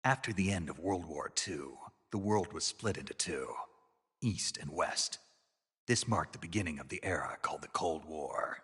After the end of World War II, the world was split into two, East and West. This marked the beginning of the era called the Cold War.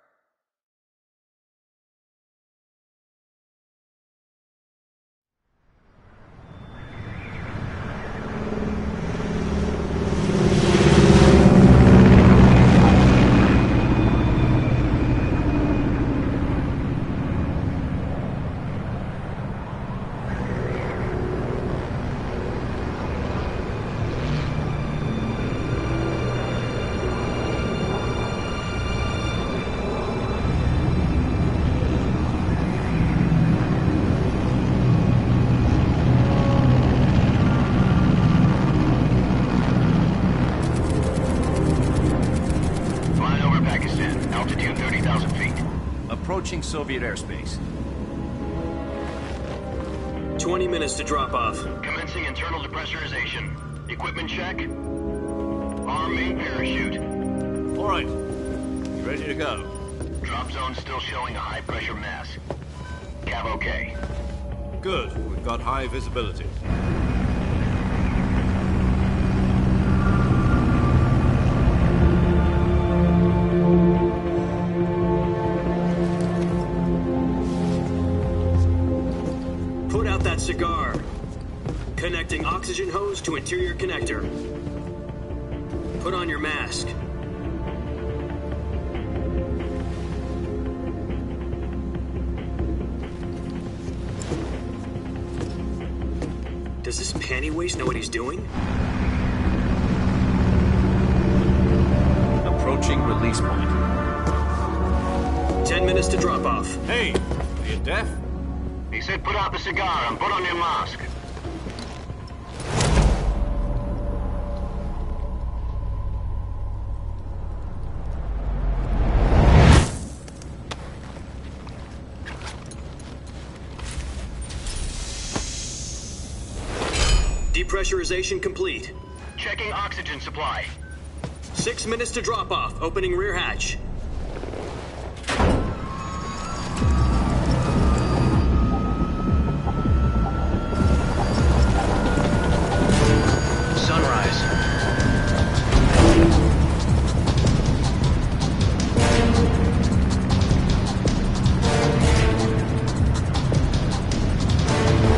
Approaching Soviet airspace. 20 minutes to drop off. Commencing internal depressurization. Equipment check. Arm main parachute. All right. You ready to go? Drop zone still showing a high pressure mass. Cav okay. Good. We've got high visibility. Put out that cigar. Connecting oxygen hose to interior connector. Put on your mask. Does this panty waste know what he's doing? Approaching release point. 10 minutes to drop off. Hey, are you deaf? He said put out the cigar and put on your mask. Depressurization complete. Checking oxygen supply. 6 minutes to drop off. Opening rear hatch. Sunrise.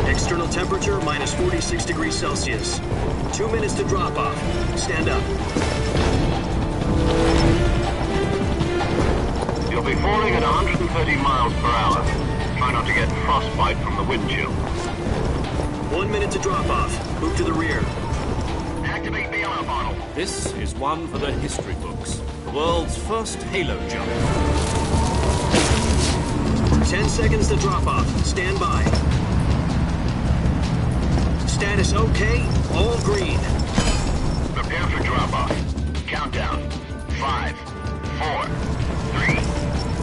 External Temperature minus 46 degrees Celsius. 2 minutes to drop off. Stand up. You'll be falling at 130 miles per hour. Try not to get frostbite from the wind chill. 1 minute to drop off. Move to the rear. Activate the alarm bottle. This is one for the history books. The world's first halo jump. 10 seconds to drop off. Stand by. Status okay. All green. Prepare for drop-off. Countdown. 5, 4, 3,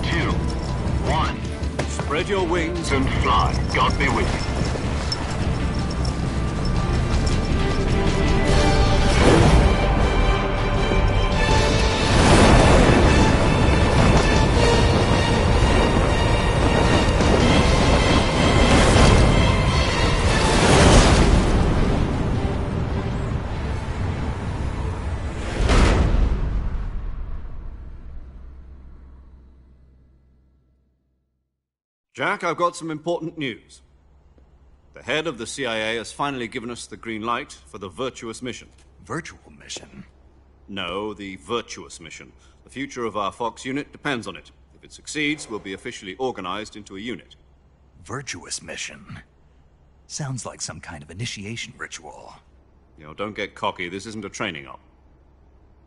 2, 1. Spread your wings And fly. God be with you. Jack, I've got some important news. The head of the CIA has finally given us the green light for the Virtuous mission. Virtual mission? No, the Virtuous mission. The future of our Fox unit depends on it. If it succeeds, we'll be officially organized into a unit. Virtuous mission? Sounds like some kind of initiation ritual. You know, don't get cocky. This isn't a training op.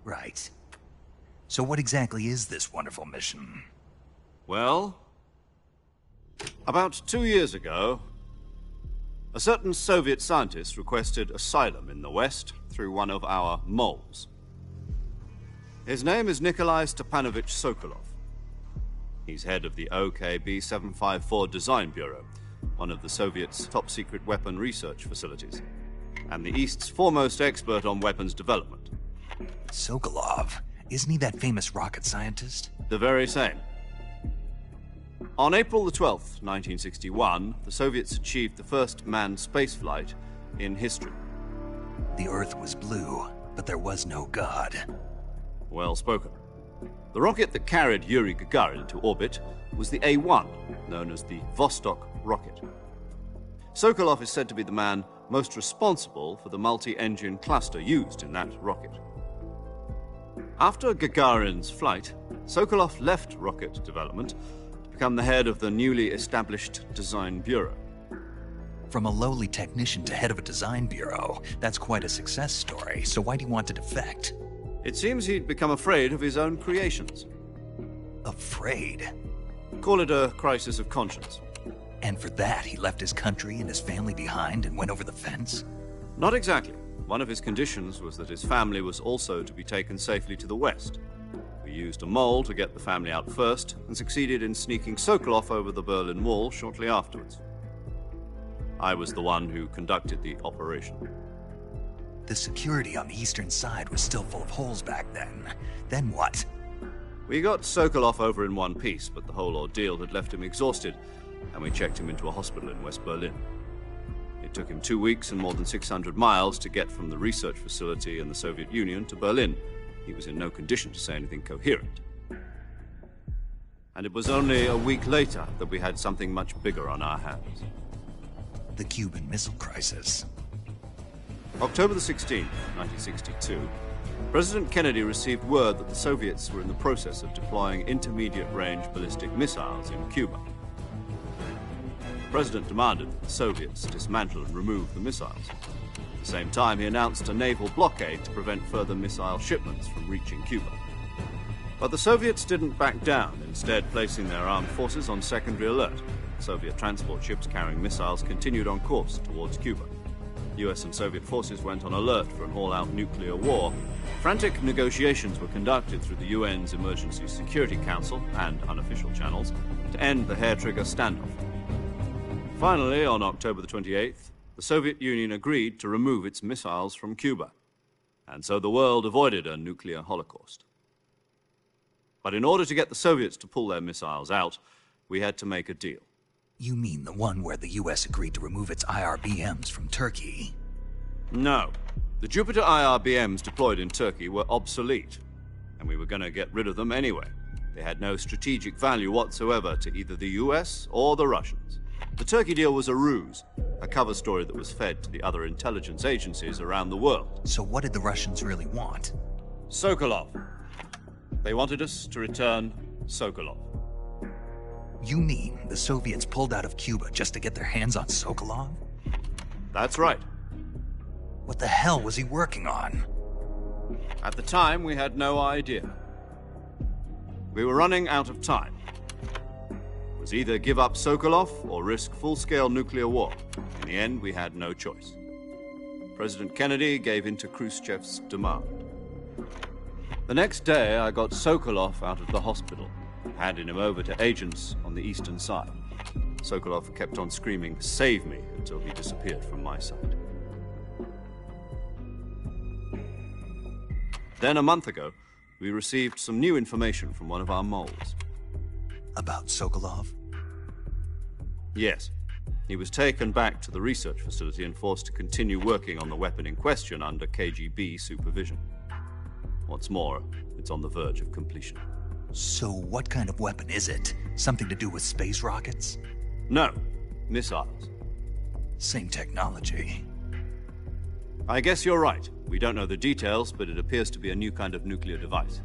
Right. So what exactly is this wonderful mission? Well, about 2 years ago, a certain Soviet scientist requested asylum in the West through one of our moles. His name is Nikolai Stepanovich Sokolov. He's head of the OKB-754 Design Bureau, one of the Soviets' top-secret weapon research facilities, and the East's foremost expert on weapons development. Sokolov? Isn't he that famous rocket scientist? The very same. On April the 12th, 1961, the Soviets achieved the first manned spaceflight in history. The Earth was blue, but there was no God. Well spoken. The rocket that carried Yuri Gagarin to orbit was the A-1, known as the Vostok rocket. Sokolov is said to be the man most responsible for the multi-engine cluster used in that rocket. After Gagarin's flight, Sokolov left rocket development to become the head of the newly established Design Bureau. From a lowly technician to head of a design bureau, that's quite a success story, so why do you want to defect? It seems he'd become afraid of his own creations. Afraid? Call it a crisis of conscience. And for that, he left his country and his family behind and went over the fence? Not exactly. One of his conditions was that his family was also to be taken safely to the West. We used a mole to get the family out first and succeeded in sneaking Sokolov over the Berlin Wall shortly afterwards. I was the one who conducted the operation. The security on the eastern side was still full of holes back then. Then what? We got Sokolov over in one piece, but the whole ordeal had left him exhausted, and we checked him into a hospital in West Berlin. It took him 2 weeks and more than 600 miles to get from the research facility in the Soviet Union to Berlin. He was in no condition to say anything coherent. And it was only a week later that we had something much bigger on our hands. The Cuban Missile Crisis. October the 16th, 1962, President Kennedy received word that the Soviets were in the process of deploying intermediate-range ballistic missiles in Cuba. The President demanded that the Soviets dismantle and remove the missiles. At the same time, he announced a naval blockade to prevent further missile shipments from reaching Cuba. But the Soviets didn't back down, instead placing their armed forces on secondary alert. Soviet transport ships carrying missiles continued on course towards Cuba. US and Soviet forces went on alert for an all-out nuclear war. Frantic negotiations were conducted through the UN's Emergency Security Council and unofficial channels to end the hair-trigger standoff. Finally, on October the 28th, the Soviet Union agreed to remove its missiles from Cuba, and so the world avoided a nuclear holocaust. But in order to get the Soviets to pull their missiles out, we had to make a deal. You mean the one where the US agreed to remove its IRBMs from Turkey? No. The Jupiter IRBMs deployed in Turkey were obsolete, and we were going to get rid of them anyway. They had no strategic value whatsoever to either the US or the Russians. The Turkey deal was a ruse. a cover story that was fed to the other intelligence agencies around the world. So what did the Russians really want? Sokolov. They wanted us to return Sokolov. You mean the Soviets pulled out of Cuba just to get their hands on Sokolov? That's right. What the hell was he working on? At the time, we had no idea. We were running out of time. It was either give up Sokolov or risk full-scale nuclear war. In the end, we had no choice. President Kennedy gave in to Khrushchev's demand. The next day, I got Sokolov out of the hospital, handed him over to agents on the eastern side. Sokolov kept on screaming, "Save me," until he disappeared from my sight. Then, a month ago, we received some new information from one of our moles. About Sokolov? Yes. He was taken back to the research facility and forced to continue working on the weapon in question under KGB supervision. What's more, it's on the verge of completion. So what kind of weapon is it? Something to do with space rockets? No, missiles. Same technology. I guess you're right. We don't know the details, but it appears to be a new kind of nuclear device.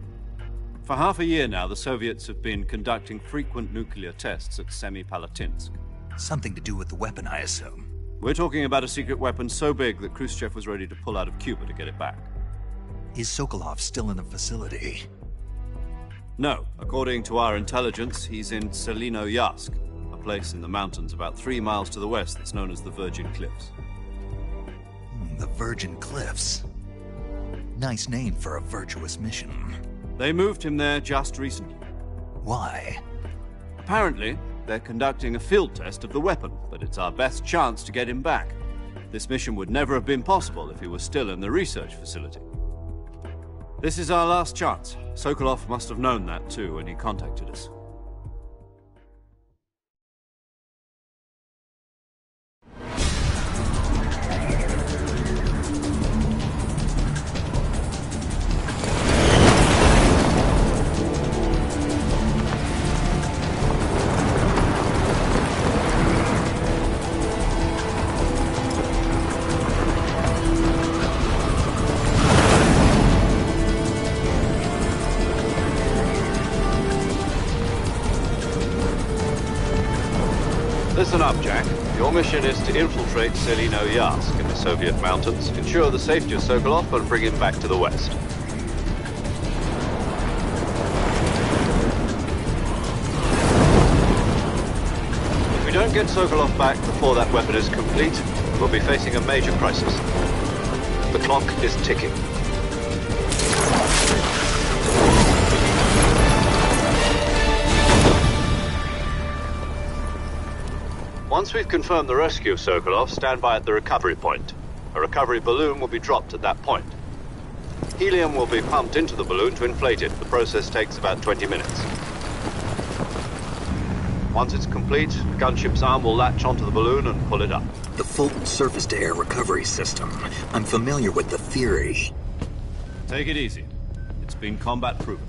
For half a year now, the Soviets have been conducting frequent nuclear tests at Semipalatinsk. Something to do with the weapon, I assume. We're talking about a secret weapon so big that Khrushchev was ready to pull out of Cuba to get it back. Is Sokolov still in the facility? No. According to our intelligence, he's in Selinoyarsk, a place in the mountains about 3 miles to the west that's known as the Virgin Cliffs. The Virgin Cliffs. Nice name for a virtuous mission. They moved him there just recently. Why? Apparently, they're conducting a field test of the weapon, but it's our best chance to get him back. This mission would never have been possible if he was still in the research facility. This is our last chance. Sokolov must have known that too when he contacted us. Listen up, Jack. Your mission is to infiltrate Selinoyarsk in the Soviet mountains, ensure the safety of Sokolov, and bring him back to the west. If we don't get Sokolov back before that weapon is complete, we'll be facing a major crisis. The clock is ticking. Once we've confirmed the rescue of Sokolov, stand by at the recovery point. A recovery balloon will be dropped at that point. Helium will be pumped into the balloon to inflate it. The process takes about 20 minutes. Once it's complete, the gunship's arm will latch onto the balloon and pull it up. The Fulton surface-to-air recovery system. I'm familiar with the theory. Take it easy. It's been combat-proven.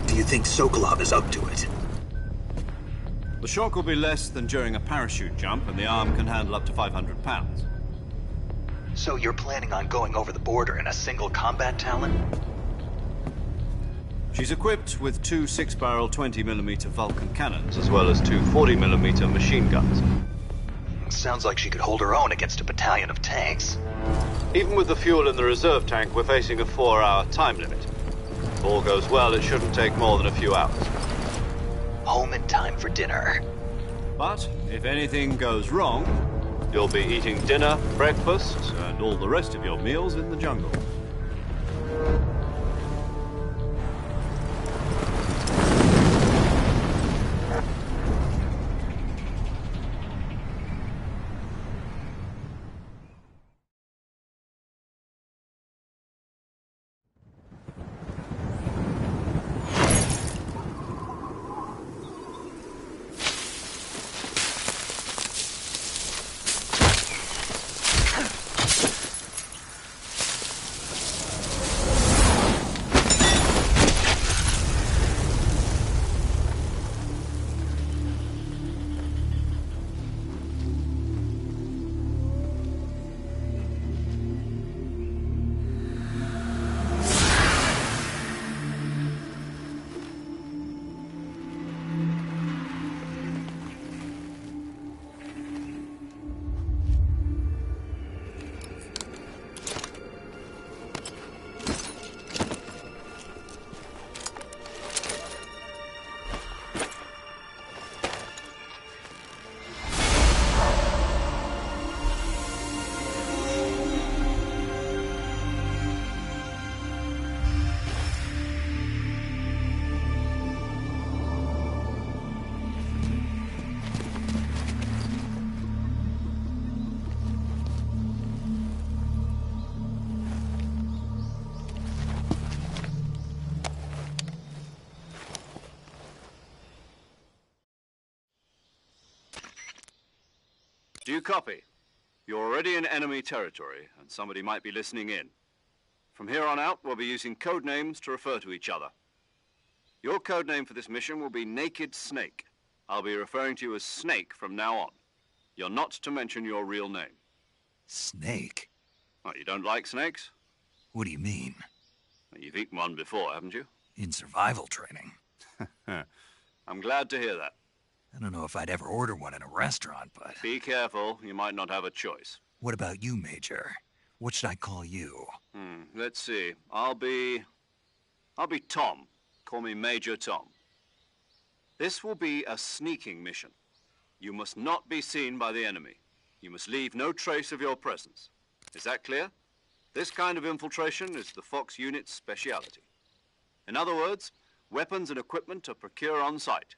Do you think Sokolov is up to it? The shock will be less than during a parachute jump, and the arm can handle up to 500 pounds. So you're planning on going over the border in a single combat Talon? She's equipped with 2 6-barrel 20mm Vulcan cannons, as well as 2 40mm machine guns. Sounds like she could hold her own against a battalion of tanks. Even with the fuel in the reserve tank, we're facing a 4-hour time limit. If all goes well, it shouldn't take more than a few hours. Home in time for dinner. But if anything goes wrong, you'll be eating dinner, breakfast, and all the rest of your meals in the jungle. Do you copy? You're already in enemy territory, and somebody might be listening in. From here on out, we'll be using code names to refer to each other. Your code name for this mission will be Naked Snake. I'll be referring to you as Snake from now on. You're not to mention your real name. Snake? What, you don't like snakes? What do you mean? You've eaten one before, haven't you? In survival training. I'm glad to hear that. I don't know if I'd ever order one in a restaurant, but... Be careful, you might not have a choice. What about you, Major? What should I call you? Let's see. I'll be Tom. Call me Major Tom. This will be a sneaking mission. You must not be seen by the enemy. You must leave no trace of your presence. Is that clear? This kind of infiltration is the Fox unit's speciality. In other words, weapons and equipment are procured on site.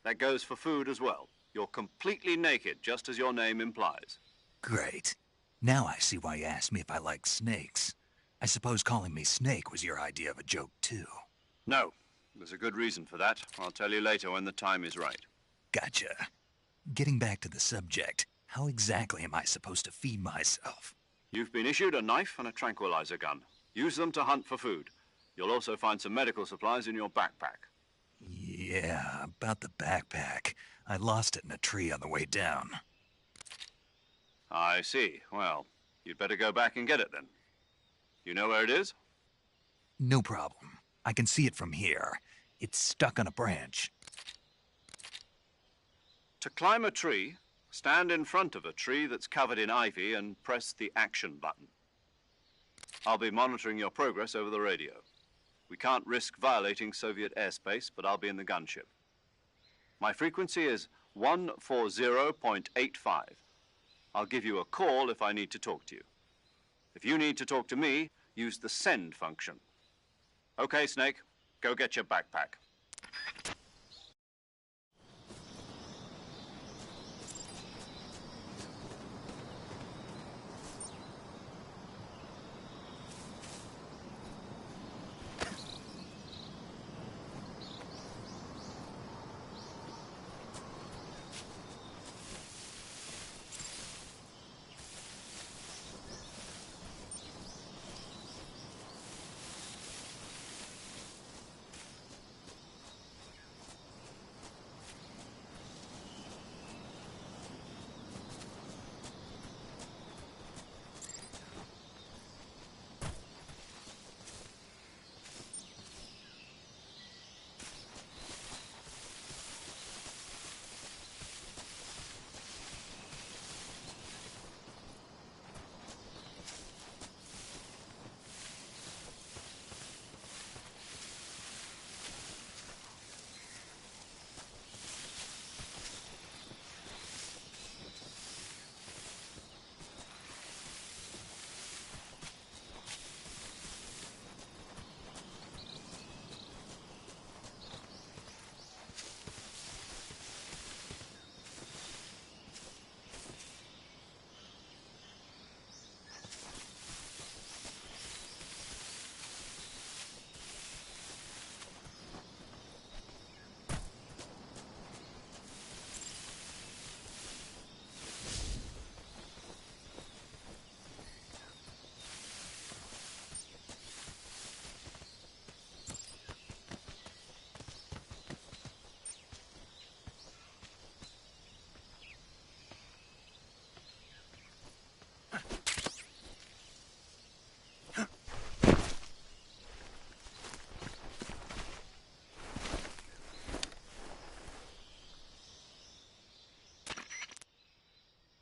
That goes for food as well. You're completely naked, just as your name implies. Great. Now I see why you asked me if I like snakes. I suppose calling me Snake was your idea of a joke, too. No. There's a good reason for that. I'll tell you later when the time is right. Gotcha. Getting back to the subject, how exactly am I supposed to feed myself? You've been issued a knife and a tranquilizer gun. Use them to hunt for food. You'll also find some medical supplies in your backpack. Yeah, about the backpack. I lost it in a tree on the way down. I see. Well, you'd better go back and get it then. You know where it is? No problem. I can see it from here. It's stuck on a branch. To climb a tree, stand in front of a tree that's covered in ivy and press the action button. I'll be monitoring your progress over the radio. We can't risk violating Soviet airspace, but I'll be in the gunship. My frequency is 140.85. I'll give you a call if I need to talk to you. If you need to talk to me, use the send function. Okay, Snake, go get your backpack.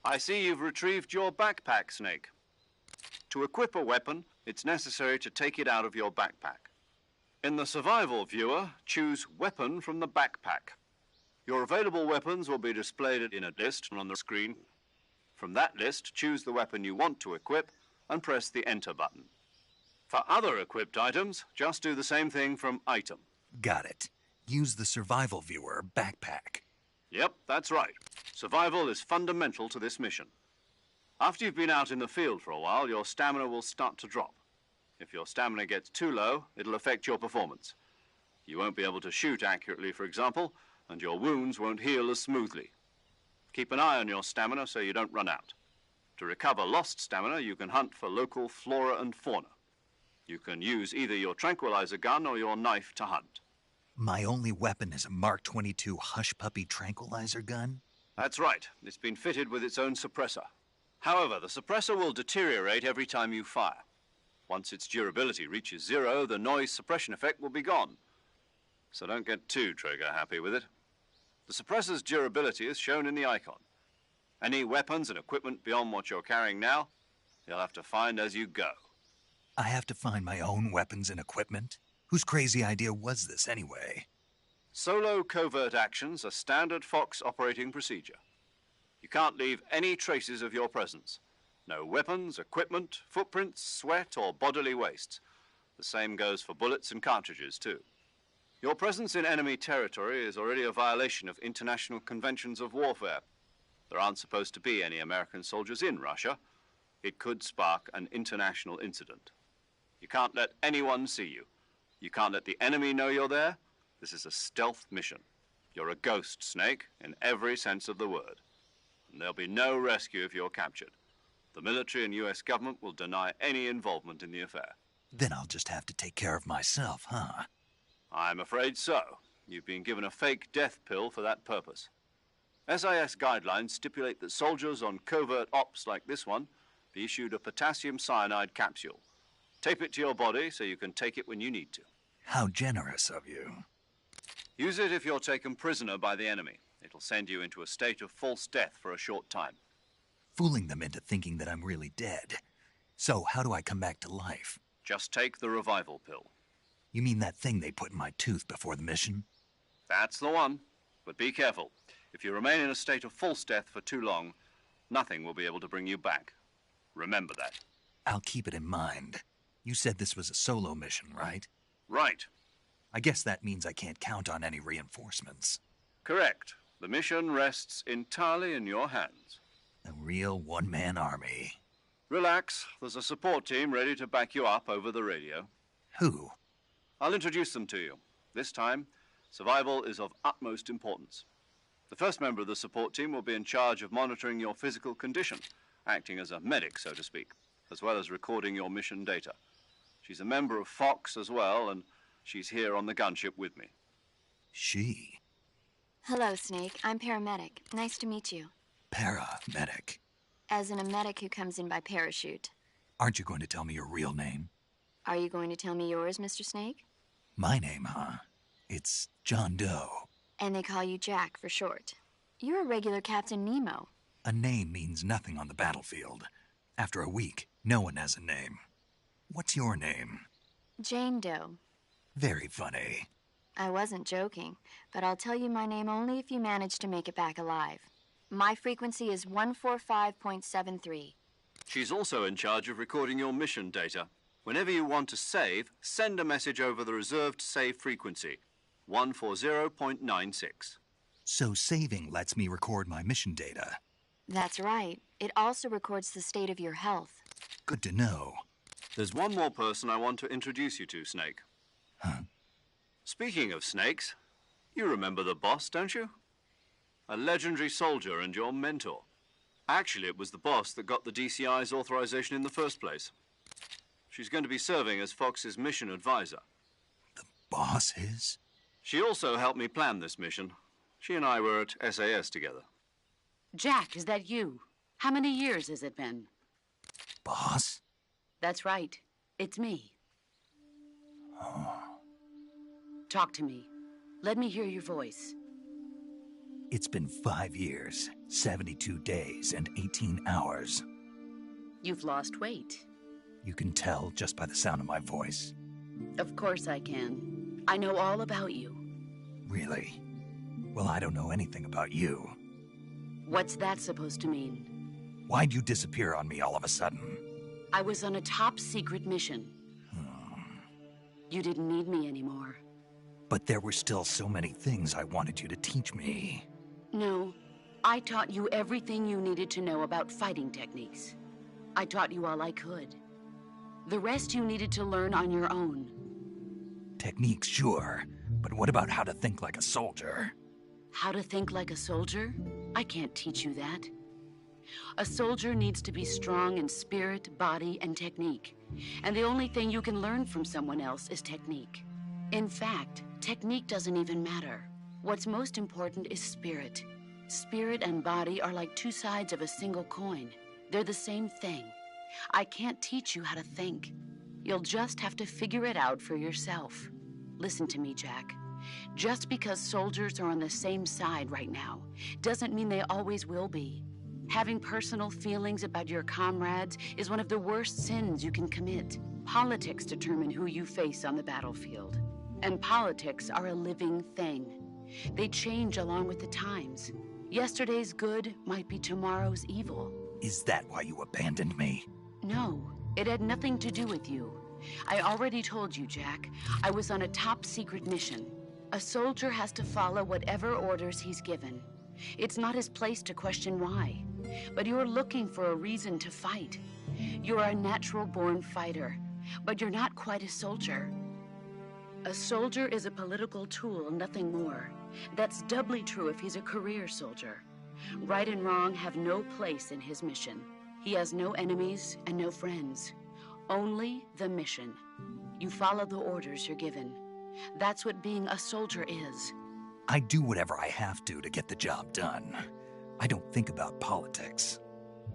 I see you've retrieved your backpack, Snake. To equip a weapon, it's necessary to take it out of your backpack. In the survival viewer, choose Weapon from the backpack. Your available weapons will be displayed in a list on the screen. From that list, choose the weapon you want to equip and press the Enter button. For other equipped items, just do the same thing from Item. Got it. Use the survival viewer backpack. Yep, that's right. Survival is fundamental to this mission. After you've been out in the field for a while, your stamina will start to drop. If your stamina gets too low, it'll affect your performance. You won't be able to shoot accurately, for example, and your wounds won't heal as smoothly. Keep an eye on your stamina so you don't run out. To recover lost stamina, you can hunt for local flora and fauna. You can use either your tranquilizer gun or your knife to hunt. My only weapon is a Mark 22 Hush Puppy tranquilizer gun? That's right. It's been fitted with its own suppressor. However, the suppressor will deteriorate every time you fire. Once its durability reaches 0, the noise suppression effect will be gone. So don't get too trigger-happy with it. The suppressor's durability is shown in the icon. Any weapons and equipment beyond what you're carrying now, you'll have to find as you go. I have to find my own weapons and equipment? Whose crazy idea was this, anyway? Solo covert actions are standard Fox operating procedure. You can't leave any traces of your presence. No weapons, equipment, footprints, sweat, or bodily wastes. The same goes for bullets and cartridges, too. Your presence in enemy territory is already a violation of international conventions of warfare. There aren't supposed to be any American soldiers in Russia. It could spark an international incident. You can't let anyone see you. You can't let the enemy know you're there. This is a stealth mission. You're a ghost, Snake, in every sense of the word. And there'll be no rescue if you're captured. The military and U.S. government will deny any involvement in the affair. Then I'll just have to take care of myself, huh? I'm afraid so. You've been given a fake death pill for that purpose. SIS guidelines stipulate that soldiers on covert ops like this one be issued a potassium cyanide capsule. Tape it to your body so you can take it when you need to. How generous of you. Use it if you're taken prisoner by the enemy. It'll send you into a state of false death for a short time. Fooling them into thinking that I'm really dead. So, how do I come back to life? Just take the revival pill. You mean that thing they put in my tooth before the mission? That's the one. But be careful. If you remain in a state of false death for too long, nothing will be able to bring you back. Remember that. I'll keep it in mind. You said this was a solo mission, right? Right. I guess that means I can't count on any reinforcements. Correct. The mission rests entirely in your hands. A real one-man army. Relax. There's a support team ready to back you up over the radio. Who? I'll introduce them to you. This time, survival is of utmost importance. The first member of the support team will be in charge of monitoring your physical condition, acting as a medic, so to speak, as well as recording your mission data. She's a member of Fox as well, and she's here on the gunship with me. She? Hello, Snake. I'm paramedic. Nice to meet you. Paramedic. As in a medic who comes in by parachute. Aren't you going to tell me your real name? Are you going to tell me yours, Mr. Snake? My name, huh? It's John Doe. And they call you Jack for short. You're a regular Captain Nemo. A name means nothing on the battlefield. After a week, no one has a name. What's your name? Jane Doe. Very funny. I wasn't joking, but I'll tell you my name only if you manage to make it back alive. My frequency is 145.73. She's also in charge of recording your mission data. Whenever you want to save, send a message over the reserved save frequency, 140.96. So saving lets me record my mission data. That's right. It also records the state of your health. Good to know. There's one more person I want to introduce you to, Snake. Huh? Speaking of snakes, you remember the boss, don't you? A legendary soldier and your mentor. Actually, it was the boss that got the DCI's authorization in the first place. She's going to be serving as Fox's mission advisor. The boss is? She also helped me plan this mission. She and I were at SAS together. Jack, is that you? How many years has it been? Boss? That's right. It's me. Oh. Talk to me. Let me hear your voice. It's been 5 years, 72 days, and 18 hours. You've lost weight. You can tell just by the sound of my voice. Of course I can. I know all about you. Really? Well, I don't know anything about you. What's that supposed to mean? Why'd you disappear on me all of a sudden? I was on a top-secret mission. You didn't need me anymore. But there were still so many things I wanted you to teach me. No, I taught you everything you needed to know about fighting techniques. I taught you all I could. The rest you needed to learn on your own. Techniques, sure. But what about how to think like a soldier? How to think like a soldier? I can't teach you that. A soldier needs to be strong in spirit, body, and technique. And the only thing you can learn from someone else is technique. In fact, technique doesn't even matter. What's most important is spirit. Spirit and body are like two sides of a single coin. They're the same thing. I can't teach you how to think. You'll just have to figure it out for yourself. Listen to me, Jack. Just because soldiers are on the same side right now doesn't mean they always will be. Having personal feelings about your comrades is one of the worst sins you can commit. Politics determine who you face on the battlefield. And politics are a living thing. They change along with the times. Yesterday's good might be tomorrow's evil. Is that why you abandoned me? No, it had nothing to do with you. I already told you, Jack. I was on a top-secret mission. A soldier has to follow whatever orders he's given. It's not his place to question why. But you're looking for a reason to fight. You're a natural-born fighter, but you're not quite a soldier. A soldier is a political tool, nothing more. That's doubly true if he's a career soldier. Right and wrong have no place in his mission. He has no enemies and no friends. Only the mission. You follow the orders you're given. That's what being a soldier is. I do whatever I have to get the job done. I don't think about politics.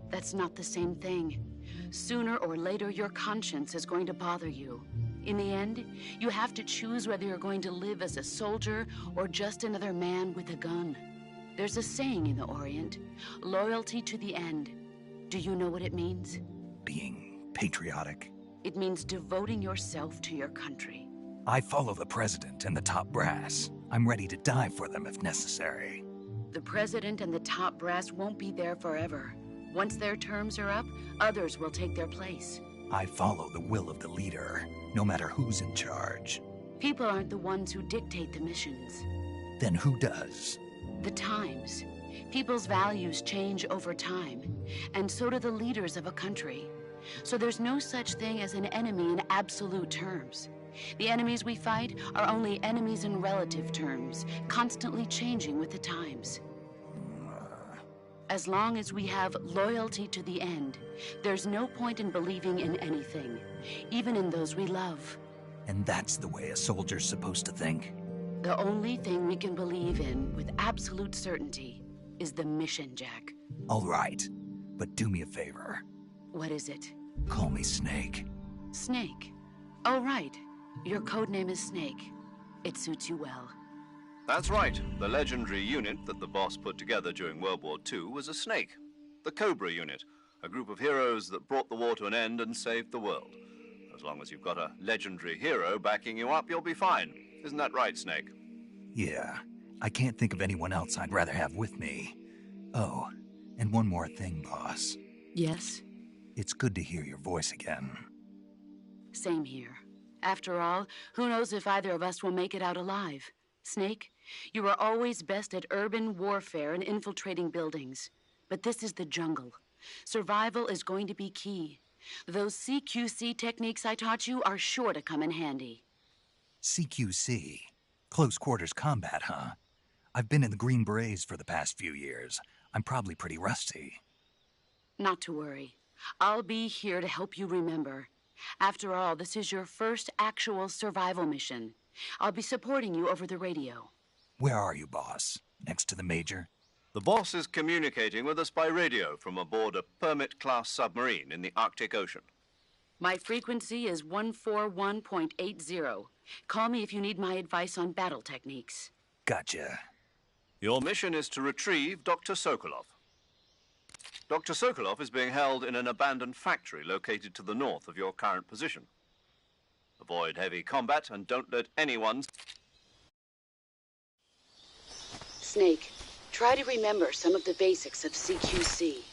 That's not the same thing. Sooner or later, your conscience is going to bother you. In the end, you have to choose whether you're going to live as a soldier or just another man with a gun. There's a saying in the Orient, loyalty to the end. Do you know what it means? Being patriotic. It means devoting yourself to your country. I follow the president and the top brass. I'm ready to die for them if necessary. The president and the top brass won't be there forever. Once their terms are up, others will take their place. I follow the will of the leader, no matter who's in charge. People aren't the ones who dictate the missions. Then who does? The times. People's values change over time, and so do the leaders of a country. So there's no such thing as an enemy in absolute terms. The enemies we fight are only enemies in relative terms, constantly changing with the times. As long as we have loyalty to the end, there's no point in believing in anything, even in those we love. And that's the way a soldier's supposed to think? The only thing we can believe in with absolute certainty is the mission, Jack. All right, but do me a favor. What is it? Call me Snake. Snake? Oh, right. Your codename is Snake. It suits you well. That's right. The legendary unit that the boss put together during World War II was a snake. The Cobra unit, a group of heroes that brought the war to an end and saved the world. As long as you've got a legendary hero backing you up, you'll be fine. Isn't that right, Snake? Yeah, I can't think of anyone else I'd rather have with me. Oh, and one more thing, boss. Yes? It's good to hear your voice again. Same here. After all, who knows if either of us will make it out alive? Snake, you are always best at urban warfare and infiltrating buildings. But this is the jungle. Survival is going to be key. Those CQC techniques I taught you are sure to come in handy. CQC? Close quarters combat, huh? I've been in the Green Berets for the past few years. I'm probably pretty rusty. Not to worry. I'll be here to help you remember. After all, this is your first actual survival mission. I'll be supporting you over the radio. Where are you, boss? Next to the Major? The boss is communicating with us by radio from aboard a Permit-class submarine in the Arctic Ocean. My frequency is 141.80. Call me if you need my advice on battle techniques. Gotcha. Your mission is to retrieve Dr. Sokolov. Dr. Sokolov is being held in an abandoned factory located to the north of your current position. Avoid heavy combat and don't let anyone... Snake, try to remember some of the basics of CQC.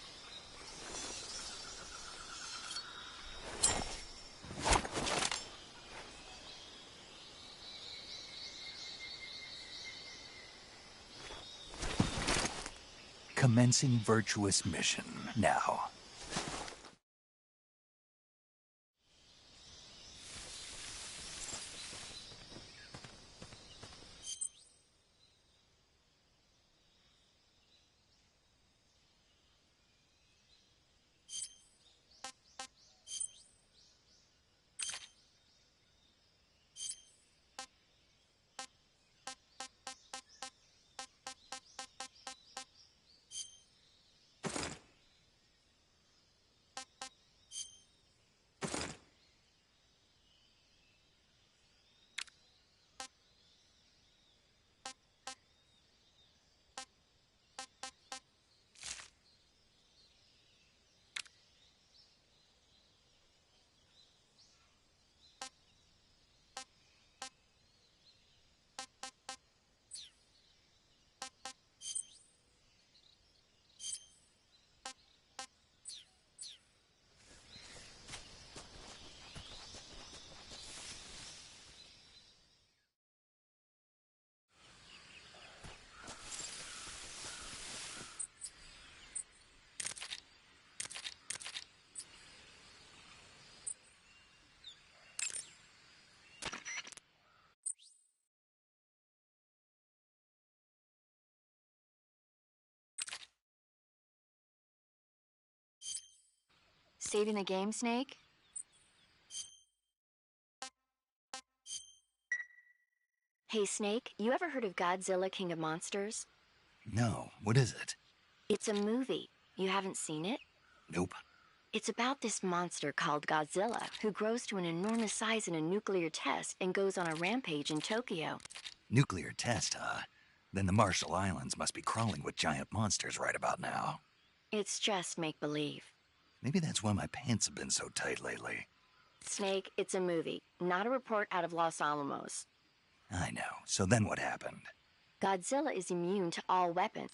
Commencing virtuous mission now. saving the game, Snake? Hey, Snake, you ever heard of Godzilla King of Monsters? No, what is it? It's a movie. You haven't seen it? Nope. It's about this monster called Godzilla, who grows to an enormous size in a nuclear test and goes on a rampage in Tokyo. Nuclear test, huh? Then the Marshall Islands must be crawling with giant monsters right about now. It's just make-believe. Maybe that's why my pants have been so tight lately. Snake, it's a movie, not a report out of Los Alamos. I know. So then what happened? Godzilla is immune to all weapons.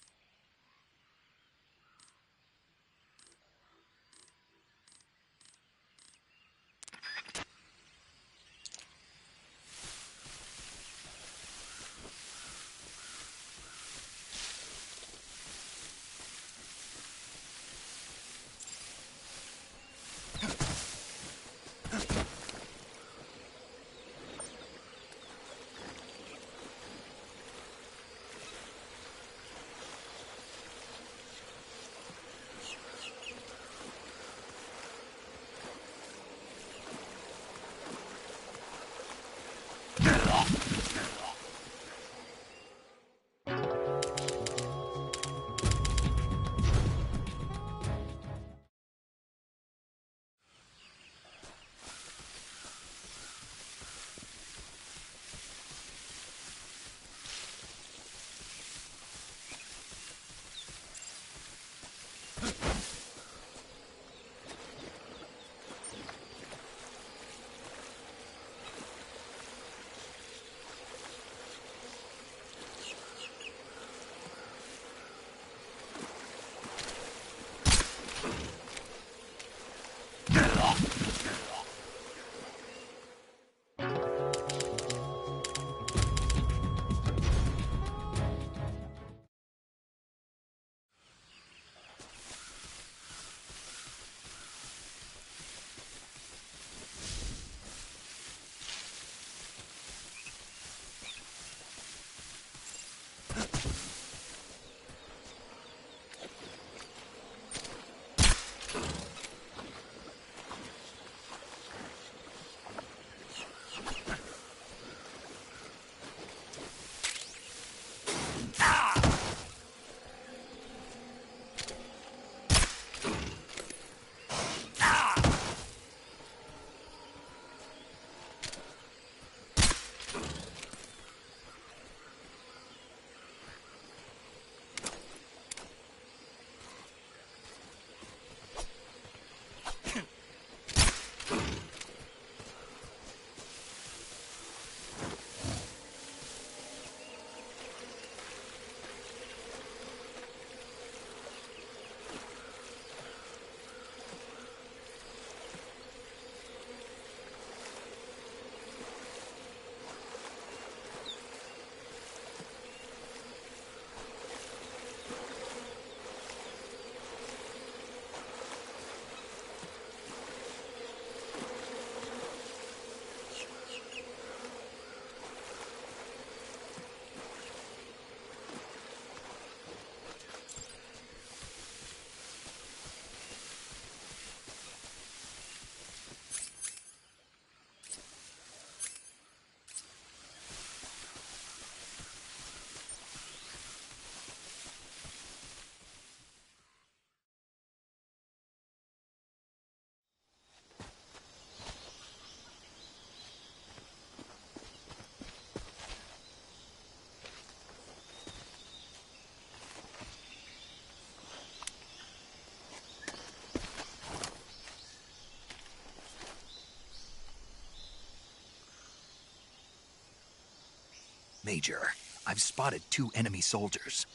Major, I've spotted 2 enemy soldiers.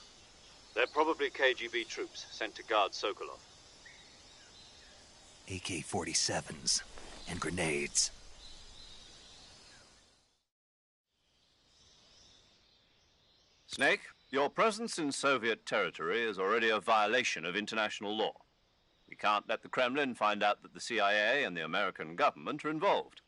They're probably KGB troops sent to guard Sokolov. AK-47s and grenades. Snake, your presence in Soviet territory is already a violation of international law. We can't let the Kremlin find out that the CIA and the American government are involved.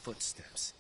Footsteps.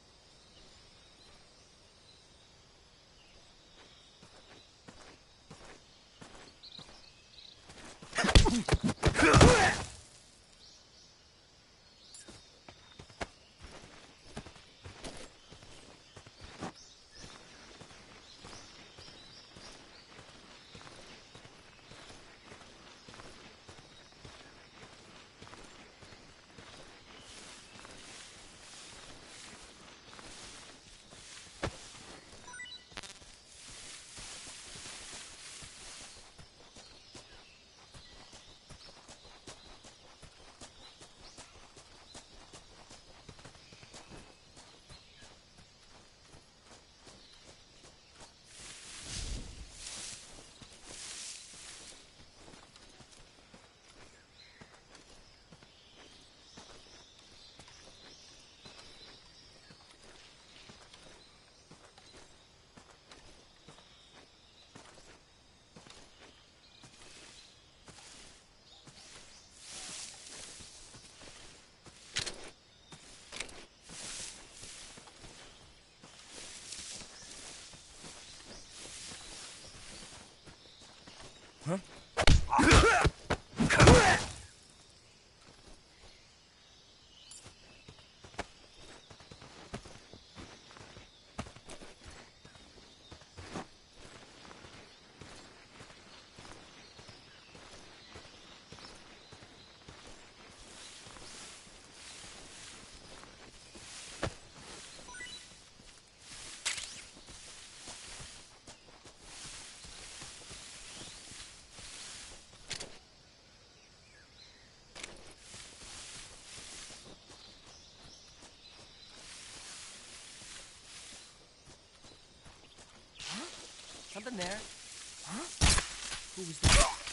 Something there. Huh? Who was that?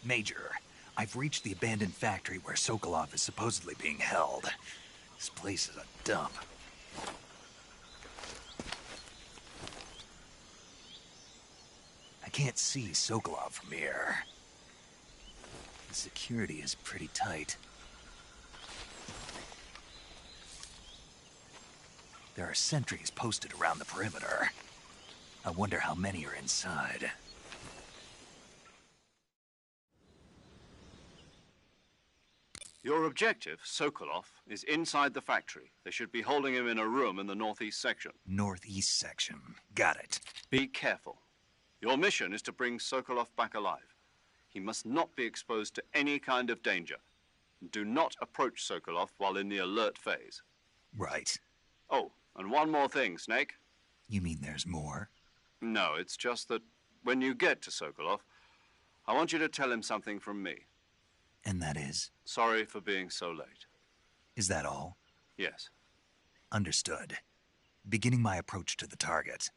Major, I've reached the abandoned factory where Sokolov is supposedly being held. This place is a dump. can't see Sokolov from here. The security is pretty tight. There are sentries posted around the perimeter. I wonder how many are inside. Your objective, Sokolov, is inside the factory. They should be holding him in a room in the northeast section. Northeast section. Got it. Be careful. Your mission is to bring Sokolov back alive. He must not be exposed to any kind of danger. Do not approach Sokolov while in the alert phase. Right. Oh, and one more thing, Snake. You mean there's more? No, it's just that when you get to Sokolov, I want you to tell him something from me. And that is? Sorry for being so late. Is that all? Yes. Understood. Beginning my approach to the target.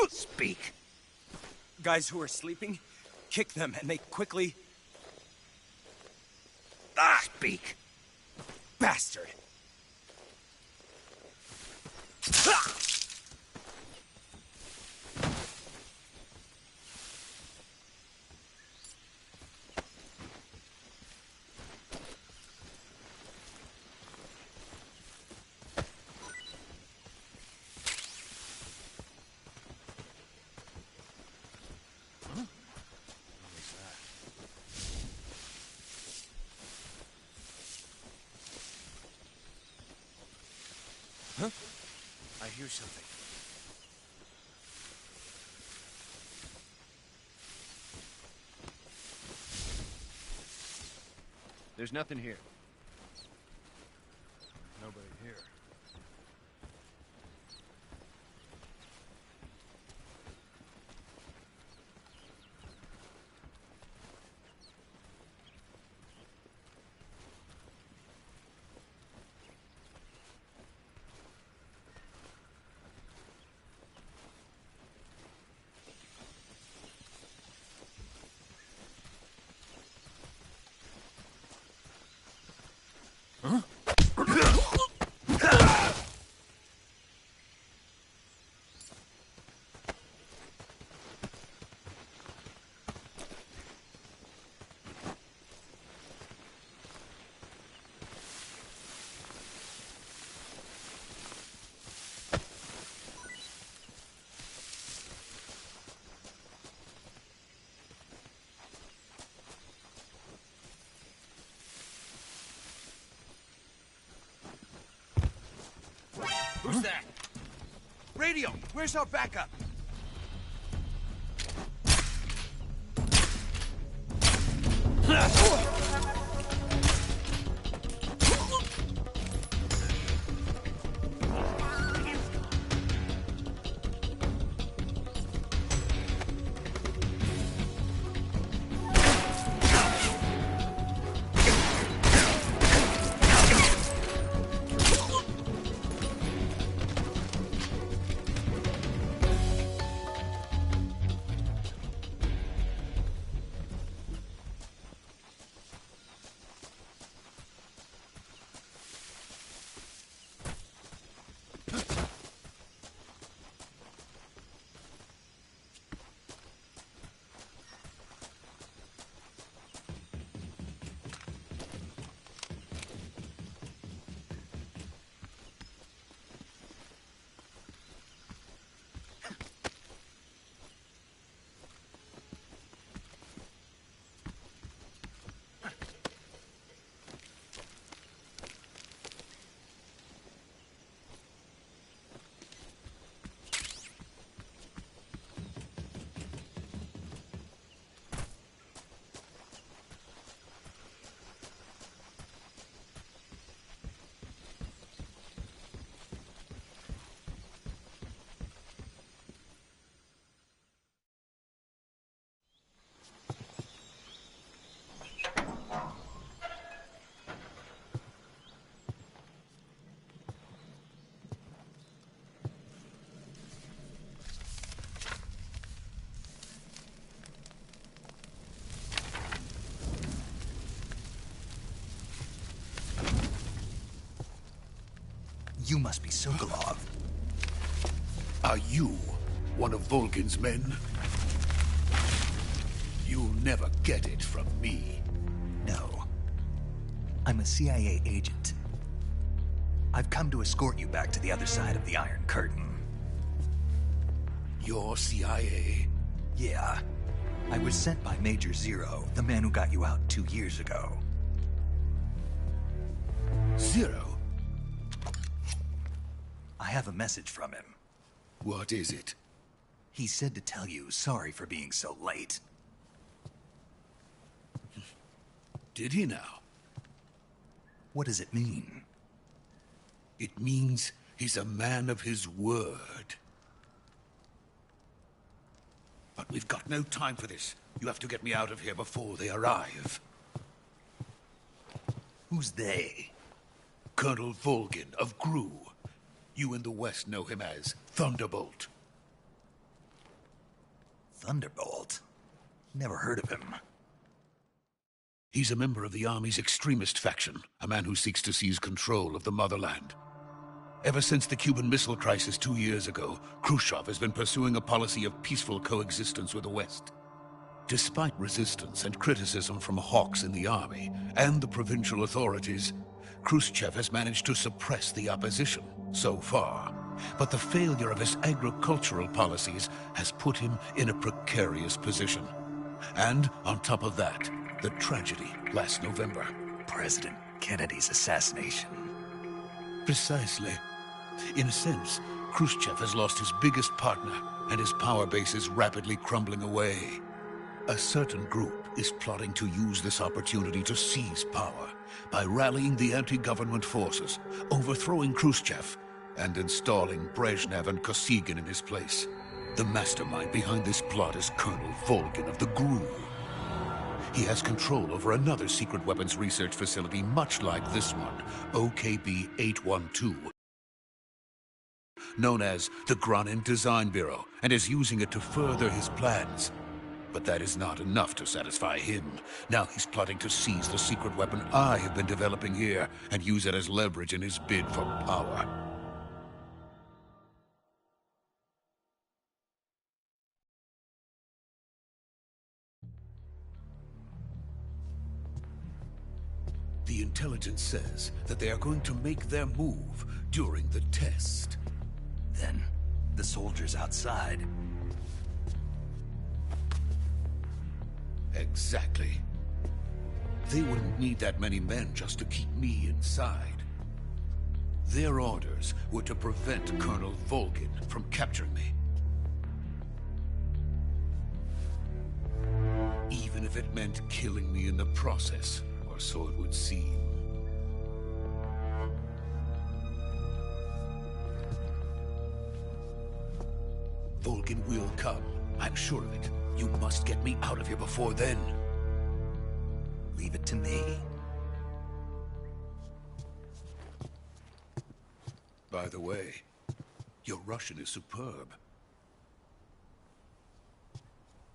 Speak. Guys who are sleeping, kick them and they quickly... Speak. Bastard! Huh? I hear something. There's nothing here. Nobody here. Who's that? Radio, where's our backup? You must be Sokolov. Are you one of Volgin's men? You'll never get it from me. No. I'm a CIA agent. I've come to escort you back to the other side of the Iron Curtain. You're CIA? Yeah. I was sent by Major Zero, the man who got you out 2 years ago. Zero? I have a message from him. What is it? He said to tell you sorry for being so late. Did he now? What does it mean? It means he's a man of his word. But we've got no time for this. You have to get me out of here before they arrive. Who's they? Colonel Volgin of GRU. You in the West know him as Thunderbolt. Thunderbolt? Never heard of him. He's a member of the Army's extremist faction, a man who seeks to seize control of the motherland. Ever since the Cuban Missile Crisis 2 years ago, Khrushchev has been pursuing a policy of peaceful coexistence with the West. Despite resistance and criticism from hawks in the Army and the provincial authorities, Khrushchev has managed to suppress the opposition so far. But the failure of his agricultural policies has put him in a precarious position. And on top of that, the tragedy last November. President Kennedy's assassination. Precisely. In a sense, Khrushchev has lost his biggest partner, and his power base is rapidly crumbling away. A certain group is plotting to use this opportunity to seize power by rallying the anti-government forces, overthrowing Khrushchev, and installing Brezhnev and Kosygin in his place. The mastermind behind this plot is Colonel Volgin of the GRU. He has control over another secret weapons research facility much like this one, OKB-812, known as the Granin Design Bureau, and is using it to further his plans. But that is not enough to satisfy him. Now he's plotting to seize the secret weapon I have been developing here and use it as leverage in his bid for power. The intelligence says that they are going to make their move during the test. Then, the soldiers outside. Exactly. They wouldn't need that many men just to keep me inside. Their orders were to prevent Colonel Volgin from capturing me. Even if it meant killing me in the process, or so it would seem. Volgin will come. I'm sure of it. You must get me out of here before then. Leave it to me. By the way, your Russian is superb.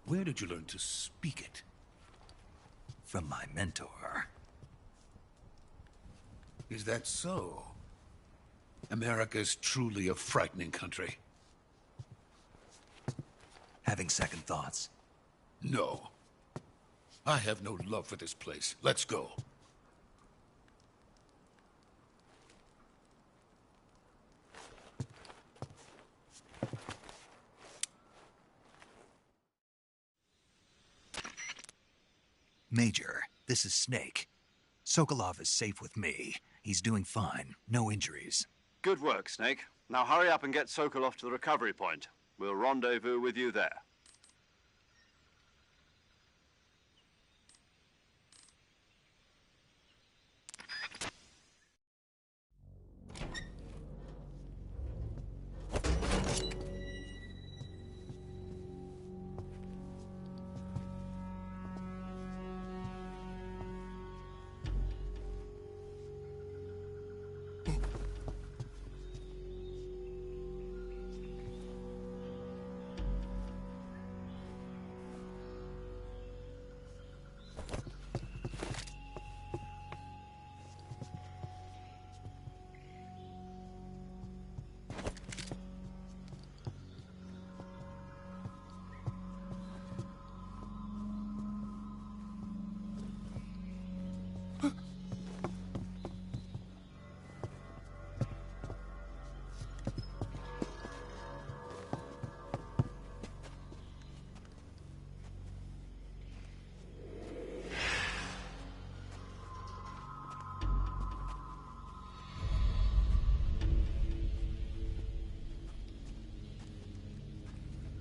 Where did you learn to speak it? From my mentor. Is that so? America's truly a frightening country. Having second thoughts? No. I have no love for this place. Let's go. Major, this is Snake. Sokolov is safe with me. He's doing fine. No injuries. Good work, Snake. Now hurry up and get Sokolov to the recovery point. We'll rendezvous with you there.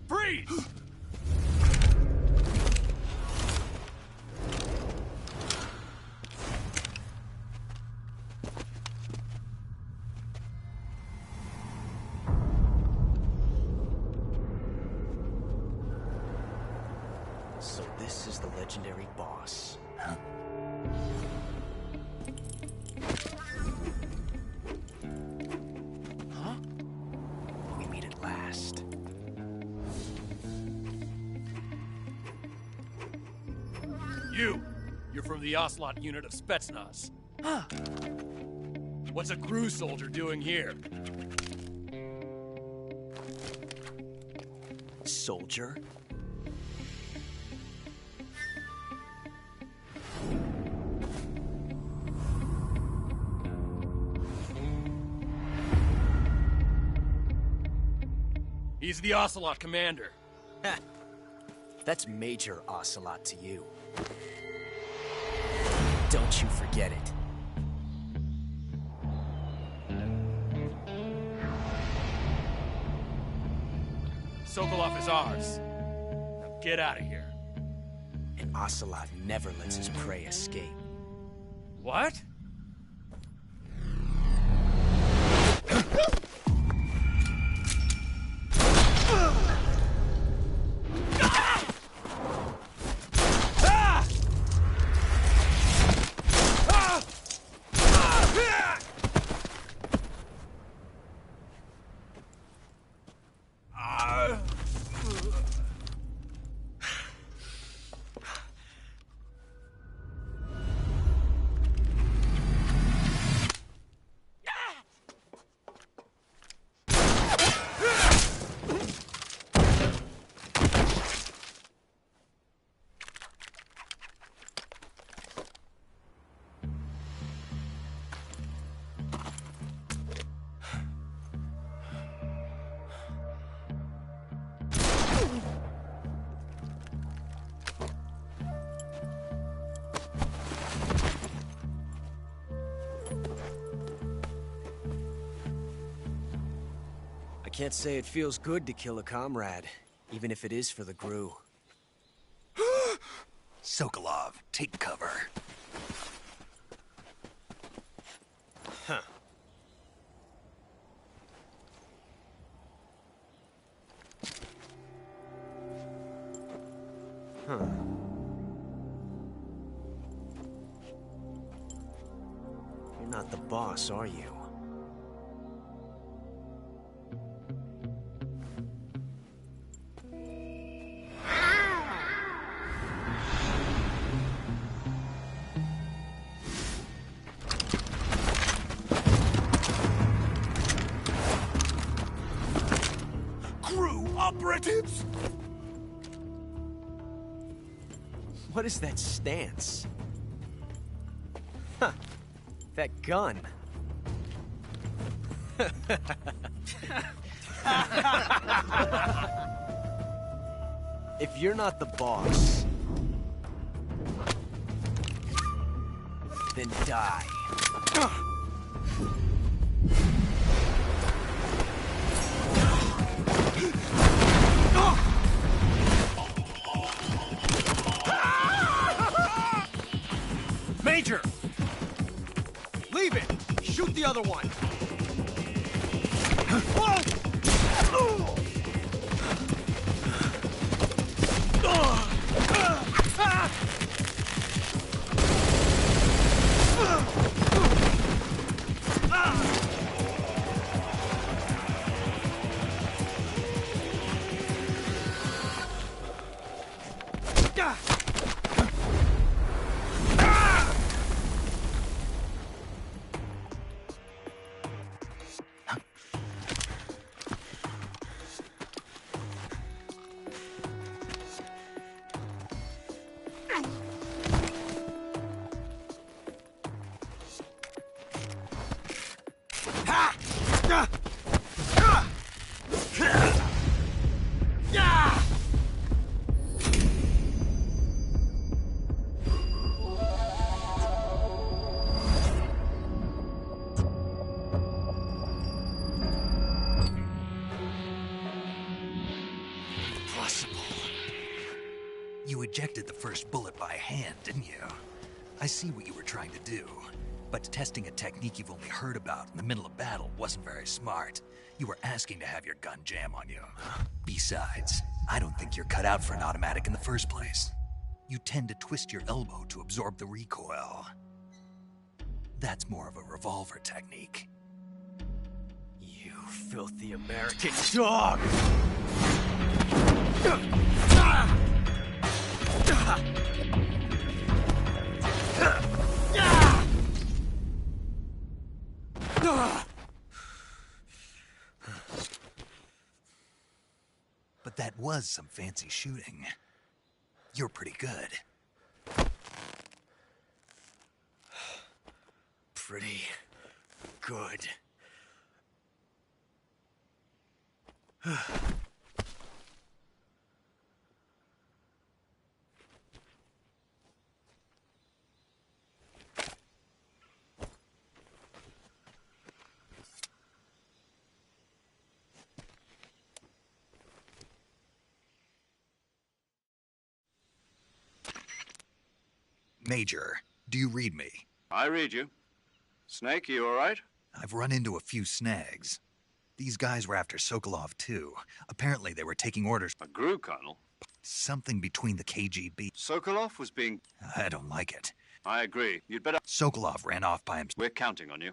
Freeze! So this is the legendary boss. Huh? Huh? We meet at last. You're from the Ocelot unit of Spetsnaz. Huh. What's a crew soldier doing here? Soldier? He's the Ocelot commander. Ha! That's Major Ocelot to you. Don't you forget it. Sokolov is ours. Now get out of here. And Ocelot never lets his prey escape. What? can't say it feels good to kill a comrade, even if it is for the GRU. Sokolov, take cover. Huh. Huh. You're not the boss, are you? GRU operatives! What is that stance? Huh. That gun. If you're not the boss, then die. Major! Leave it! Shoot the other one! You ejected the first bullet by hand, didn't you? I see what you were trying to do. But testing a technique you've only heard about in the middle of battle wasn't very smart. You were asking to have your gun jam on you. Besides, I don't think you're cut out for an automatic in the first place. You tend to twist your elbow to absorb the recoil. That's more of a revolver technique. You filthy American dog! But that was some fancy shooting. You're pretty good. Pretty good. Major, do you read me? I read you. Snake, you all right? I've run into a few snags. These guys were after Sokolov, too. Apparently they were taking orders. A GRU colonel? Something between the KGB. Sokolov was being... I don't like it. I agree. You'd better... Sokolov ran off by himself. We're counting on you.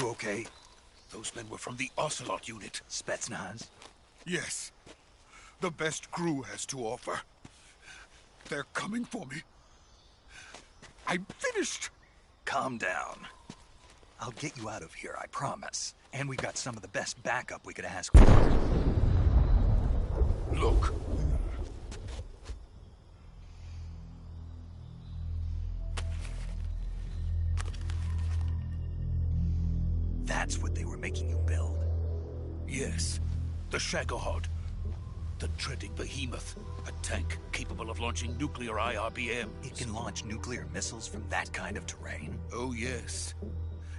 You okay? Those men were from the Ocelot unit. Spetsnaz? Yes. The best GRU has to offer. They're coming for me. I'm finished. Calm down. I'll get you out of here, I promise. And we've got some of the best backup we could ask for. Look. That's what they were making you build? Yes. The Shagohod. The dreading behemoth. A tank capable of launching nuclear IRBMs. It can launch nuclear missiles from that kind of terrain? Oh, yes.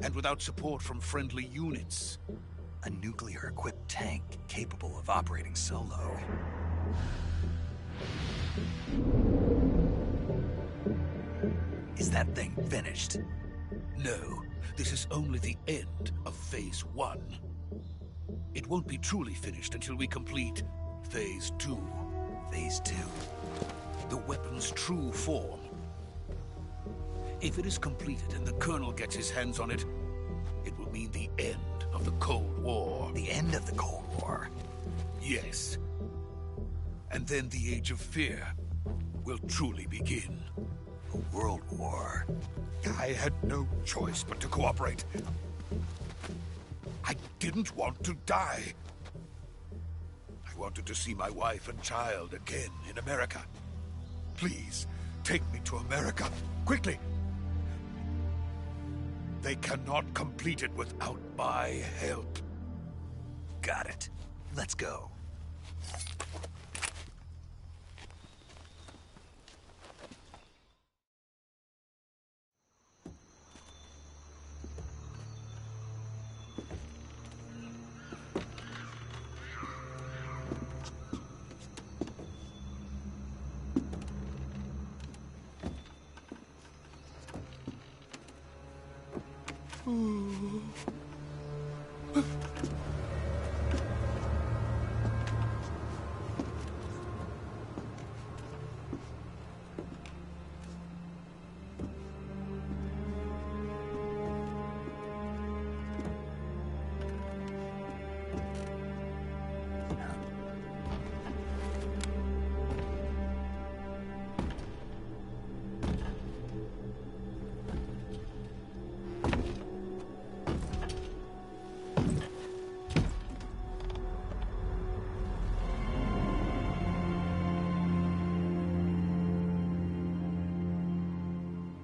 And without support from friendly units. A nuclear-equipped tank capable of operating solo. Is that thing finished? No. This is only the end of Phase 1. It won't be truly finished until we complete Phase 2. Phase 2? The weapon's true form. If it is completed and the Colonel gets his hands on it, it will mean the end of the Cold War. The end of the Cold War? Yes. And then the Age of Fear will truly begin. A world war? I had no choice but to cooperate. I didn't want to die. I wanted to see my wife and child again in America. Please, take me to America, quickly. They cannot complete it without my help. Got it. Let's go.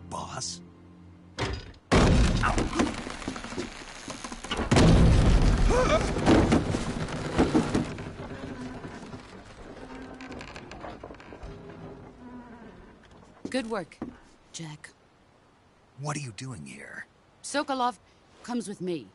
Boss? Good work, Jack. What are you doing here? Sokolov comes with me.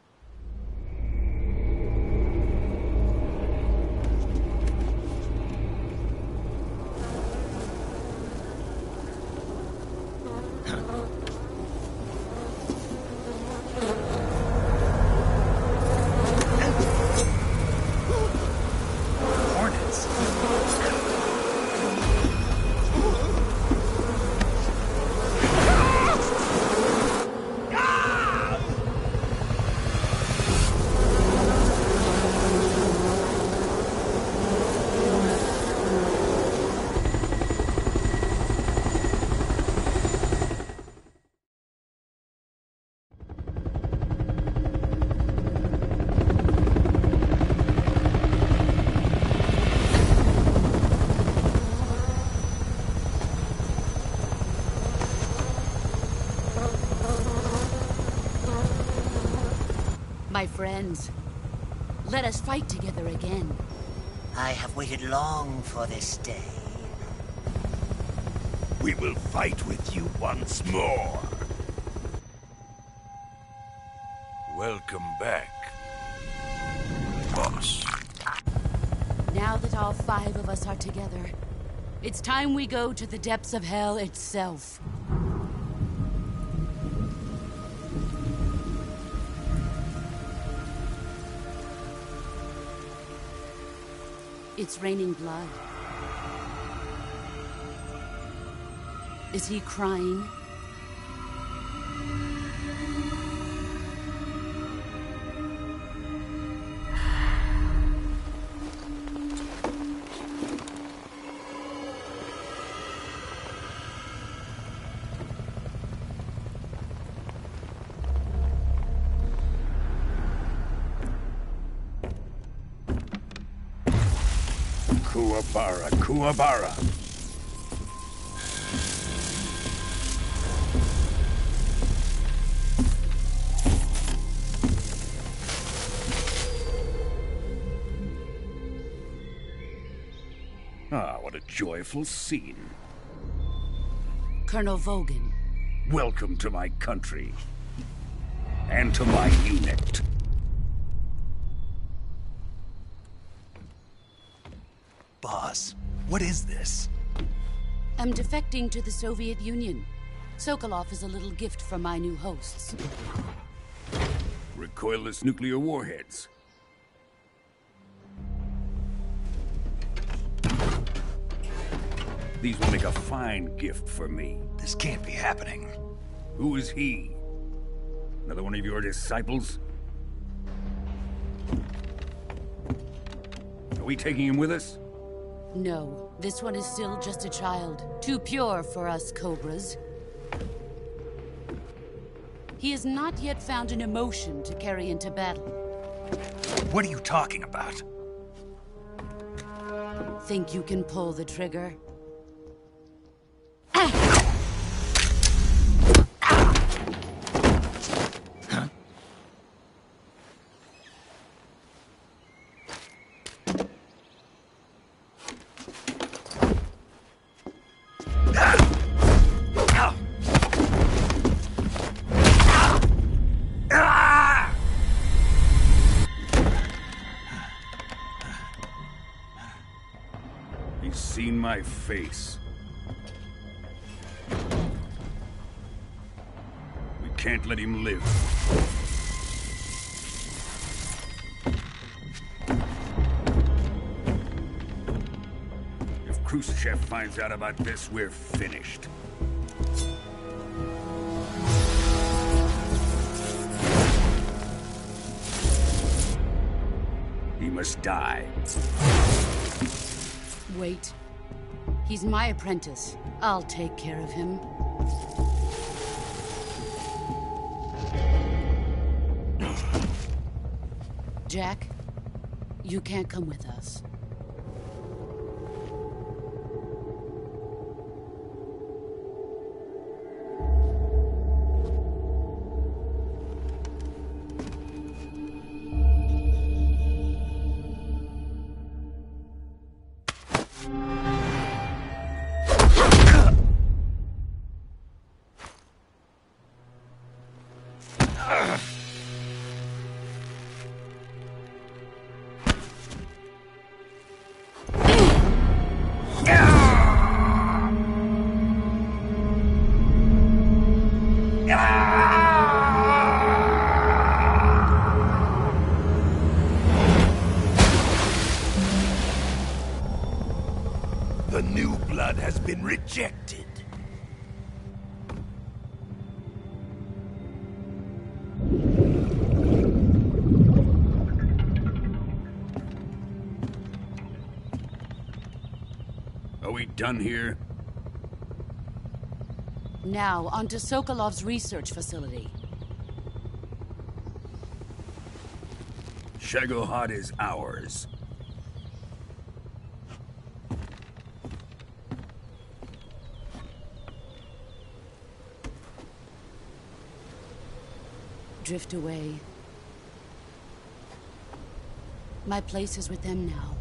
My friends, let us fight together again. I have waited long for this day. We will fight with you once more. Welcome back, boss. Now that all 5 of us are together, it's time we go to the depths of hell itself. It's raining blood. Is he crying? Kuwabara, Kuwabara. Ah, what a joyful scene. Colonel Vogan. Welcome to my country. And to my unit. Boss, what is this? I'm defecting to the Soviet Union. Sokolov is a little gift from my new hosts. Recoilless nuclear warheads. These will make a fine gift for me. This can't be happening. Who is he? Another one of your disciples? Are we taking him with us? No, this one is still just a child. Too pure for us Cobras. He has not yet found an emotion to carry into battle. What are you talking about? Think you can pull the trigger? He's seen my face. We can't let him live. If Khrushchev finds out about this, we're finished. He must die. Wait. He's my apprentice. I'll take care of him. Jack, you can't come with us. The new blood has been rejected. Are we done here? Now, onto Sokolov's research facility. Shagohod is ours. Drift away. My place is with them now.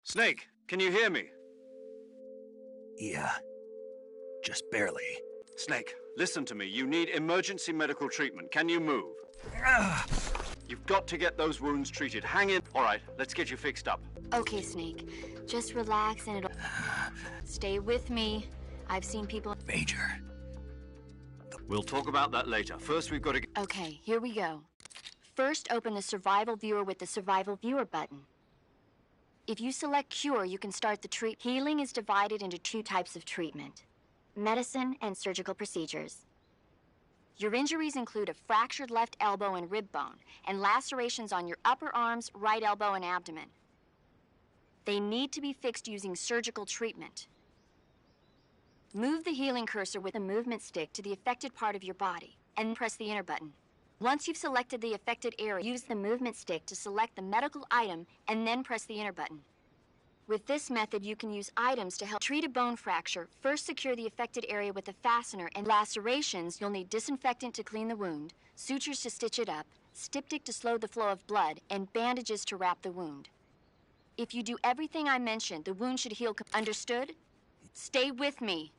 Snake, can you hear me? Yeah. Just barely. Snake, listen to me. You need emergency medical treatment. Can you move? You've got to get those wounds treated. Hang in. All right, let's get you fixed up. Okay, Snake. Just relax and it'll... Stay with me. I've seen people... Major. We'll talk about that later. First, we've got to... Okay, here we go. First, open the Survival Viewer with the Survival Viewer button. If you select Cure, you can start the treat. Healing is divided into 2 types of treatment: medicine and surgical procedures. Your injuries include a fractured left elbow and rib bone, and lacerations on your upper arms, right elbow, and abdomen. They need to be fixed using surgical treatment. Move the healing cursor with the movement stick to the affected part of your body, and press the enter button. Once you've selected the affected area, use the movement stick to select the medical item, and then press the enter button. With this method, you can use items to help treat a bone fracture. First, secure the affected area with a fastener, and lacerations, you'll need disinfectant to clean the wound, sutures to stitch it up, styptic to slow the flow of blood, and bandages to wrap the wound. If you do everything I mentioned, the wound should heal. Understood? Stay with me.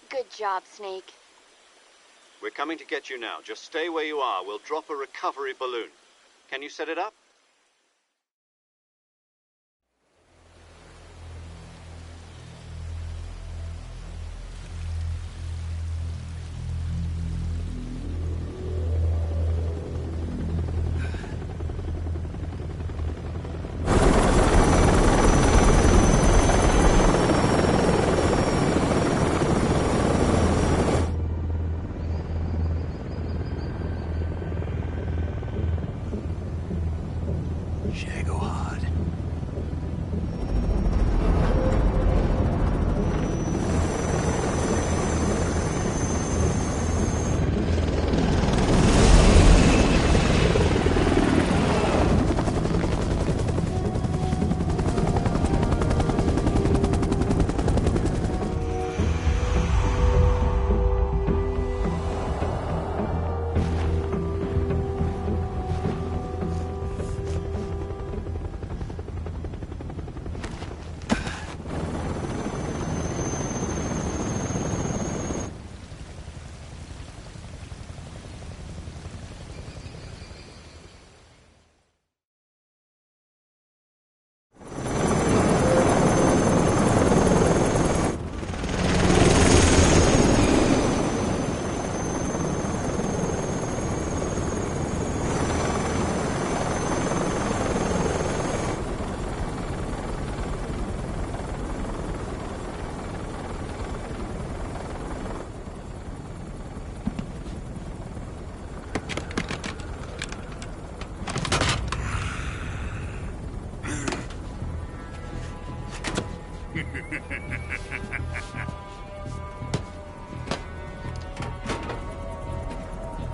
Good job, Snake. We're coming to get you now. Just stay where you are. We'll drop a recovery balloon. Can you set it up?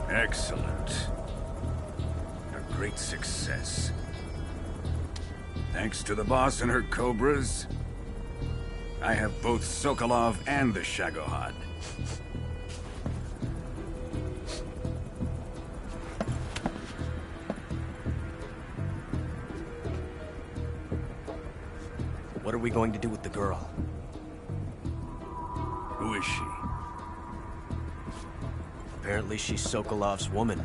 Excellent. A great success. Thanks to the boss and her Cobras, I have both Sokolov and the Shagohod. What are we going to do with the girl? Who is she? Apparently she's Sokolov's woman.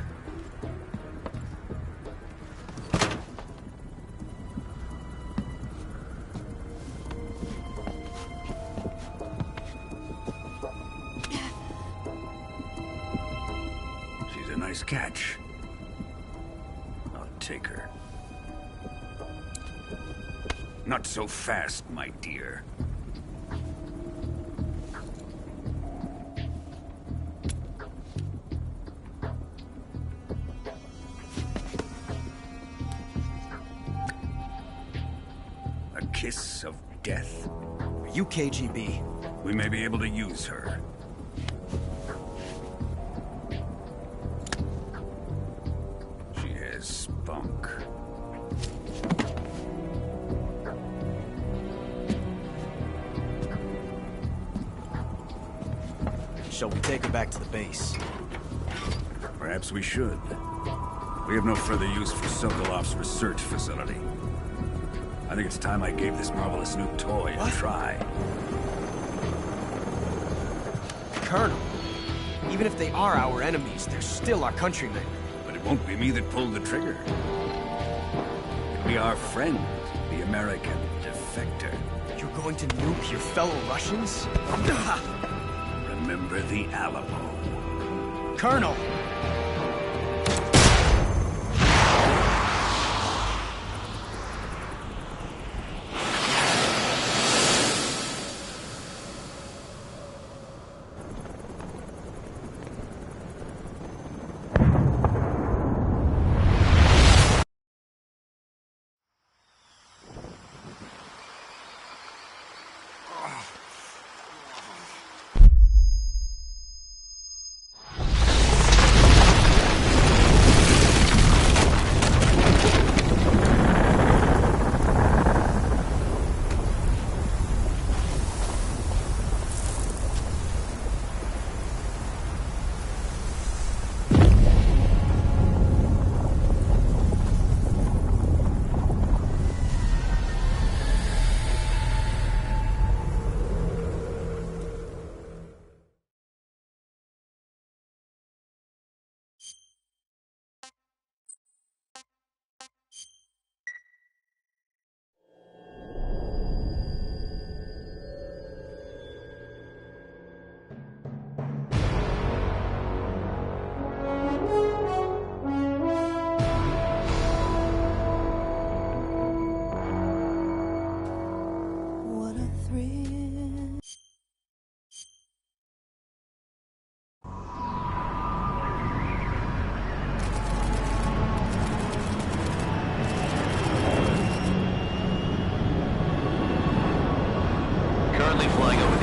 She's a nice catch. I'll take her. Not so fast, my dear. A kiss of death? Are you KGB? We may be able to use her. She has spunk. Shall we take her back to the base? Perhaps we should. We have no further use for Sokolov's research facility. I think it's time I gave this marvelous new toy a try. Colonel, even if they are our enemies, they're still our countrymen. But it won't be me that pulled the trigger. It'll be our friend, the American defector. You're going to nuke your fellow Russians? Remember the Alamo. Colonel!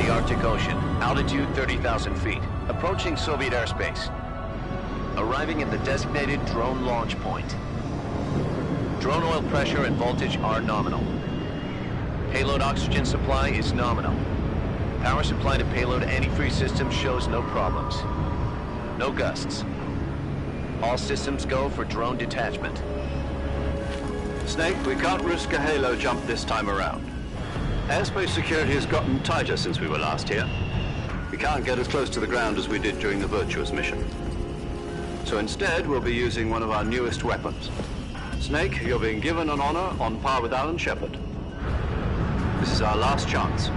Arctic Ocean, altitude 30,000 feet, approaching Soviet airspace. Arriving at the designated drone launch point. Drone oil pressure and voltage are nominal. Payload oxygen supply is nominal. Power supply to payload antifreeze system shows no problems. No gusts. All systems go for drone detachment. Snake, we can't risk a halo jump this time around. Airspace security has gotten tighter since we were last here. We can't get as close to the ground as we did during the Virtuous mission. So instead, we'll be using one of our newest weapons. Snake, you're being given an honor on par with Alan Shepard. This is our last chance.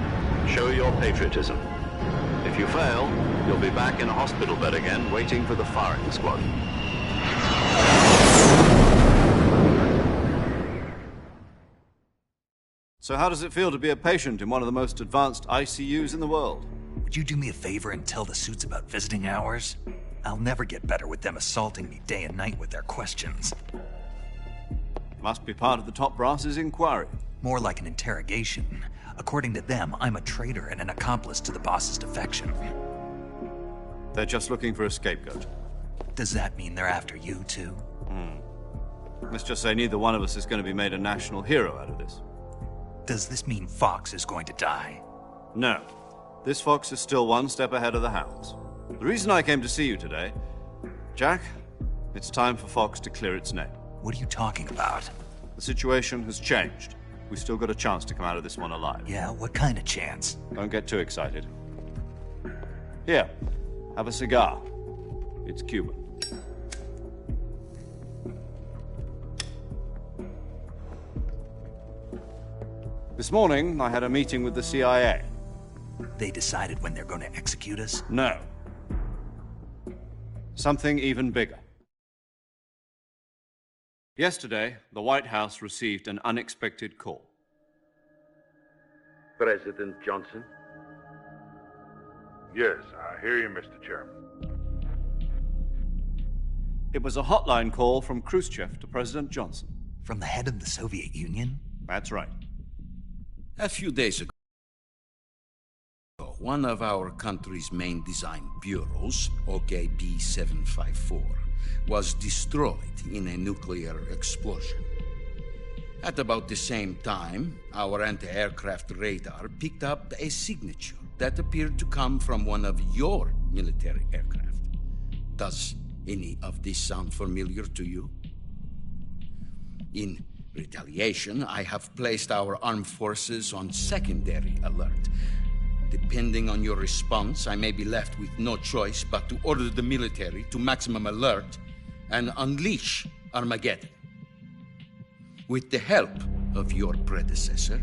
Show your patriotism. If you fail, you'll be back in a hospital bed again, waiting for the firing squad. So how does it feel to be a patient in one of the most advanced ICUs in the world? Would you do me a favor and tell the suits about visiting hours? I'll never get better with them assaulting me day and night with their questions. Must be part of the top brass's inquiry. More like an interrogation. According to them, I'm a traitor and an accomplice to the boss's defection. They're just looking for a scapegoat. Does that mean they're after you, too? Let's just say neither one of us is going to be made a national hero out of this. Does this mean Fox is going to die? No. This fox is still one step ahead of the hounds. The reason I came to see you today, Jack, it's time for Fox to clear its name. What are you talking about? The situation has changed. We've still got a chance to come out of this one alive. Yeah, what kind of chance? Don't get too excited. Here, have a cigar. It's Cuban. This morning, I had a meeting with the CIA. They decided when they're going to execute us? No. Something even bigger. Yesterday, the White House received an unexpected call. President Johnson? Yes, I hear you, Mr. Chairman. It was a hotline call from Khrushchev to President Johnson. From the head of the Soviet Union? That's right. A few days ago, one of our country's main design bureaus, OKB 754, was destroyed in a nuclear explosion. At about the same time, our anti-aircraft radar picked up a signature that appeared to come from one of your military aircraft. Does any of this sound familiar to you? In retaliation, I have placed our armed forces on secondary alert. Depending on your response, I may be left with no choice but to order the military to maximum alert and unleash Armageddon. With the help of your predecessor,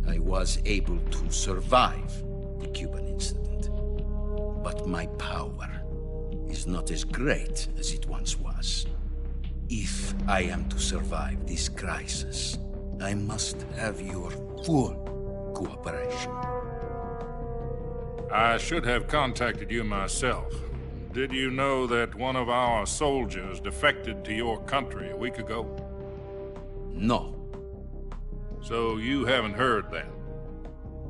I was able to survive the Cuban incident. But my power is not as great as it once was. If I am to survive this crisis, I must have your full cooperation. I should have contacted you myself. Did you know that one of our soldiers defected to your country a week ago? No. So you haven't heard then?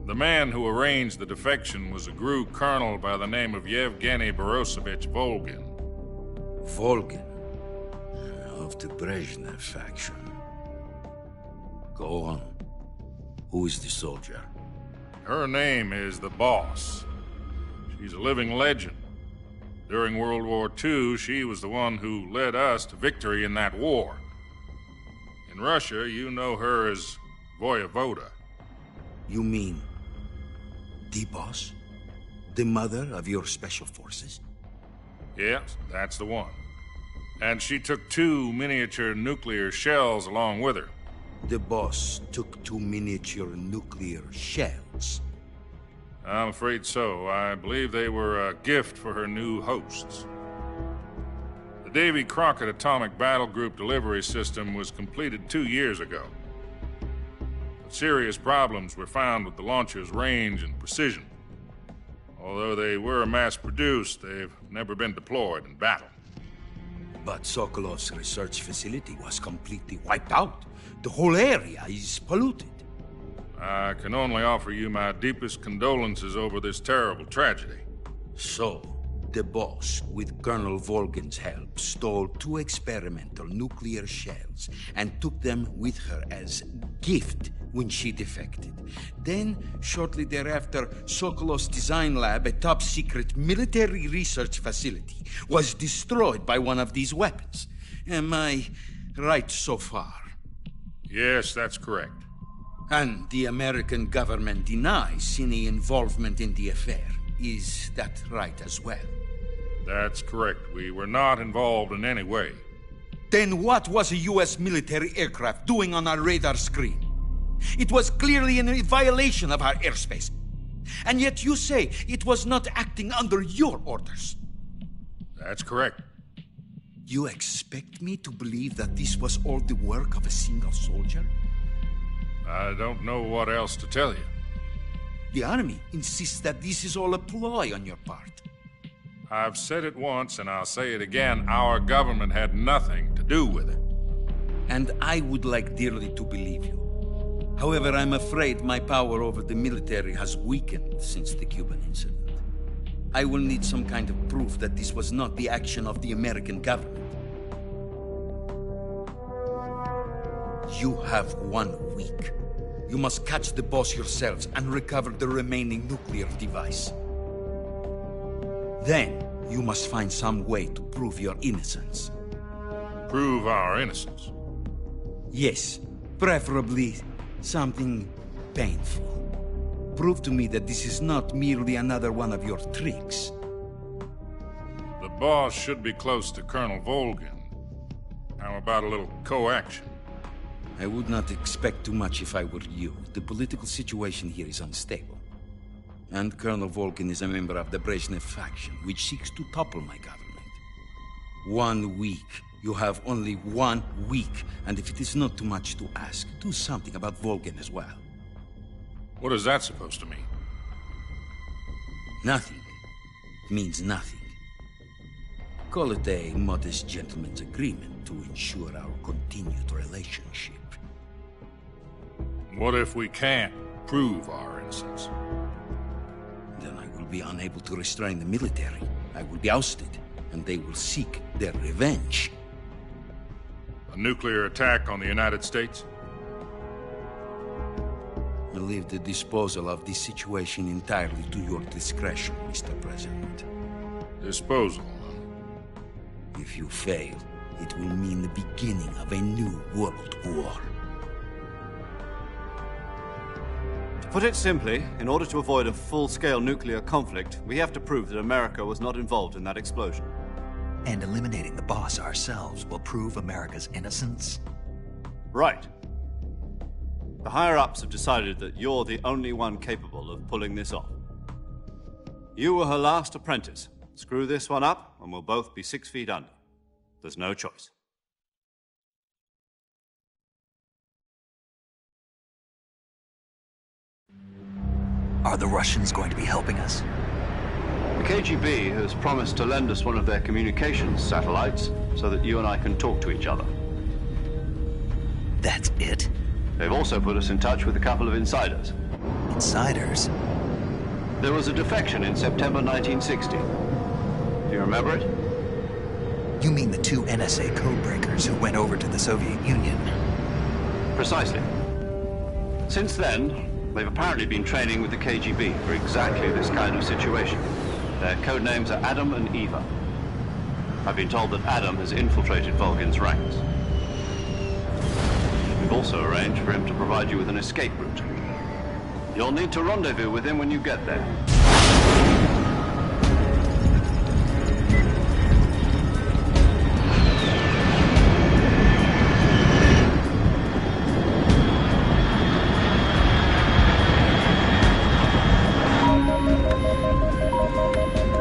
The man who arranged the defection was a GRU colonel by the name of Yevgeny Borisovich Volgin. Volgin? Of the Brezhnev faction. Go on. Who is the soldier? Her name is the Boss. She's a living legend. During World War II, she was the one who led us to victory in that war. In Russia, you know her as Voyevoda. You mean the Boss? The mother of your special forces? Yes, that's the one. And she took 2 miniature nuclear shells along with her. The Boss took 2 miniature nuclear shells? I'm afraid so. I believe they were a gift for her new hosts. The Davy Crockett Atomic Battle Group delivery system was completed 2 years ago. But serious problems were found with the launcher's range and precision. Although they were mass-produced, they've never been deployed in battle. But Sokolov's research facility was completely wiped out. The whole area is polluted. I can only offer you my deepest condolences over this terrible tragedy. So, the Boss, with Colonel Volgin's help, stole 2 experimental nuclear shells and took them with her as gift when she defected. Then, shortly thereafter, Sokolov's design lab, a top-secret military research facility, was destroyed by one of these weapons. Am I right so far? Yes, that's correct. And the American government denies any involvement in the affair. Is that right as well? That's correct. We were not involved in any way. Then what was a U.S. military aircraft doing on our radar screen? It was clearly in violation of our airspace. And yet you say it was not acting under your orders. That's correct. You expect me to believe that this was all the work of a single soldier? I don't know what else to tell you. The Army insists that this is all a ploy on your part. I've said it once, and I'll say it again. Our government had nothing to do with it. And I would like dearly to believe you. However, I'm afraid my power over the military has weakened since the Cuban incident. I will need some kind of proof that this was not the action of the American government. You have 1 week. You must catch the boss yourselves and recover the remaining nuclear device. Then, you must find some way to prove your innocence. Prove our innocence? Yes, preferably something painful. Prove to me that this is not merely another one of your tricks. The boss should be close to Colonel Volgin. How about a little coaction? I would not expect too much if I were you. The political situation here is unstable. And Colonel Volgin is a member of the Brezhnev faction, which seeks to topple my government. 1 week. You have only 1 week, and if it is not too much to ask, do something about Volgin as well. What is that supposed to mean? Nothing. It means nothing. Call it a modest gentleman's agreement to ensure our continued relationship. What if we can't prove our innocence? Then I will be unable to restrain the military. I will be ousted, and they will seek their revenge. A nuclear attack on the United States? I leave the disposal of this situation entirely to your discretion, Mr. President. Disposal? If you fail, it will mean the beginning of a new world war. To put it simply, in order to avoid a full-scale nuclear conflict, we have to prove that America was not involved in that explosion. And eliminating the boss ourselves will prove America's innocence? Right. The higher-ups have decided that you're the only one capable of pulling this off. You were her last apprentice. Screw this one up, and we'll both be 6 feet under. There's no choice. Are the Russians going to be helping us? The KGB has promised to lend us one of their communications satellites so that you and I can talk to each other. That's it? They've also put us in touch with a couple of insiders. Insiders? There was a defection in September 1960. Do you remember it? You mean the 2 NSA codebreakers who went over to the Soviet Union? Precisely. Since then, they've apparently been training with the KGB for exactly this kind of situation. Their code names are Adam and Eva. I've been told that Adam has infiltrated Volgin's ranks. We've also arranged for him to provide you with an escape route. You'll need to rendezvous with him when you get there.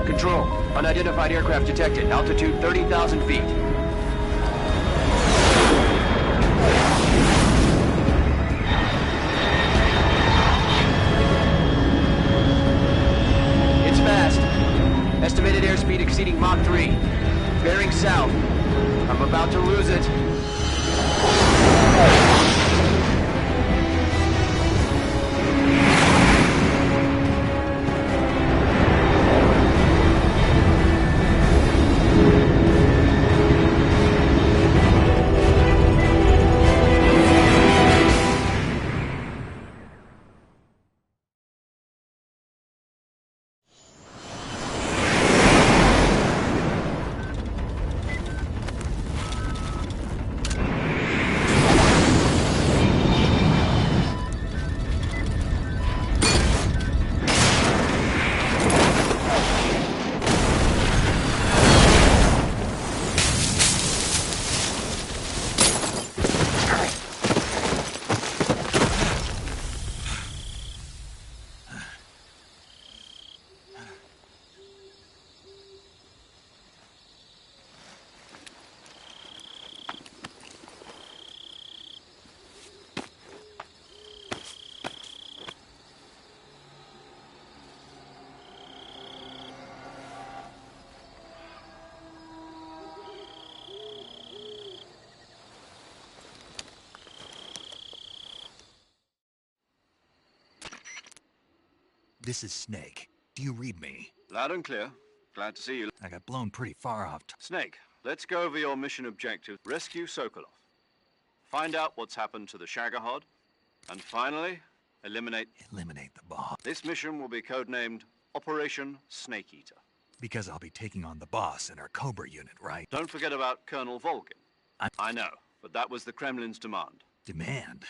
Control. Unidentified aircraft detected. Altitude 30,000 feet. It's fast. Estimated airspeed exceeding Mach 3. Bearing south. I'm about to lose it. This is Snake. Do you read me? Loud and clear. Glad to see you. I got blown pretty far off. Snake, let's go over your mission objective. Rescue Sokolov. Find out what's happened to the Shagohod. And finally, eliminate the boss. This mission will be codenamed Operation Snake Eater. Because I'll be taking on the boss in our Cobra unit, right? Don't forget about Colonel Volgin. I know, but that was the Kremlin's demand. Demand?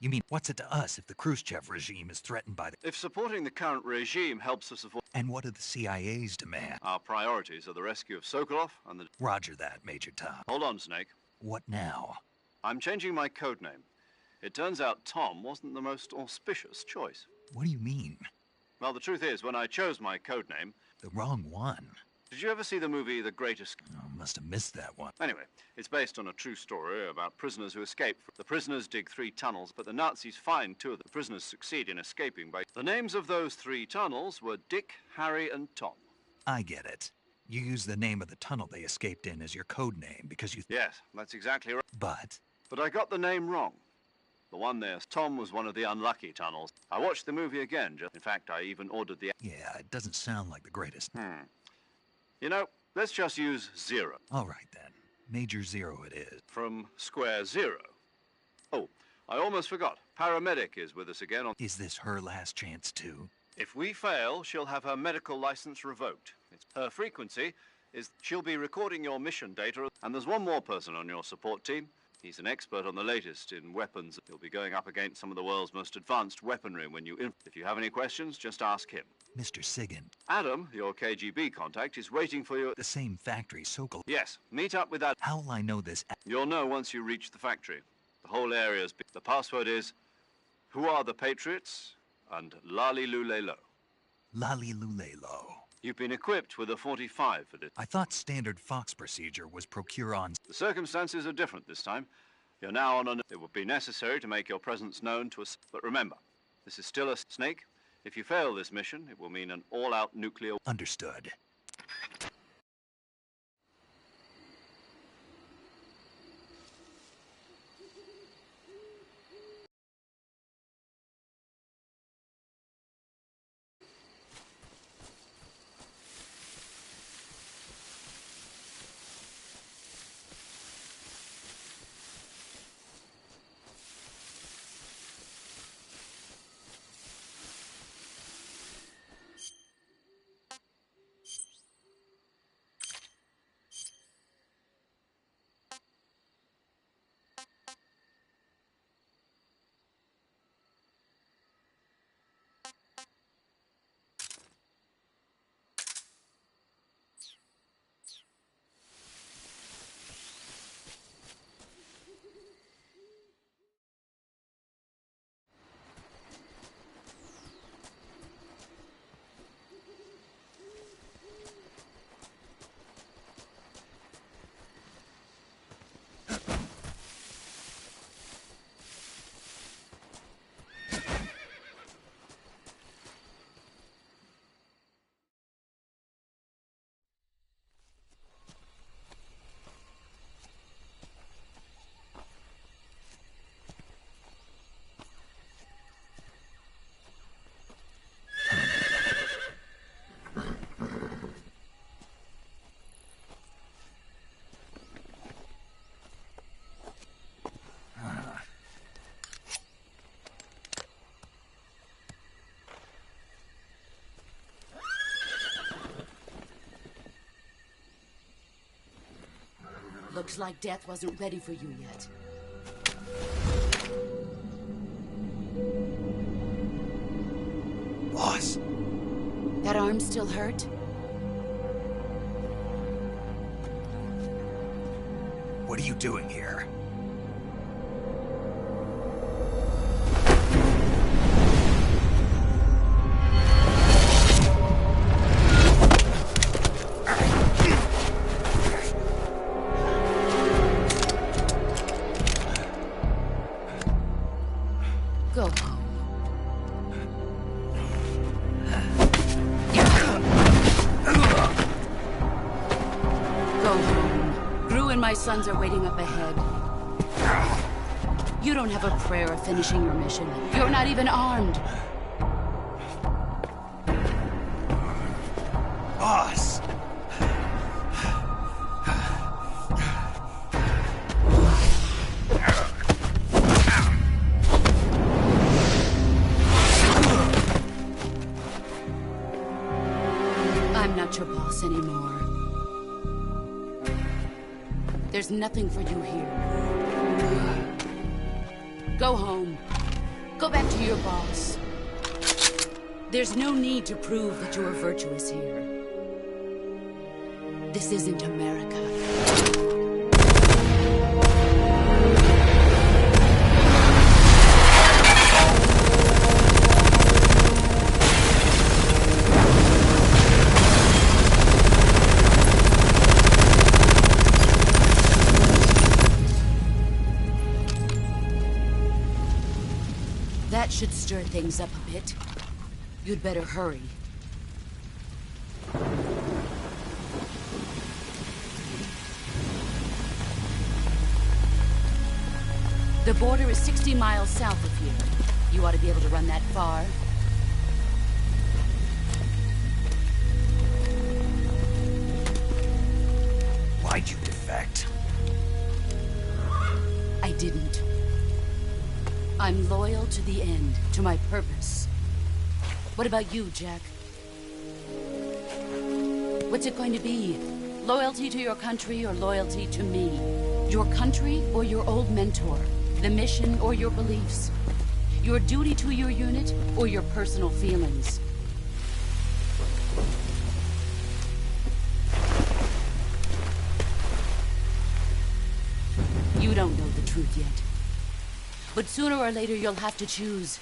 You mean, what's it to us if the Khrushchev regime is threatened by the... If supporting the current regime helps us avoid... And what do the CIA's demand? Our priorities are the rescue of Sokolov and the... Roger that, Major Tom. Hold on, Snake. What now? I'm changing my codename. It turns out Tom wasn't the most auspicious choice. What do you mean? Well, the truth is, when I chose my codename... The wrong one. Did you ever see the movie The Greatest... Oh, must have missed that one. Anyway, it's based on a true story about prisoners who escape. The prisoners dig 3 tunnels, but the Nazis find 2 of the prisoners succeed in escaping by... The names of those 3 tunnels were Dick, Harry, and Tom. I get it. You use the name of the tunnel they escaped in as your code name because you... Yes, that's exactly right. But I got the name wrong. The one there, Tom, was one of the unlucky tunnels. I watched the movie again. In fact, I even ordered the... Yeah, it doesn't sound like the greatest. You know, let's just use 0. All right, then. Major Zero it is. From Square Zero. Oh, I almost forgot. Paramedic is with us again on... Is this her last chance, too? If we fail, she'll have her medical license revoked. Her frequency is she'll be recording your mission data. And there's one more person on your support team. He's an expert on the latest in weapons. He'll be going up against some of the world's most advanced weaponry when you... If you have any questions, just ask him. Mr. Sigan. Adam, your KGB contact, is waiting for you at the same factory, Sokol. Yes, meet up with that. How will I know this? You'll know once you reach the factory. The whole area's... The password is... Who are the Patriots? And Lali Lulelo. Lali Lulelo. You've been equipped with a 45 for this. I thought standard Fox procedure was procure on... The circumstances are different this time. You're now on an... It would be necessary to make your presence known to us. But remember, this is still a Snake. If you fail this mission, it will mean an all-out nuclear... Understood. Looks like death wasn't ready for you yet. Boss. That arm still hurt? What are you doing here? Go home. Go home. Gru and my sons are waiting up ahead. You don't have a prayer of finishing your mission. You're not even armed. boss! I'm not your boss anymore. There's nothing for you here. Go home. Go back to your boss. There's no need to prove that you are virtuous here. This isn't America. That should stir things up a bit. You'd better hurry. The border is 60 miles south of here. You ought to be able to run that far. Why'd you defect? I didn't. I'm loyal to the end, to my purpose. What about you, Jack? What's it going to be? Loyalty to your country or loyalty to me? Your country or your old mentor? The mission or your beliefs? Your duty to your unit or your personal feelings? You don't know the truth yet. But sooner or later you'll have to choose.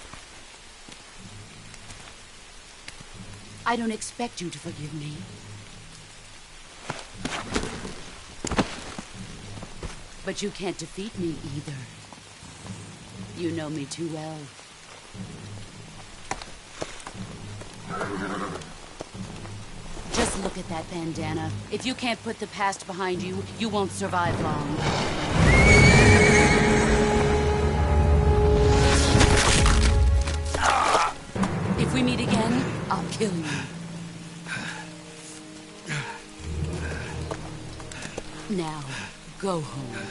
I don't expect you to forgive me. But you can't defeat me either. You know me too well. Just look at that bandana. If you can't put the past behind you, you won't survive long. If we meet again, I'll kill you. Now, go home.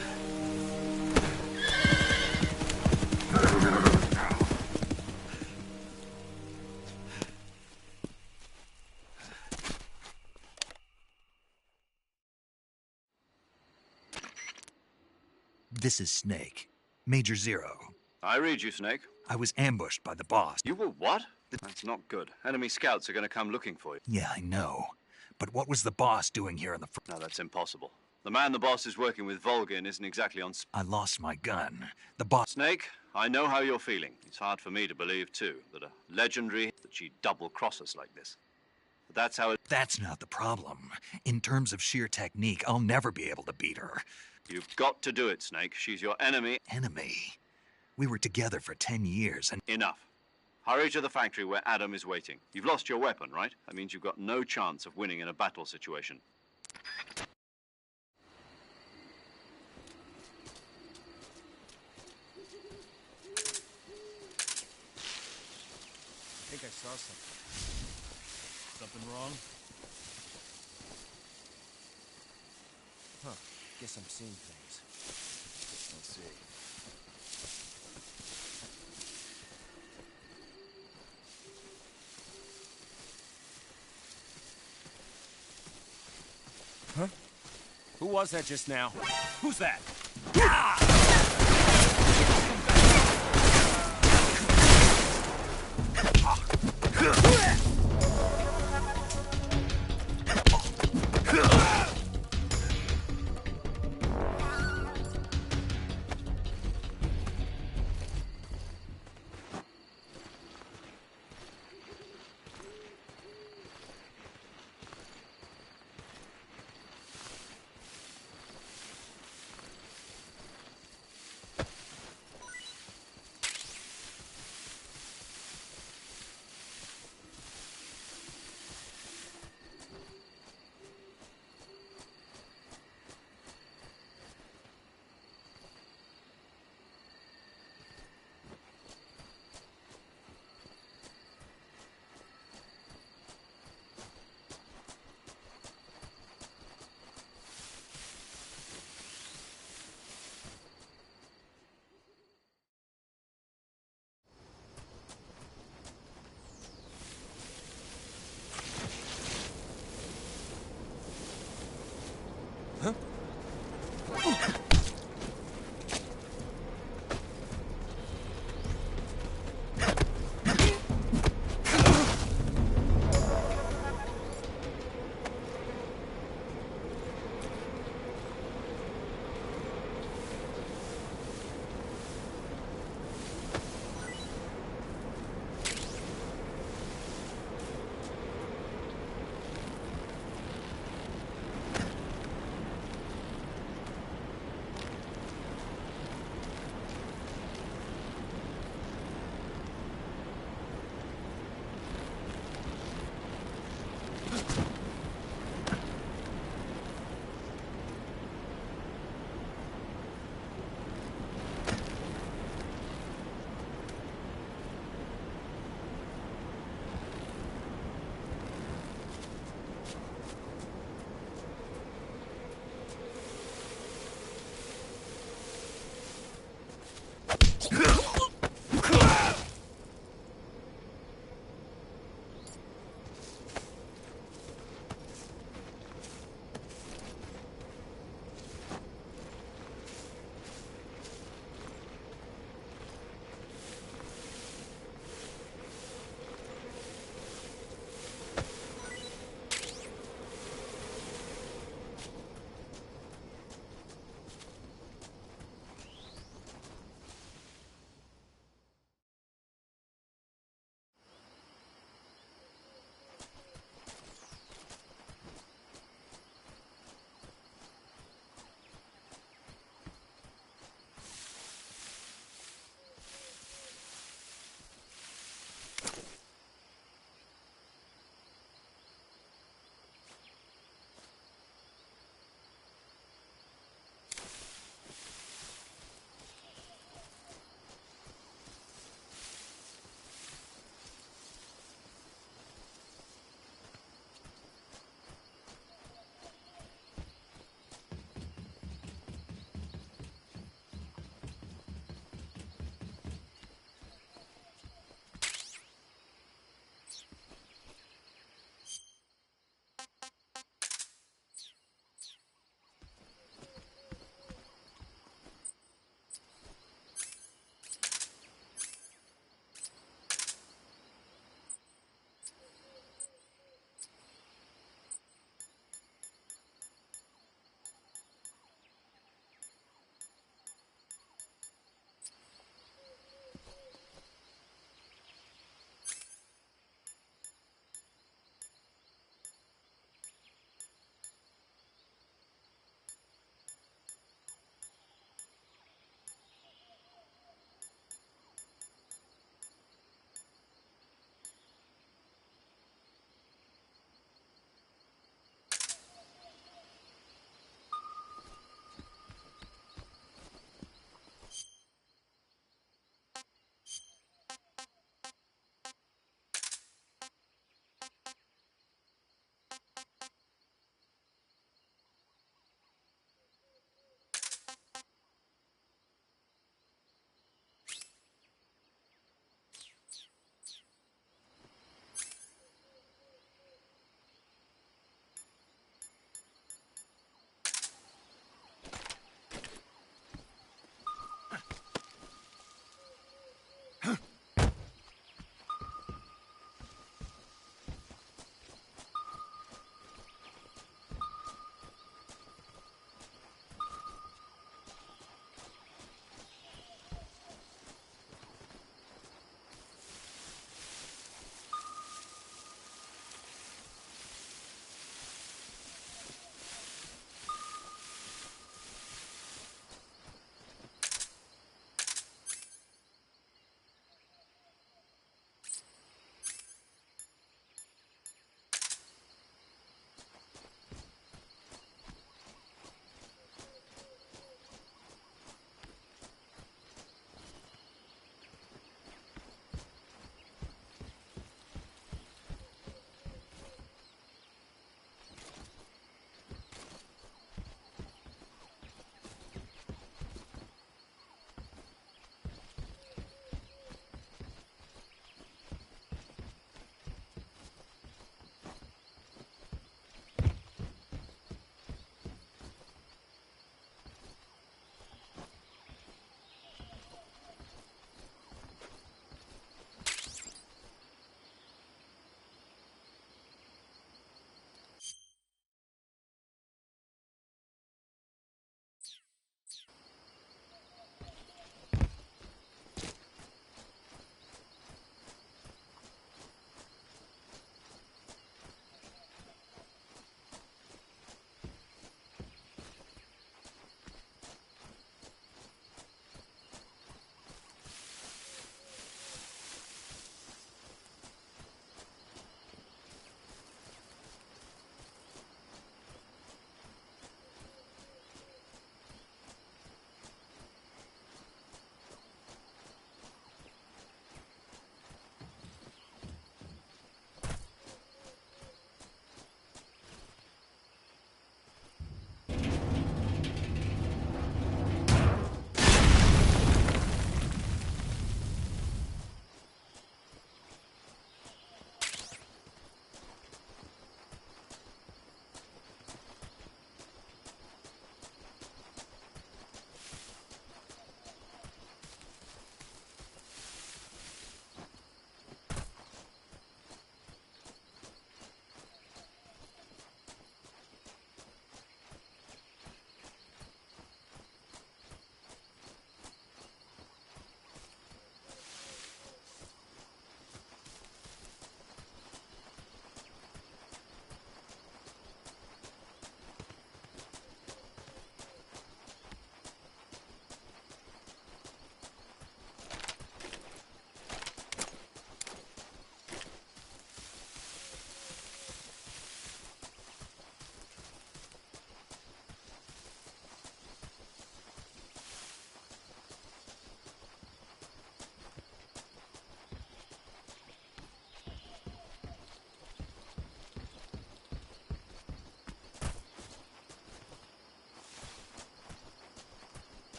This is Snake. Major Zero. I read you, Snake. I was ambushed by the boss. You were what? That's not good. Enemy scouts are going to come looking for you. Yeah, I know. But what was the boss doing here in the No, that's impossible. The man the boss is working with, Volgin, isn't exactly on... I lost my gun. The boss... Snake, I know how you're feeling. It's hard for me to believe, too, that a legendary... that she'd double-cross us like this. But that's how it... That's not the problem. In terms of sheer technique, I'll never be able to beat her. You've got to do it, Snake. She's your enemy. Enemy? We were together for 10 years and... Enough. Hurry to the factory where Adam is waiting. You've lost your weapon, right? That means you've got no chance of winning in a battle situation. I think I saw something. Something wrong? Huh. Guess I'm seeing things. Let's see. Huh? Who was that just now? Who's that?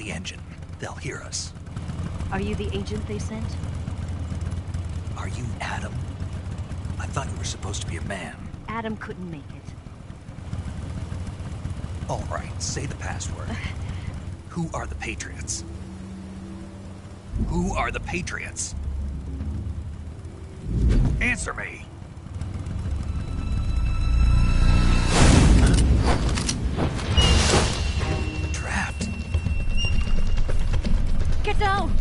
the engine. They'll hear us. Are you the agent they sent? Are you Adam? I thought you were supposed to be a man. Adam couldn't make it. All right, say the password. Who are the Patriots? Who are the Patriots? Answer me! Trapped. Get down!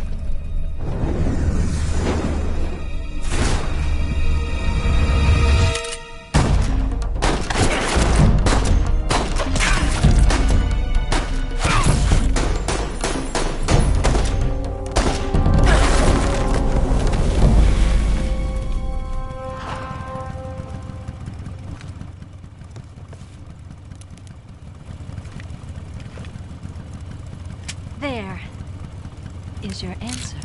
There is your answer.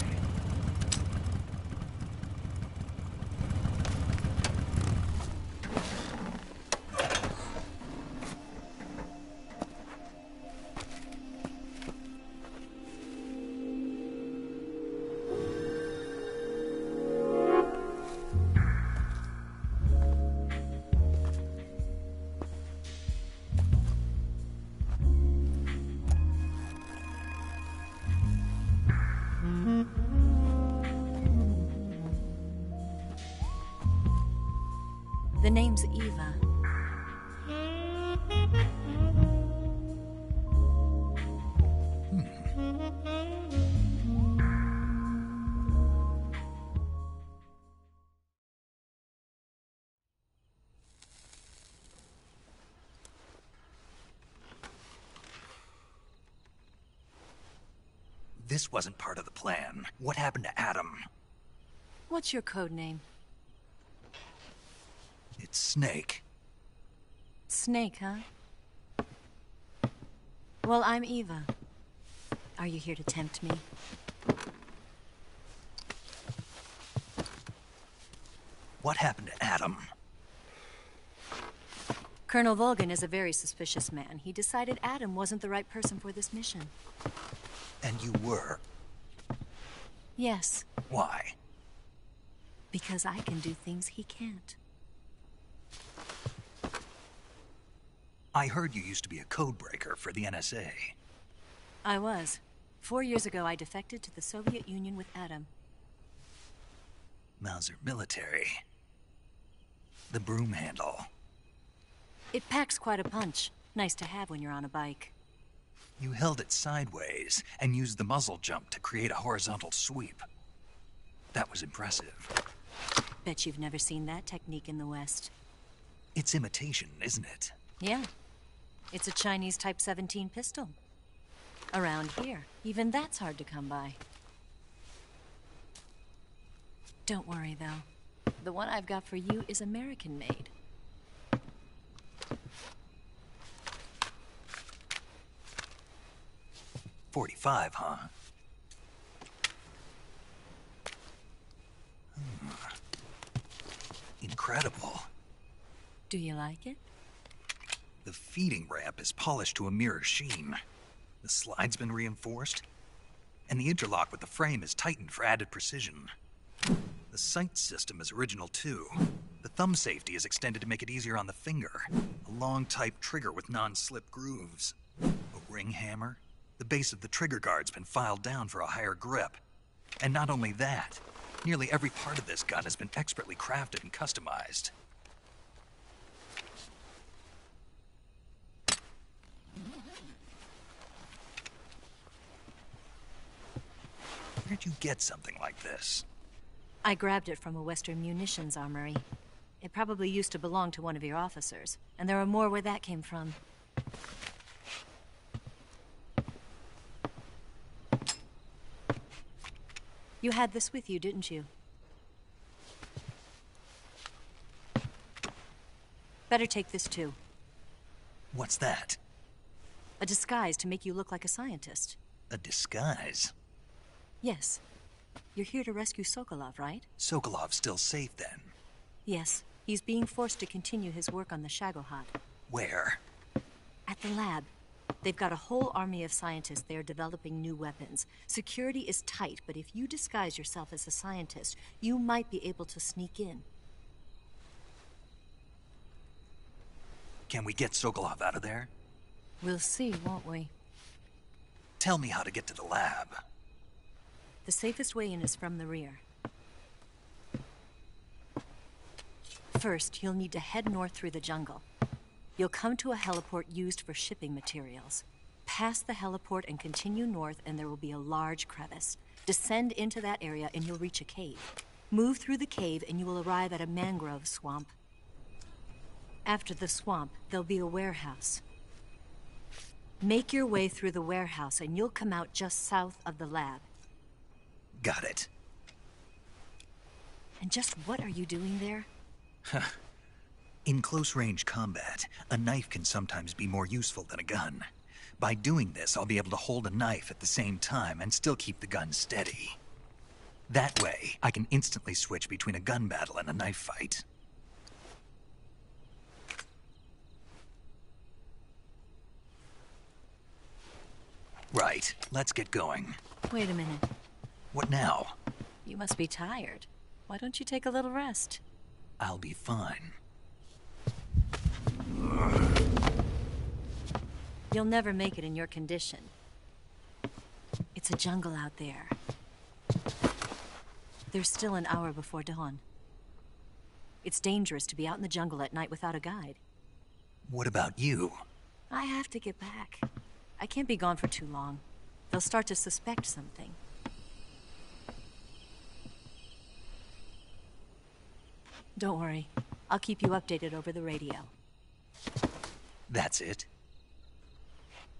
The name's Eva. This wasn't part of the plan. What happened to Adam? What's your code name? It's Snake. Snake, huh? Well, I'm Eva. Are you here to tempt me? What happened to Adam? Colonel Volgin is a very suspicious man. He decided Adam wasn't the right person for this mission. And you were? Yes. Why? Because I can do things he can't. I heard you used to be a codebreaker for the NSA. I was. 4 years ago, I defected to the Soviet Union with Adam. Mauser military. The broom handle. It packs quite a punch. Nice to have when you're on a bike. You held it sideways and used the muzzle jump to create a horizontal sweep. That was impressive. Bet you've never seen that technique in the West. It's imitation, isn't it? Yeah. It's a Chinese Type 17 pistol. Around here, even that's hard to come by. Don't worry, though. The one I've got for you is American-made. .45, huh? Incredible. Do you like it? The feeding ramp is polished to a mirror sheen. The slide's been reinforced, and the interlock with the frame is tightened for added precision. The sight system is original too. The thumb safety is extended to make it easier on the finger. A long type trigger with non-slip grooves. A ring hammer. The base of the trigger guard's been filed down for a higher grip. And not only that, nearly every part of this gun has been expertly crafted and customized. Where'd you get something like this? I grabbed it from a Western munitions armory. It probably used to belong to one of your officers, and there are more where that came from. You had this with you, didn't you? Better take this too. What's that? A disguise to make you look like a scientist. A disguise? Yes. You're here to rescue Sokolov, right? Sokolov's still safe then? Yes. He's being forced to continue his work on the Shagohod. Where? At the lab. They've got a whole army of scientists there developing new weapons. Security is tight, but if you disguise yourself as a scientist, you might be able to sneak in. Can we get Sokolov out of there? We'll see, won't we? Tell me how to get to the lab. The safest way in is from the rear. First, you'll need to head north through the jungle. You'll come to a heliport used for shipping materials. Pass the heliport and continue north, and there will be a large crevice. Descend into that area and you'll reach a cave. Move through the cave and you will arrive at a mangrove swamp. After the swamp, there'll be a warehouse. Make your way through the warehouse and you'll come out just south of the lab. Got it. And just what are you doing there? In close-range combat, a knife can sometimes be more useful than a gun. By doing this, I'll be able to hold a knife at the same time and still keep the gun steady. That way, I can instantly switch between a gun battle and a knife fight. Right, let's get going. Wait a minute. What now? You must be tired. Why don't you take a little rest? I'll be fine. You'll never make it in your condition. It's a jungle out there. There's still an hour before dawn. It's dangerous to be out in the jungle at night without a guide. What about you? I have to get back. I can't be gone for too long. They'll start to suspect something. Don't worry. I'll keep you updated over the radio. That's it?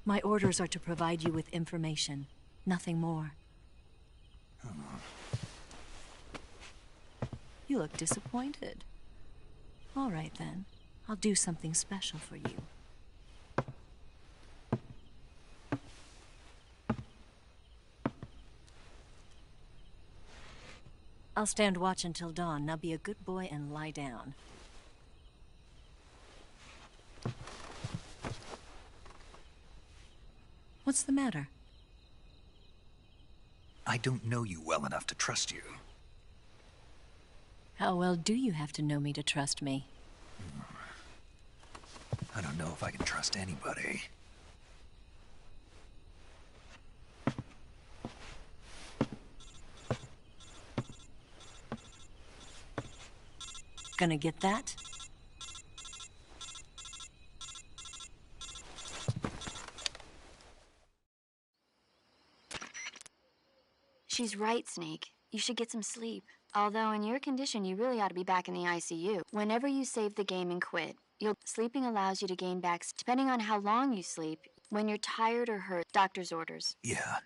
My orders are to provide you with information. Nothing more. You look disappointed. All right, then. I'll do something special for you. I'll stand watch until dawn. Now be a good boy and lie down. What's the matter? I don't know you well enough to trust you. How well do you have to know me to trust me? I don't know if I can trust anybody. Gonna get that? She's right, Snake. You should get some sleep. Although in your condition, you really ought to be back in the ICU. Whenever you save the game and quit, sleeping allows you to gain back, depending on how long you sleep. When you're tired or hurt, doctor's orders. Yeah.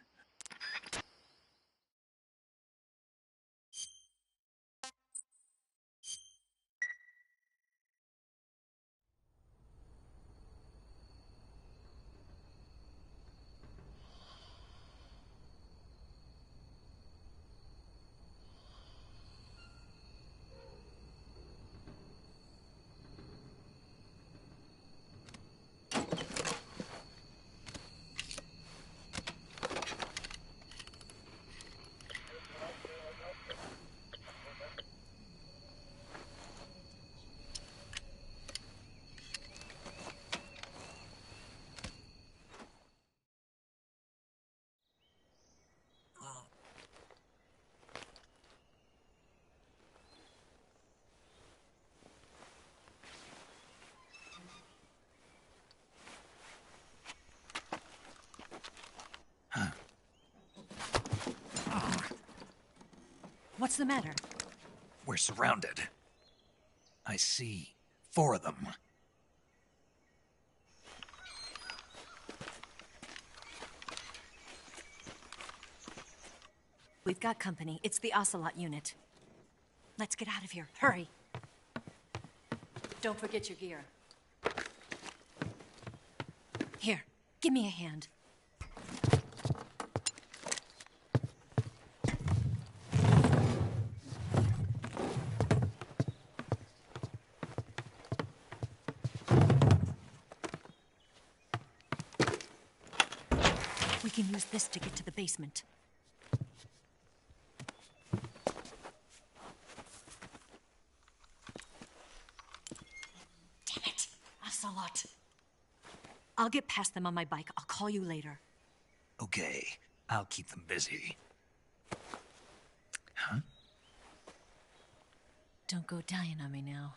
What's the matter? We're surrounded. I see 4 of them. We've got company. It's the Ocelot unit. Let's get out of here. Hurry. Don't forget your gear. Here, give me a hand. can use this to get to the basement. Damn it! Ocelot! I'll get past them on my bike. I'll call you later. Okay, I'll keep them busy. Huh? Don't go dying on me now.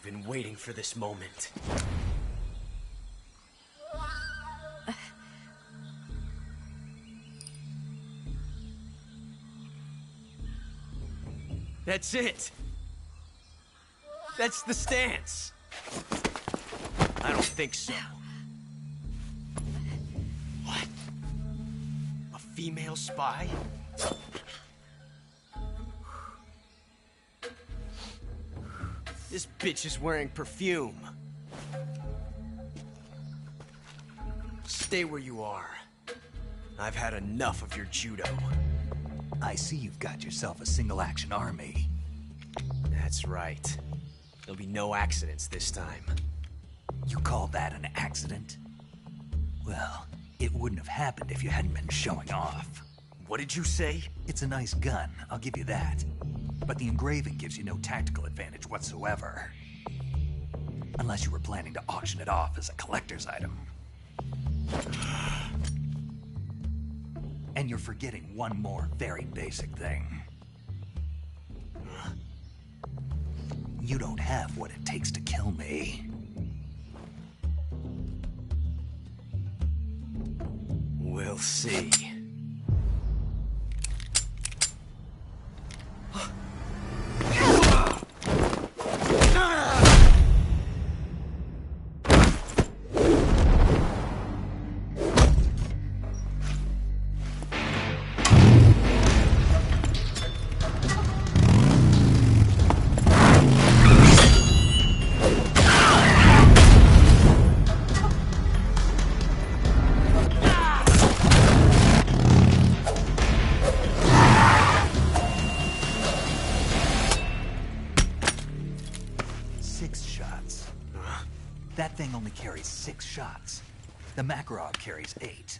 I've been waiting for this moment. That's it! That's the stance! I don't think so. What? A female spy? This bitch is wearing perfume. Stay where you are. I've had enough of your judo. I see you've got yourself a single-action army. That's right. There'll be no accidents this time. You call that an accident? Well, it wouldn't have happened if you hadn't been showing off. What did you say? It's a nice gun, I'll give you that. But the engraving gives you no tactical advantage whatsoever. Unless you were planning to auction it off as a collector's item. And you're forgetting one more very basic thing. You don't have what it takes to kill me. We'll see. That thing only carries 6 shots. The Makarov carries 8.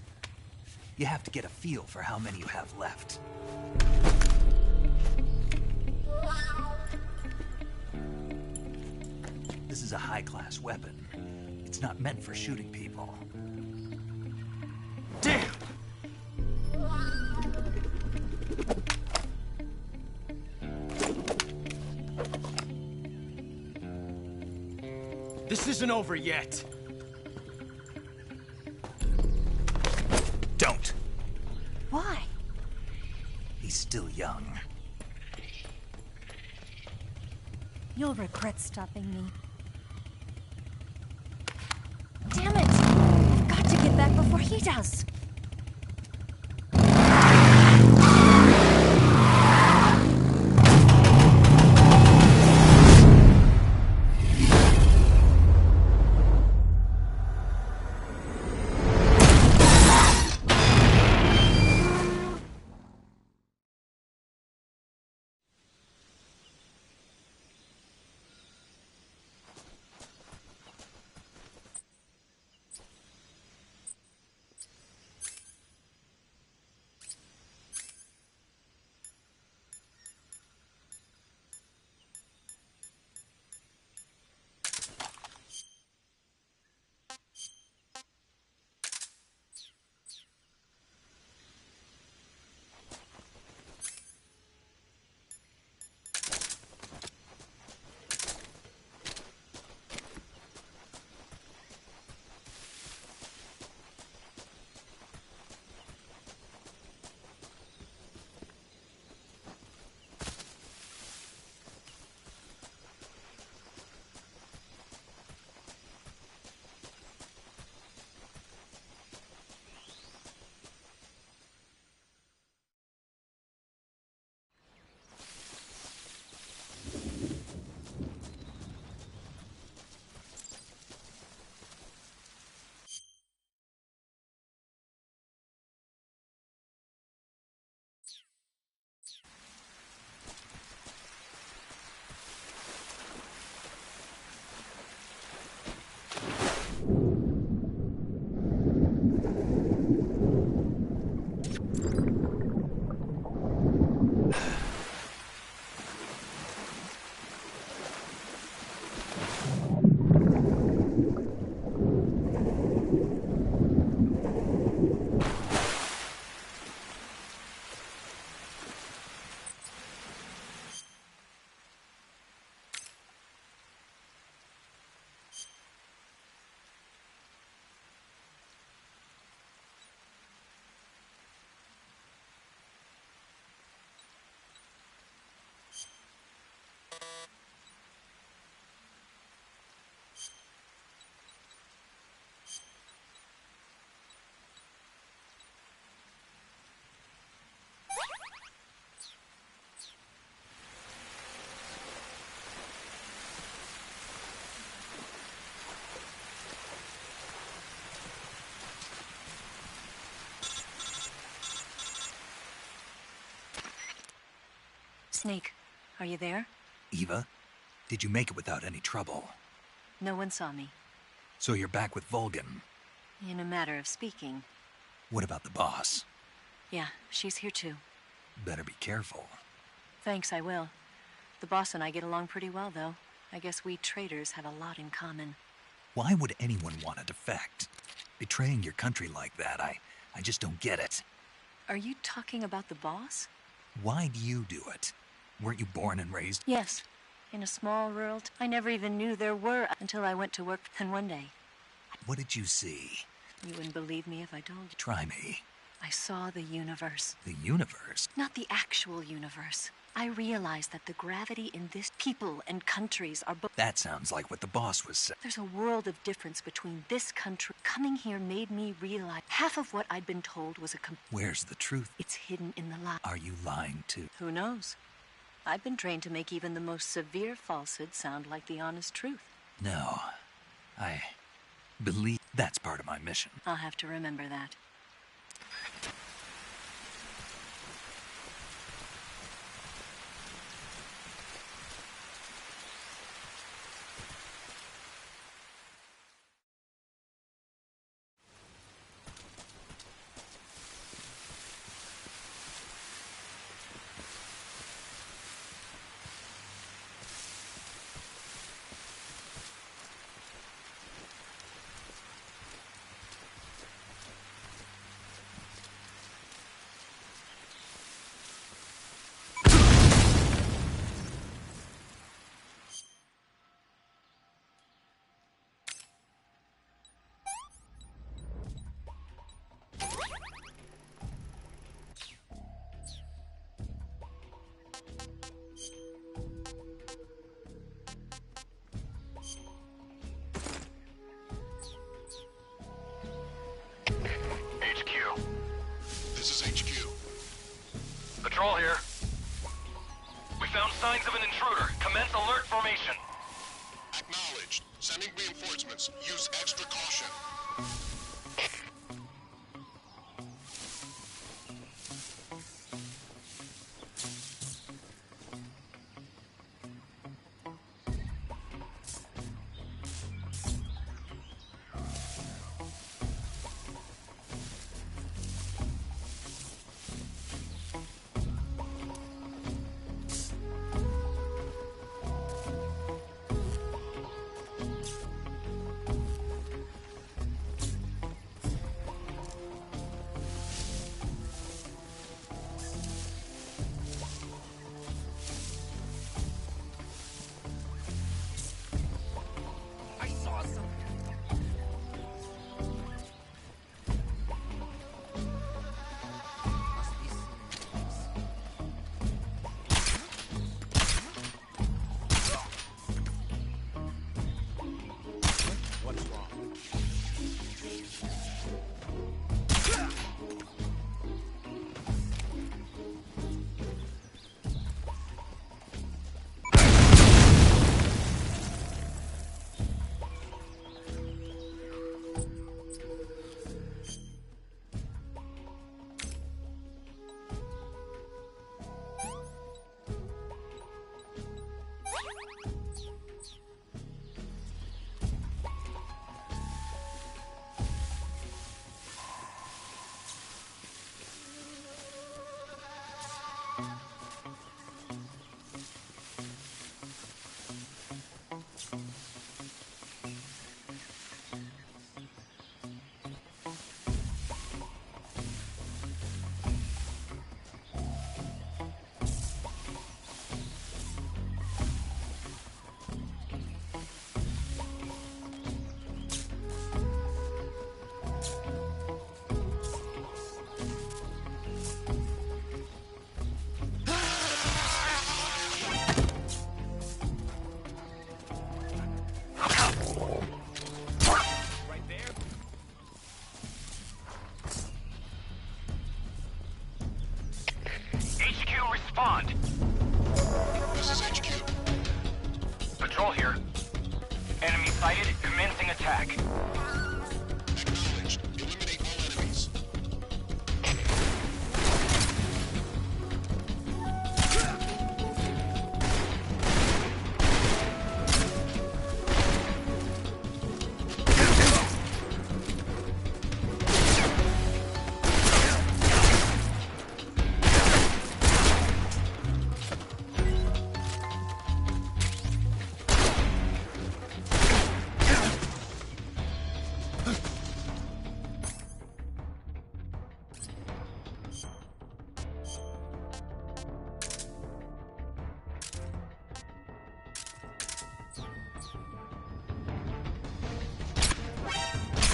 You have to get a feel for how many you have left. This is a high-class weapon. It's not meant for shooting people. Damn! This isn't over yet. Don't. Why? He's still young. You'll regret stopping me. Damn it! I've got to get back before he does. Snake, are you there? Eva, did you make it without any trouble? No one saw me. So you're back with Vulcan? In a matter of speaking. What about the boss? Yeah, she's here too. Better be careful. Thanks, I will. The boss and I get along pretty well, though. I guess we traitors have a lot in common. Why would anyone want to defect? Betraying your country like that, I just don't get it. Are you talking about the boss? Why do you do it? Weren't you born and raised? Yes. In a small world. I never even knew there were until I went to work. Then one day. What did you see? You wouldn't believe me if I told you. Try me. I saw the universe. The universe? Not the actual universe. I realized that the gravity in this people and countries are both... That sounds like what the boss was saying. There's a world of difference between this country. Coming here made me realize half of what I'd been told was a... Where's the truth? It's hidden in the lie. Are you lying too? Who knows? I've been trained to make even the most severe falsehood sound like the honest truth. No. I believe that's part of my mission. I'll have to remember that. Patrol here. We found signs of an intruder. Commence alert formation. Acknowledged. Sending reinforcements. Use extra caution. This is HQ. Patrol here. Enemy sighted. Commencing attack. Acknowledged. Eliminate all enemies.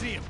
see him.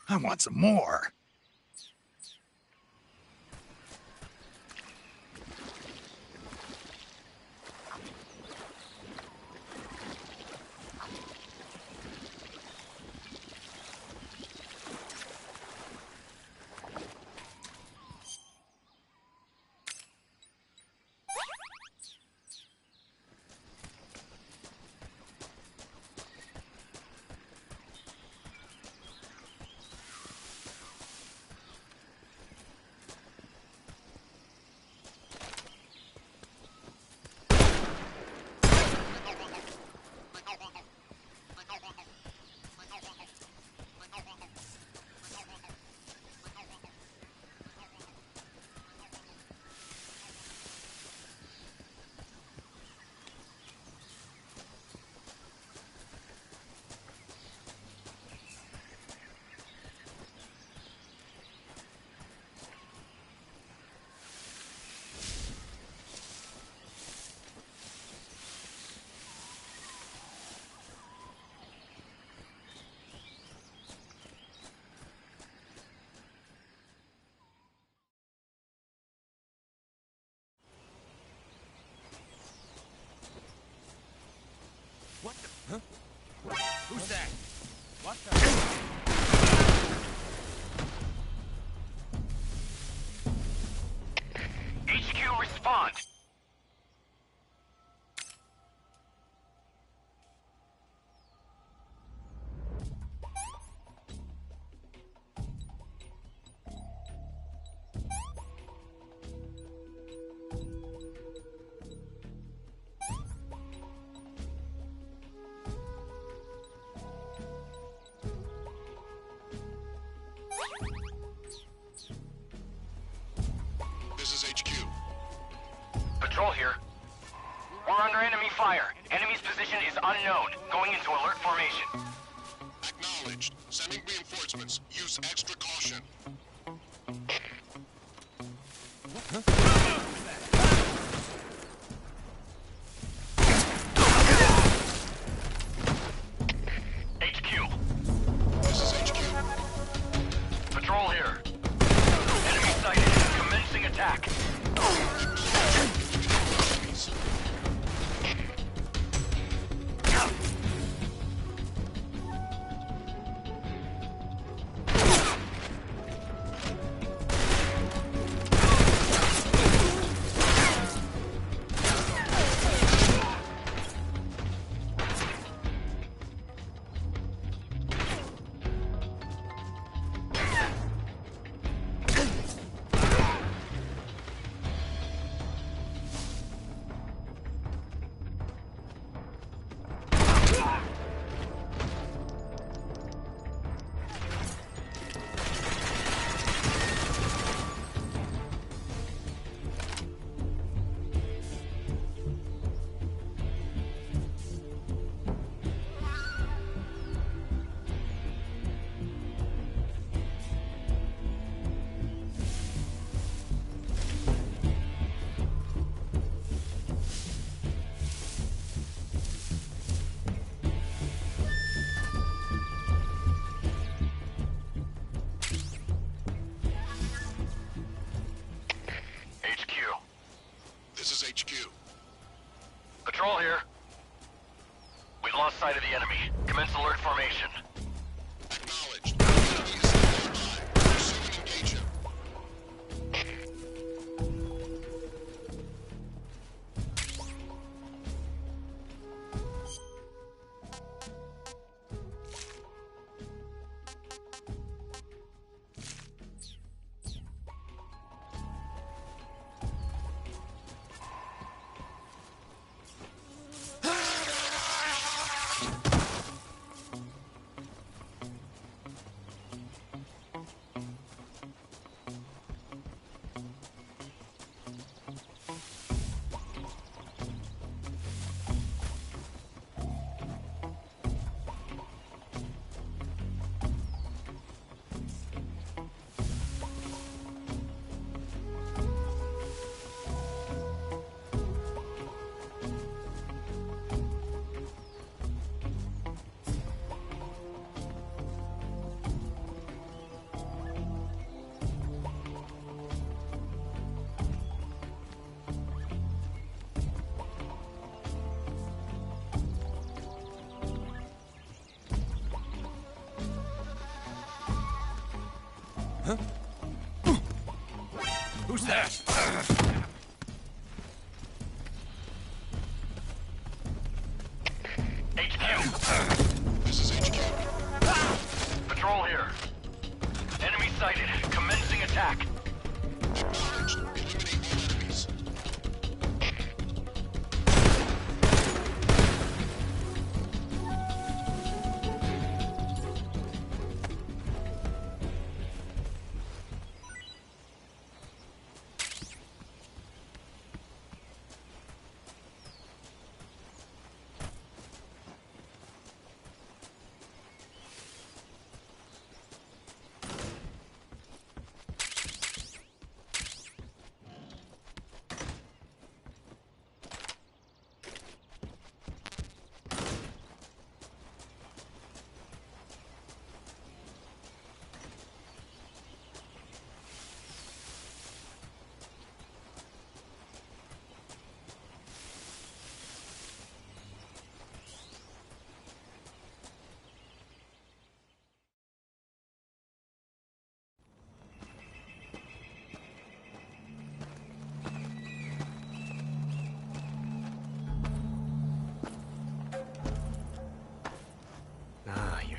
I want some more. What the? Huh? Who's that? What the? HQ, respond! Patrol here. We're under enemy fire. Enemy's position is unknown. Going into alert formation. Acknowledged. Sending reinforcements. Use extra caution. HQ. This is HQ. Patrol here. Enemy sighted. Commencing attack. lost sight of the enemy. Commence alert formation. Acknowledged. Enemy is nearby. Pursue and engage him. Who's that? HQ. This is HQ. Patrol here. Enemy sighted. Commencing attack. Acknowledged. Eliminate all enemies.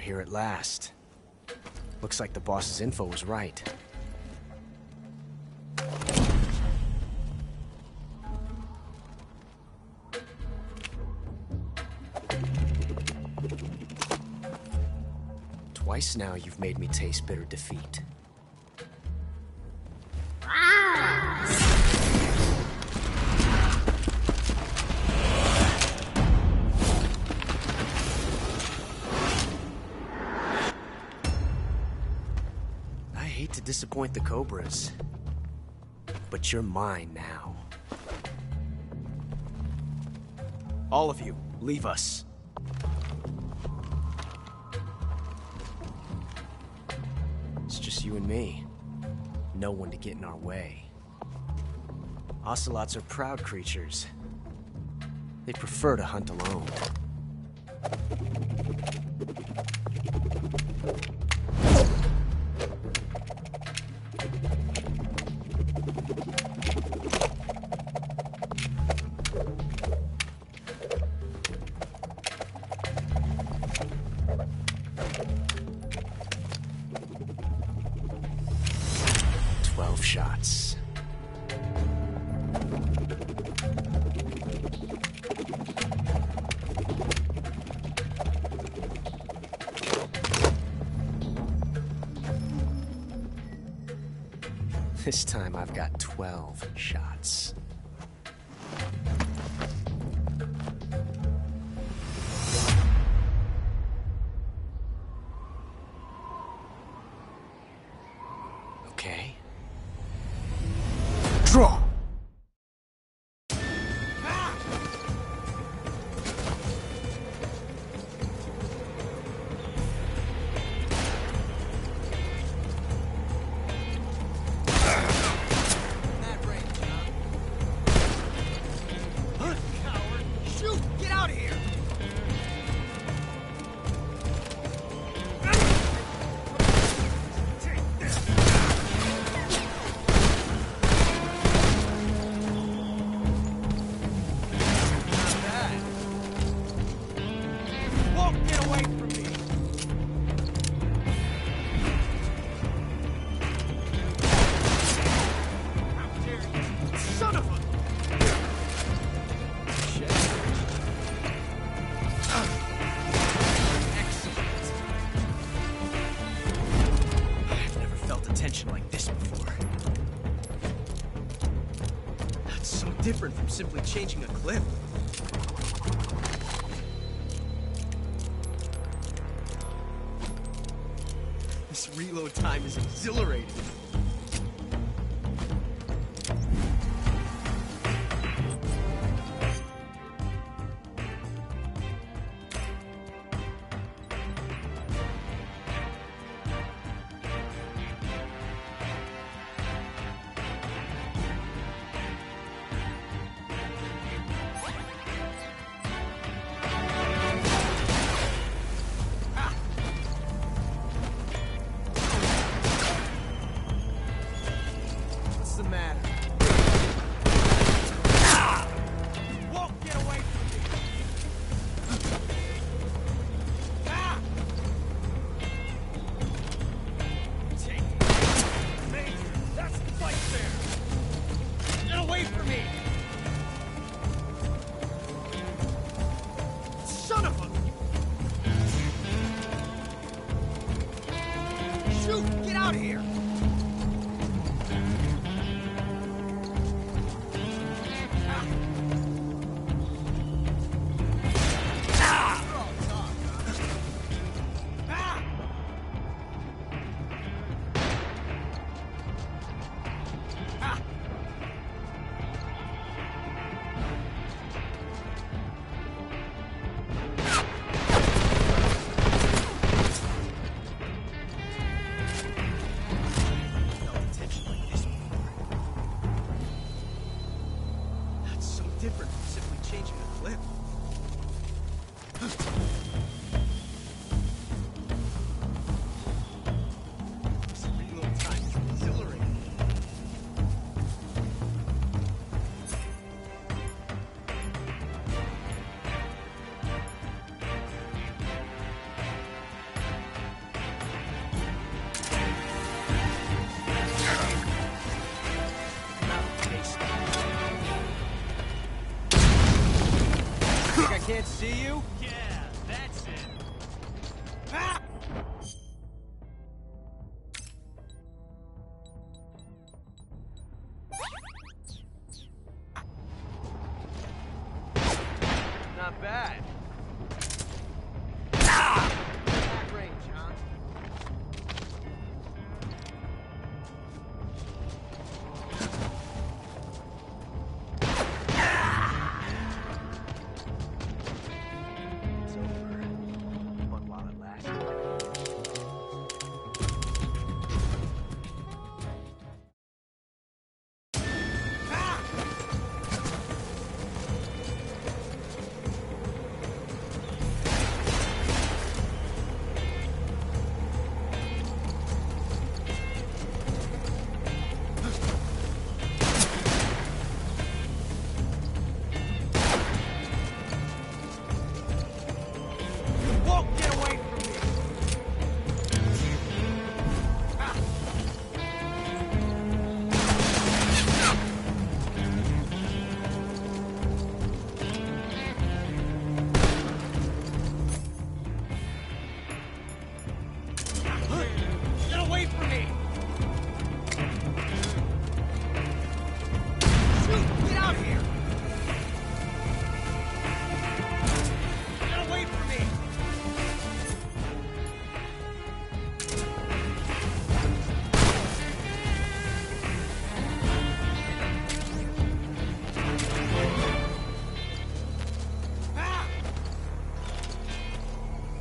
Here at last. Looks like the boss's info was right. Twice now you've made me taste bitter defeat. Disappoint the Cobras, but you're mine now. All of you, leave us. It's just you and me. No one to get in our way. Ocelots are proud creatures. They prefer to hunt alone. Shots. This time I've got 12 shots. Okay. Draw! tension like this before. That's so different from simply changing a clip. This reload time is exhilarating. What's the matter? Won't get away from me! Take it. Major, that's the fight there! Get away from me! Son of a... Shoot! Get out of here! Different from simply changing a clip. This reload time is exhilarating. I can't see you? Yeah, that's it. Ah! Not bad. That range, huh? It's over. Fun while it lasts. Won't get away from me! Get away from me! Shoot! Get out of here! Get away from me!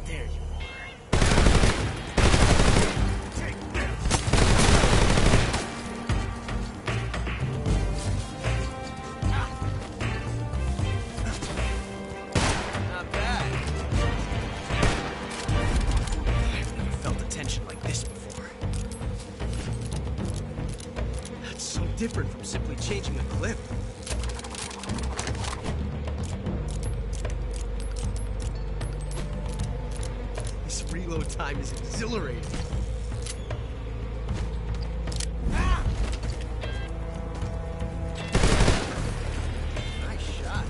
There you are. Take this. Not bad. I've never felt a tension like this before. That's so different from simply changing a clip. This reload time is exhilarating. Nice shot.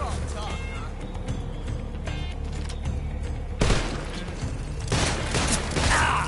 Oh, tough, huh?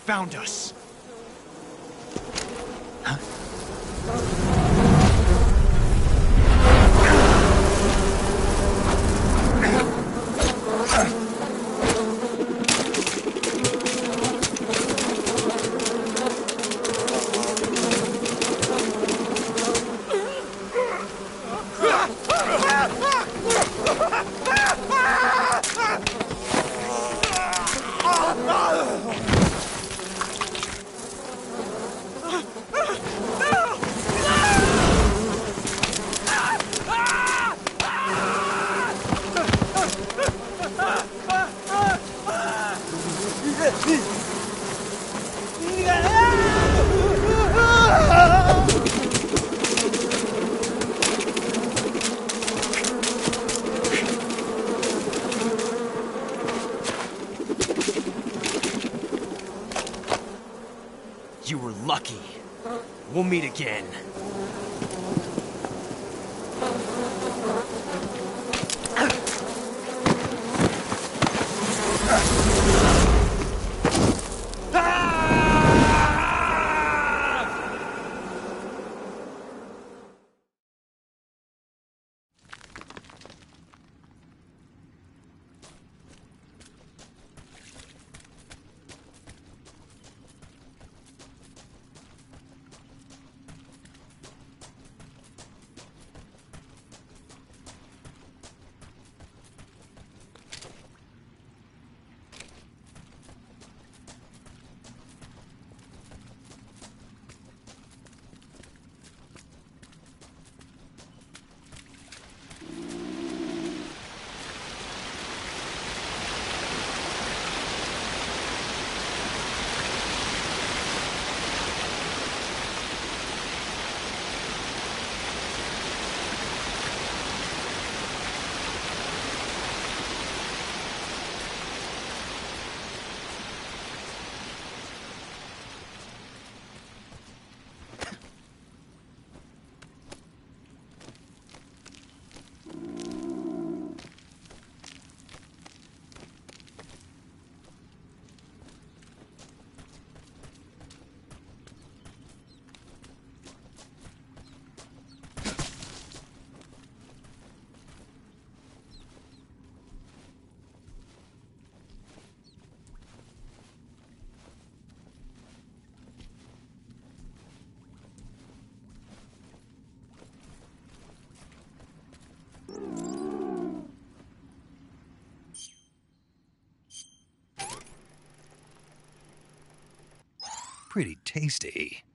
found us. You were lucky. We'll meet again. Pretty tasty.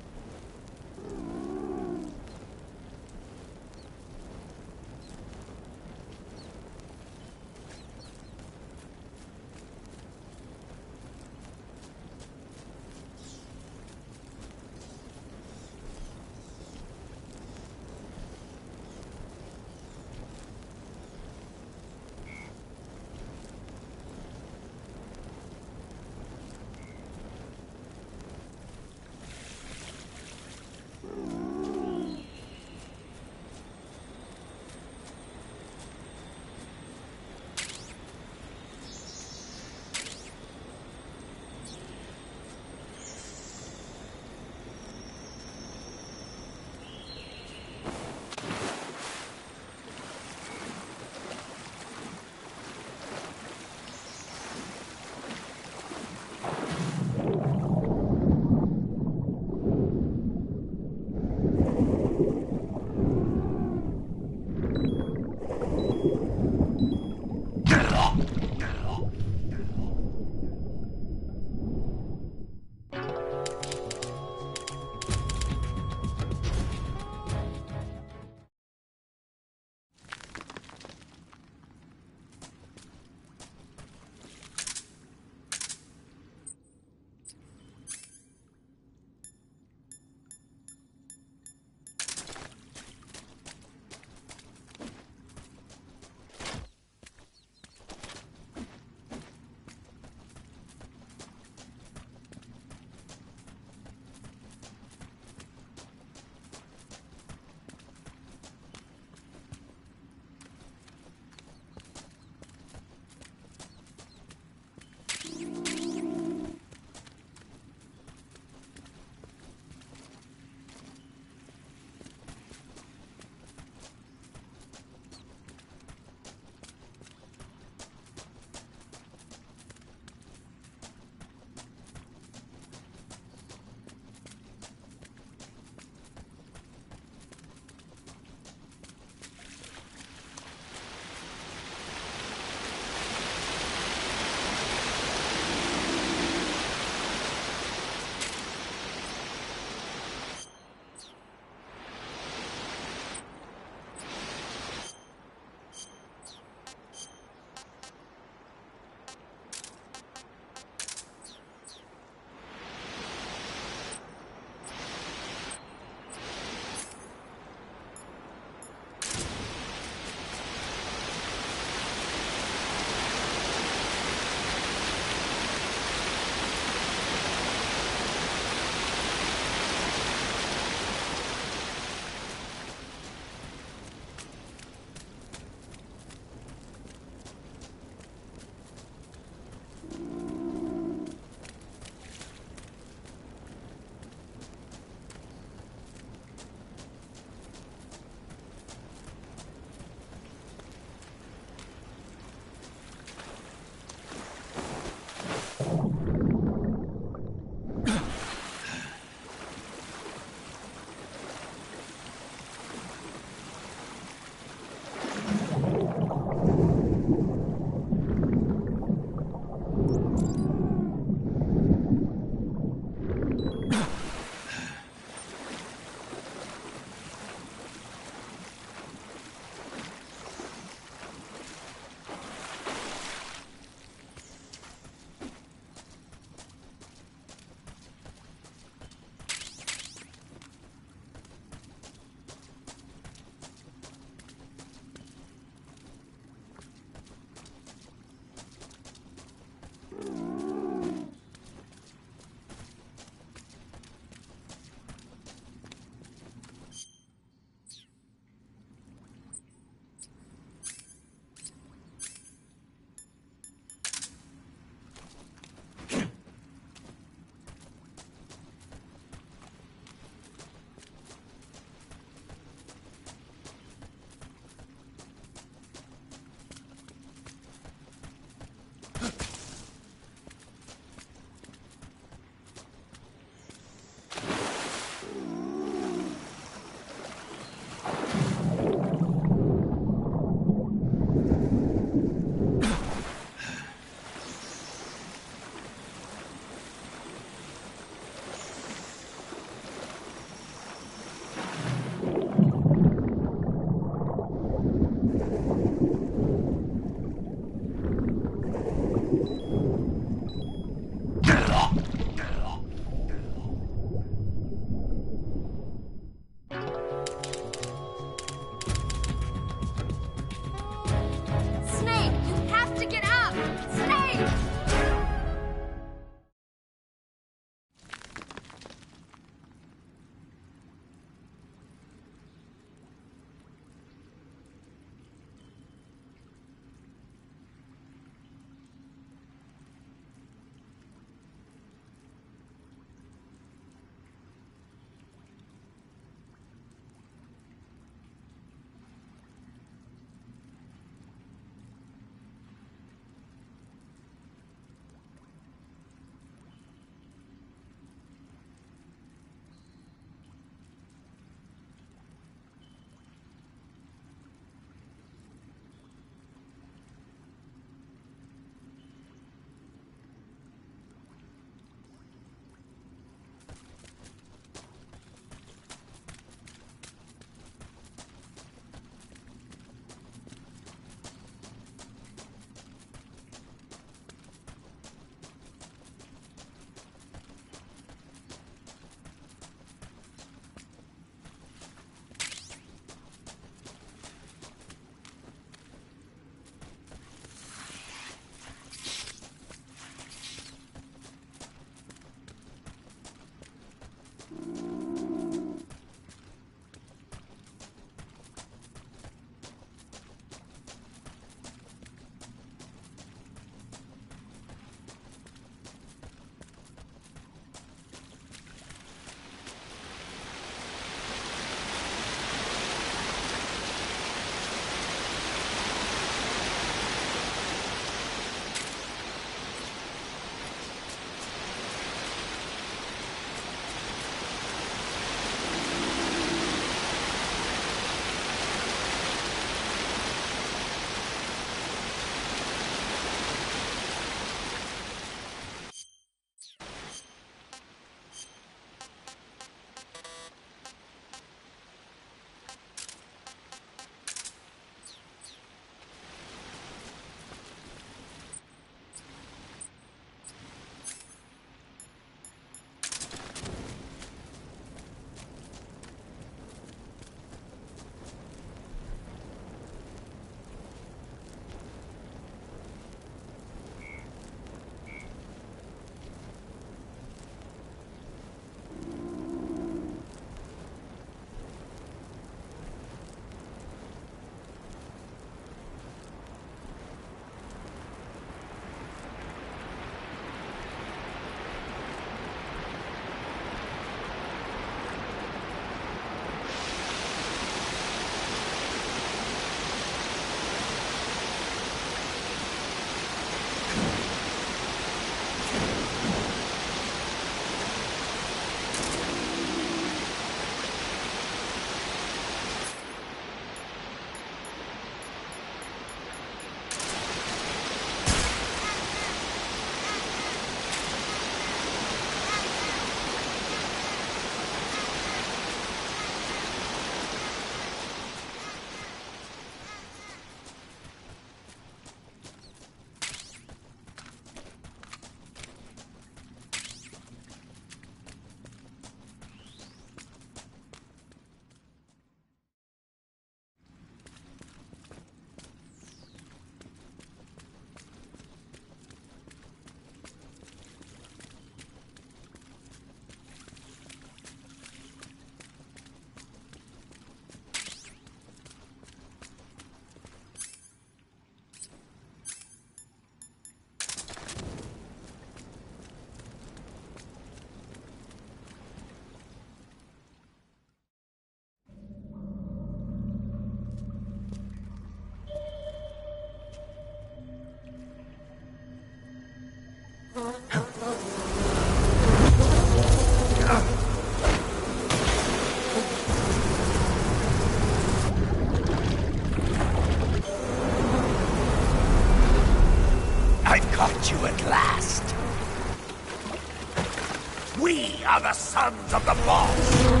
We are the sons of the boss!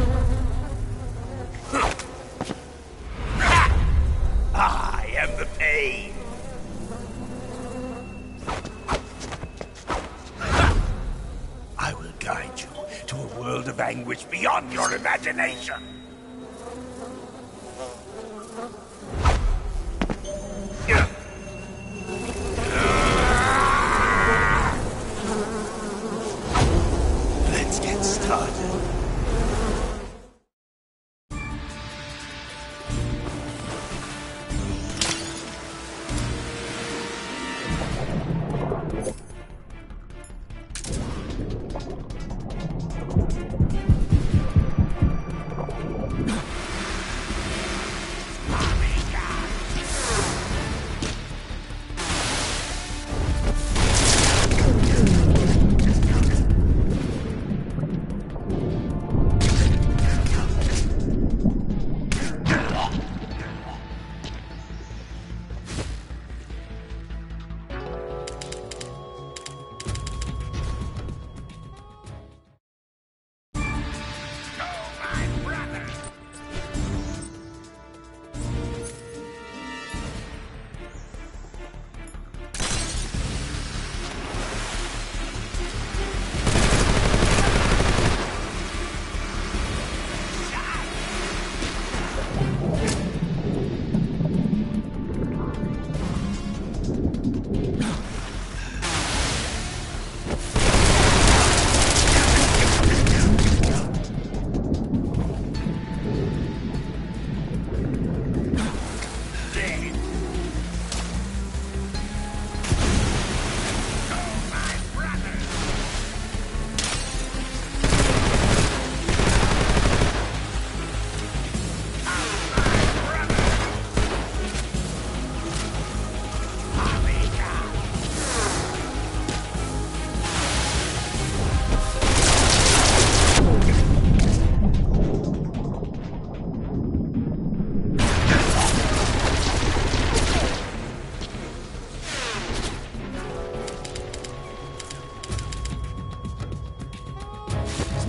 I am the pain! I will guide you to a world of anguish beyond your imagination! Let's get started.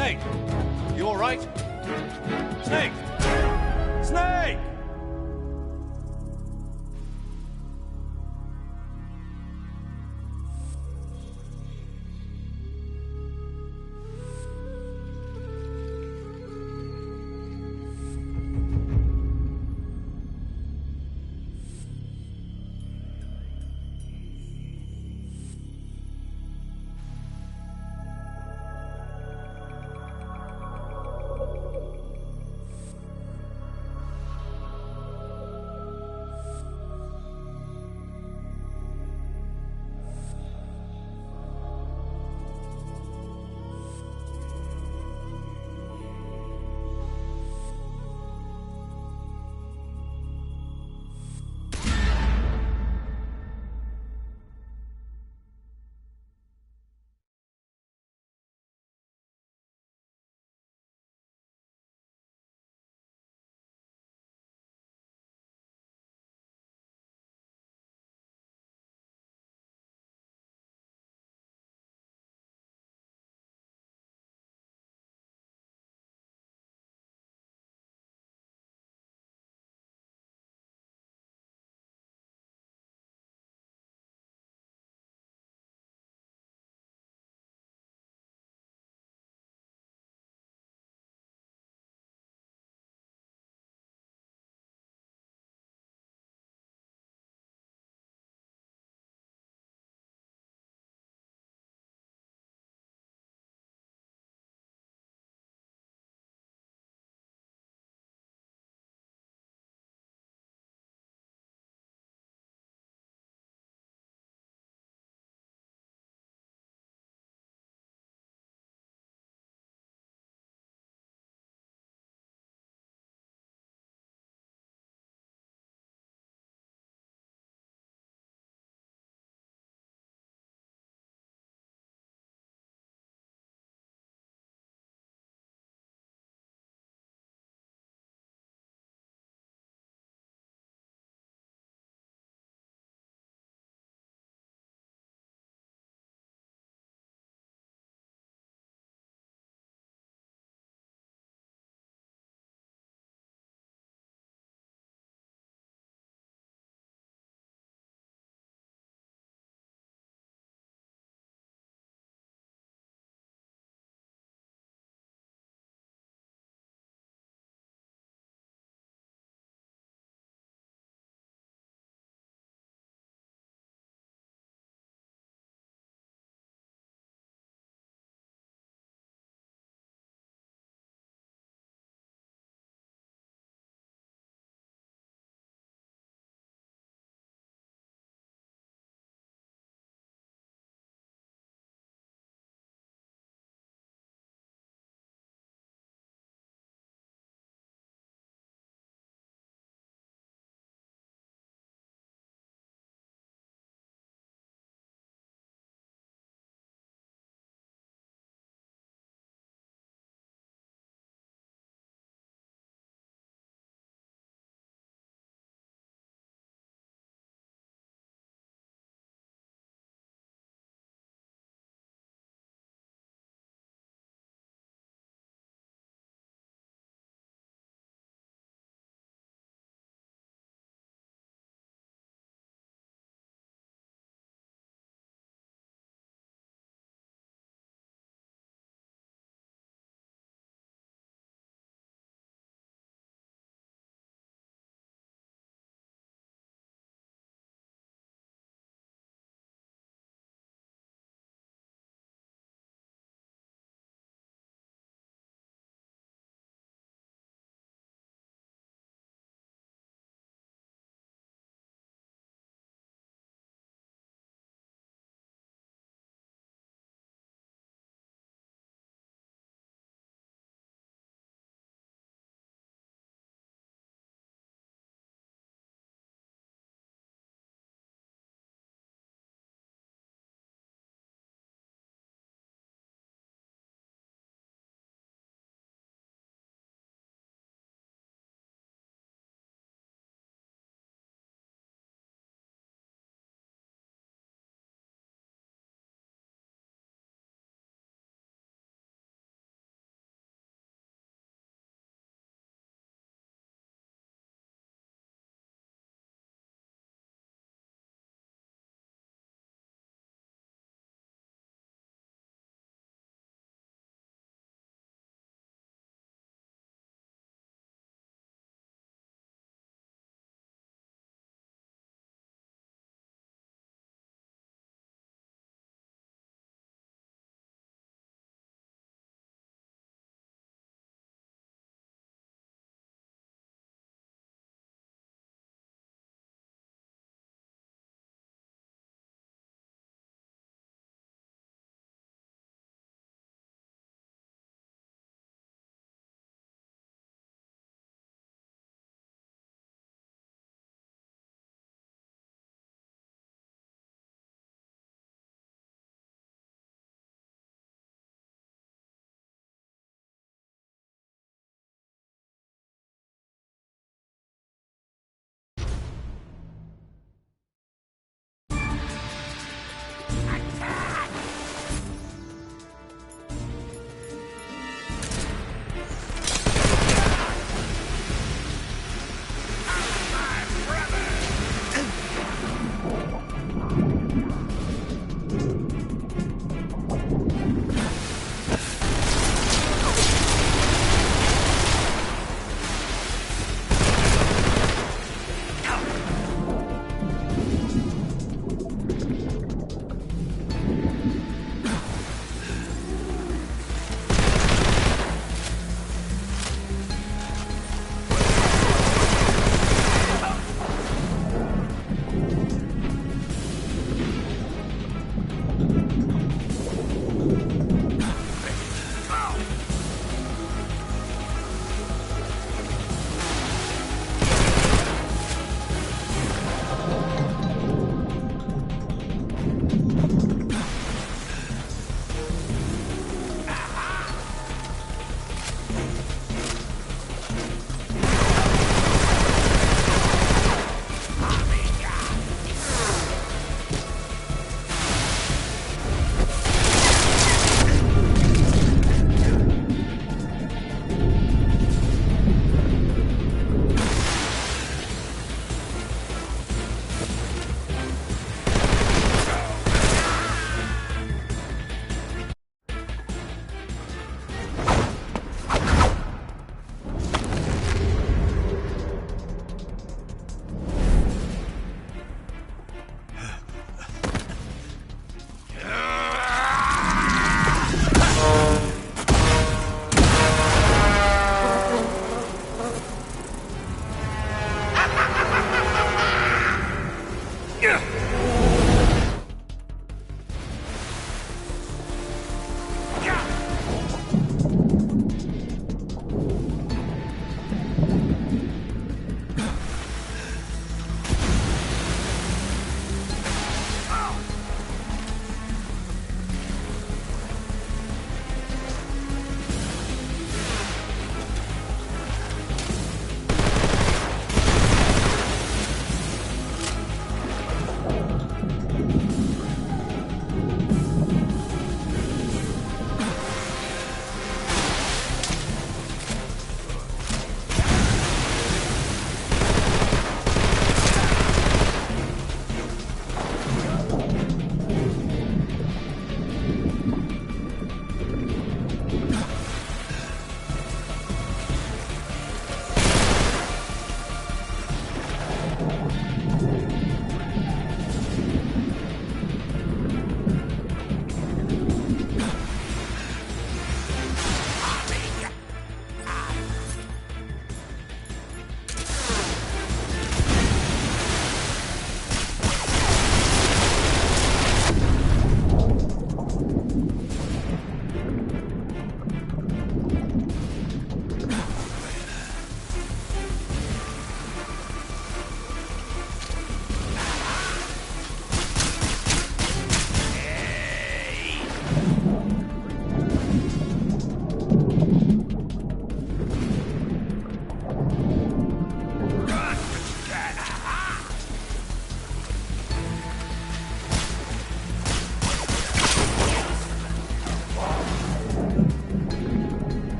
Snake! You alright? Snake! Snake!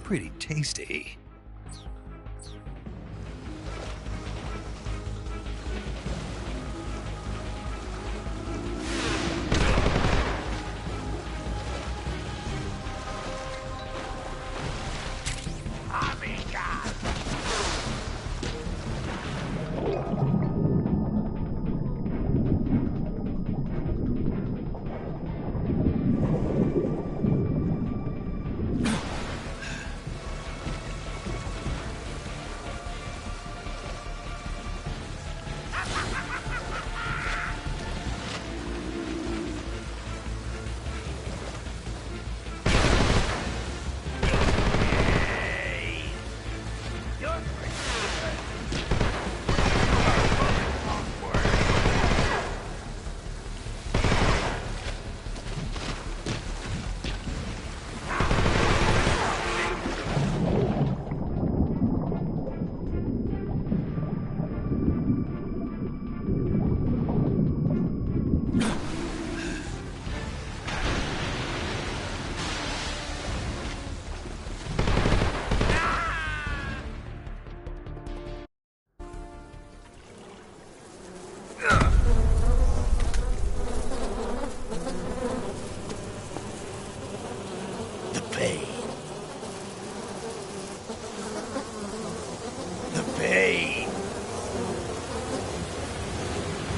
Pretty tasty.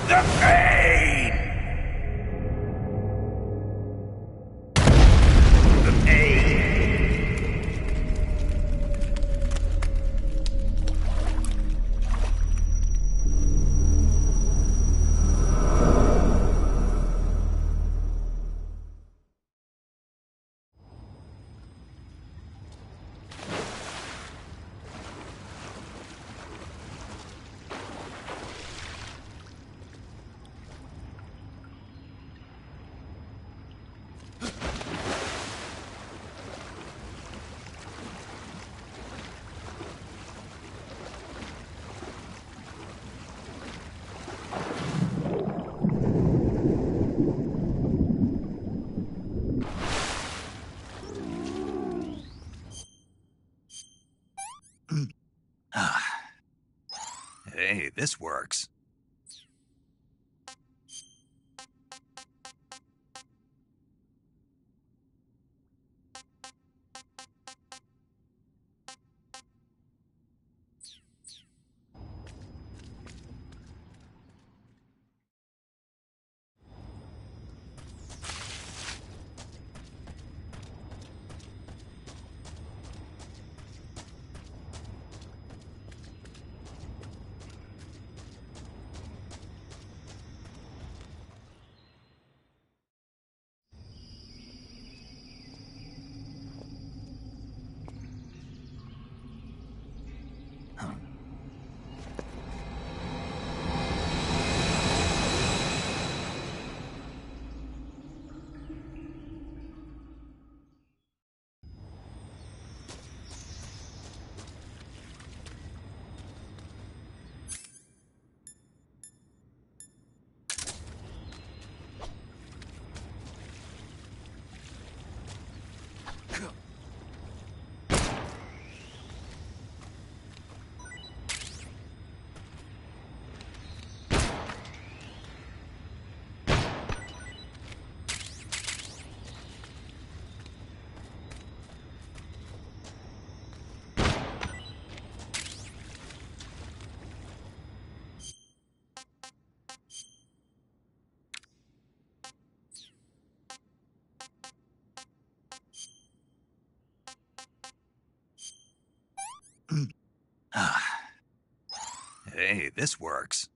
the pain! The pain! Hey, this works. Hey, this works.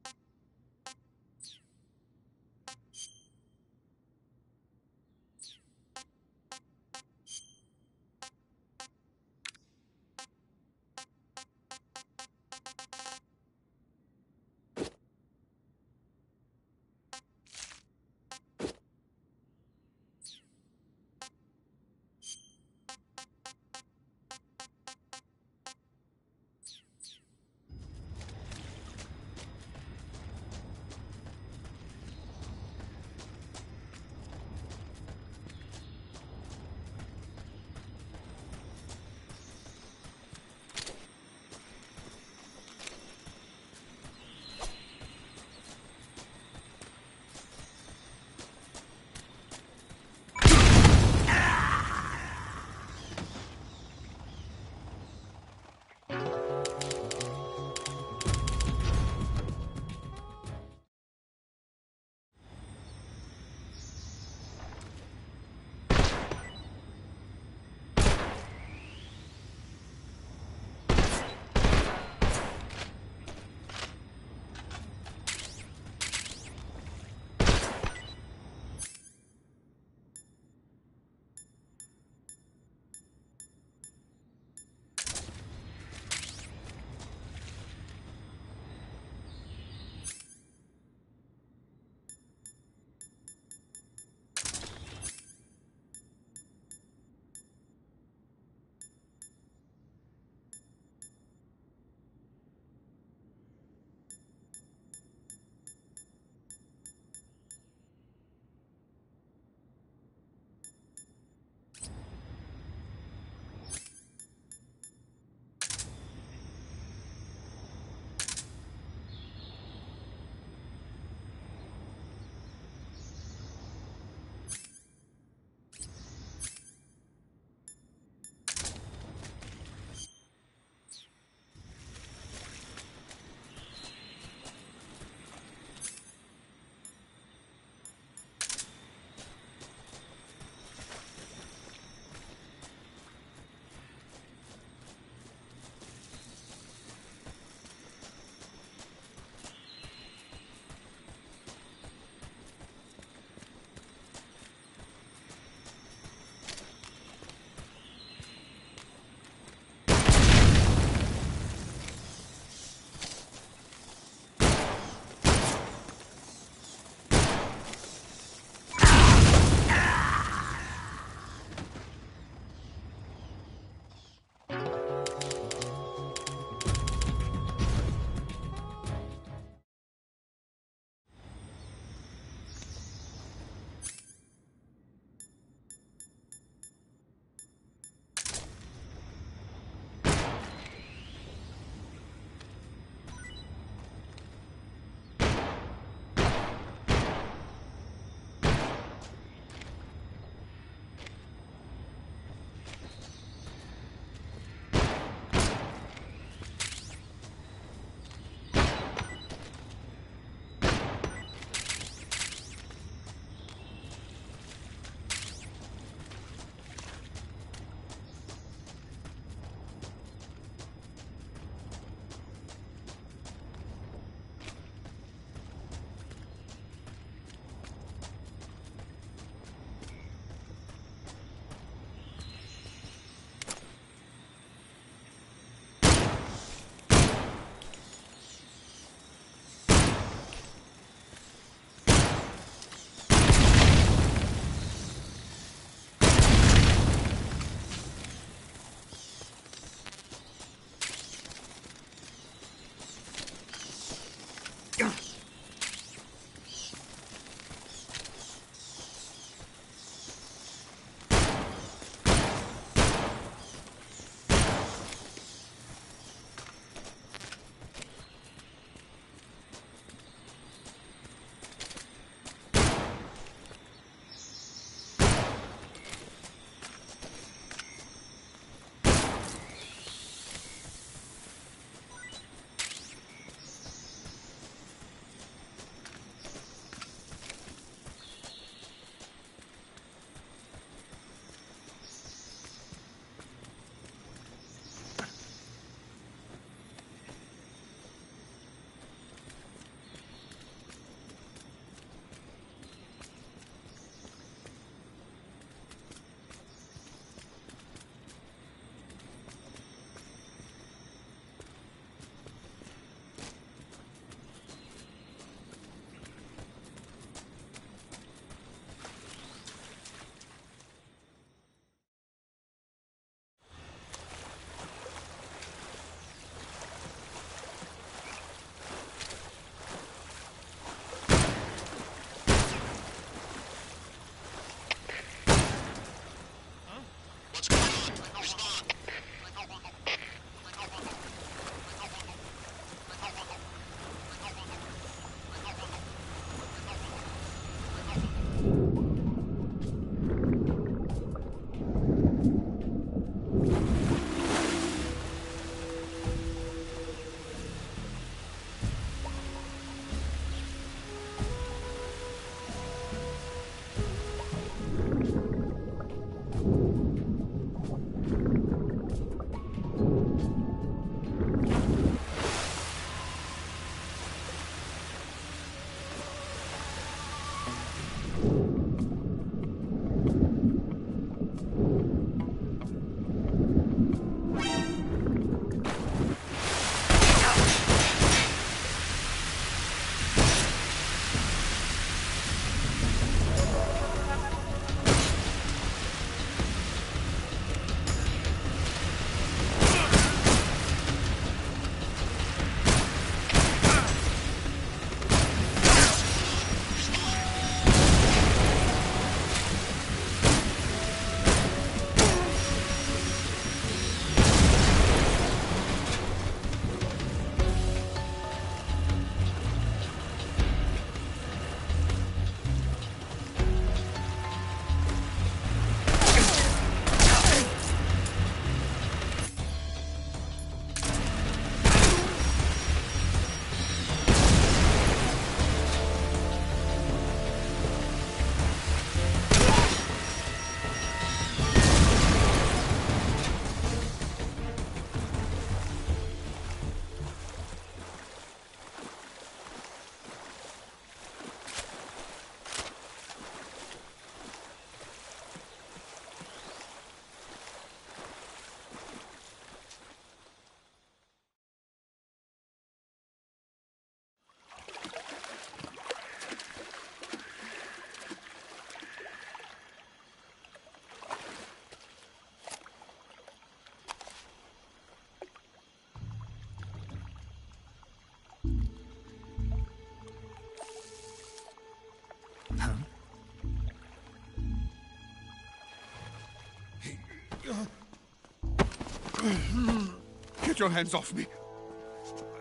Get your hands off me.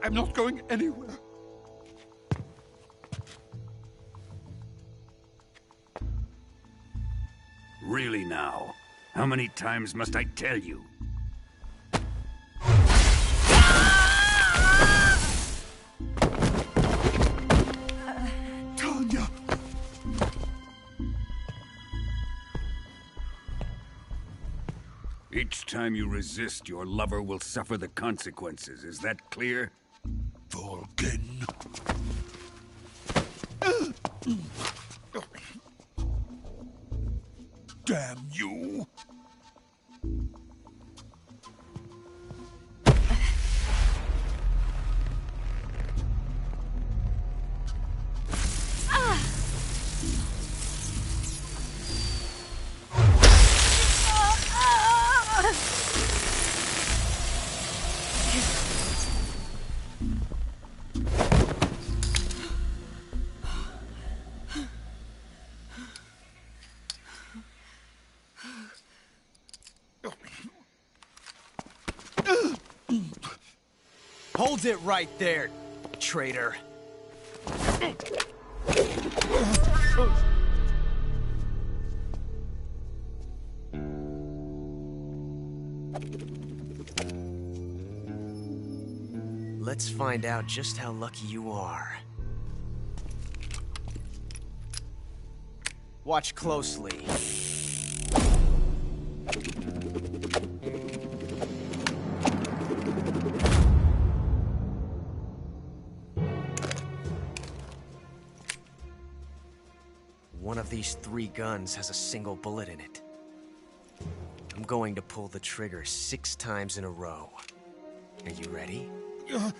I'm not going anywhere. Really now? How many times must I tell you? Tanya! Each time you resist, your lover will suffer the consequences. Is that clear? Volgin. Damn you! Hold it right there, traitor. Let's find out just how lucky you are. Watch closely. One of these 3 guns has a single bullet in it. I'm going to pull the trigger 6 times in a row. Are you ready? Huh.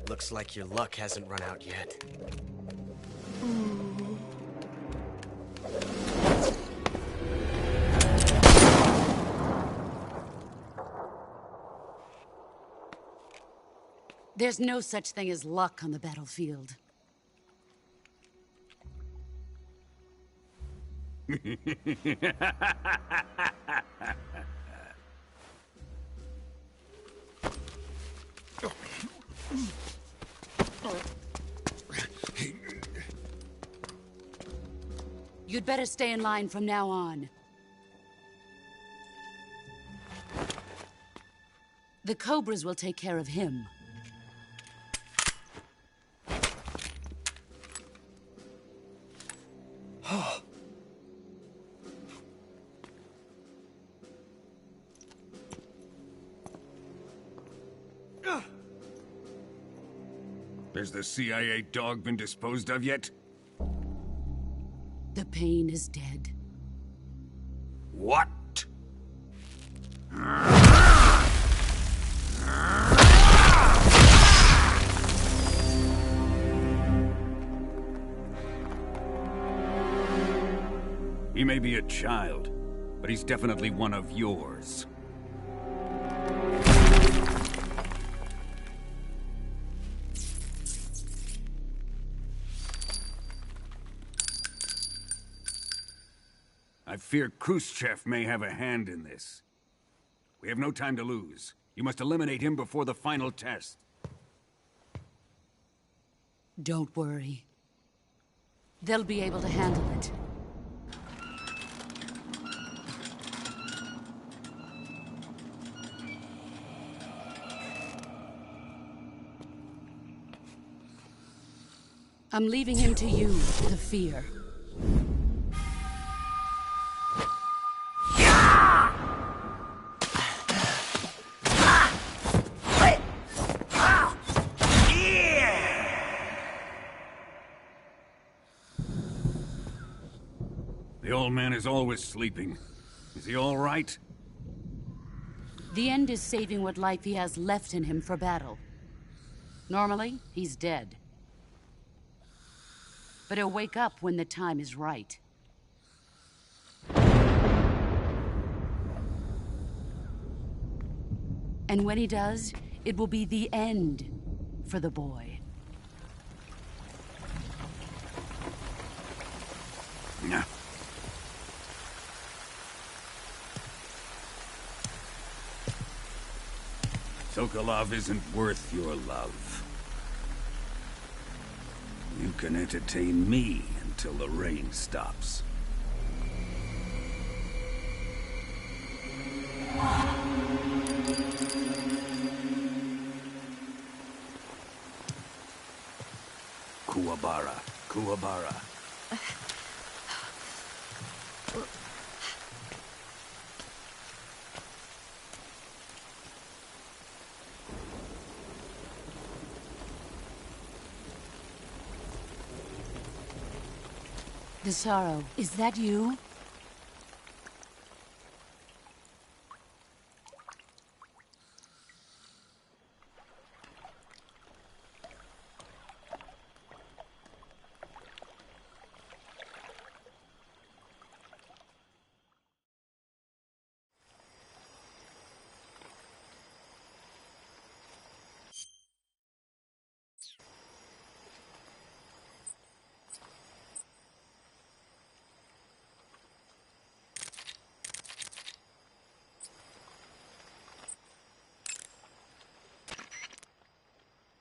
Looks like your luck hasn't run out yet. There's no such thing as luck on the battlefield. You'd better stay in line from now on. The Cobras will take care of him. Has the CIA dog been disposed of yet? The pain is dead. What? He may be a child, but he's definitely one of yours. I fear Khrushchev may have a hand in this. We have no time to lose. You must eliminate him before the final test. Don't worry. They'll be able to handle it. I'm leaving him to you, the fear. The old man is always sleeping. Is he all right? The end is saving what life he has left in him for battle. Normally, he's dead. But he'll wake up when the time is right. And when he does, it will be the end for the boy. Yeah. Sokolov isn't worth your love. You can entertain me until the rain stops. Kuwabara, Kuwabara. Desaro, is that you?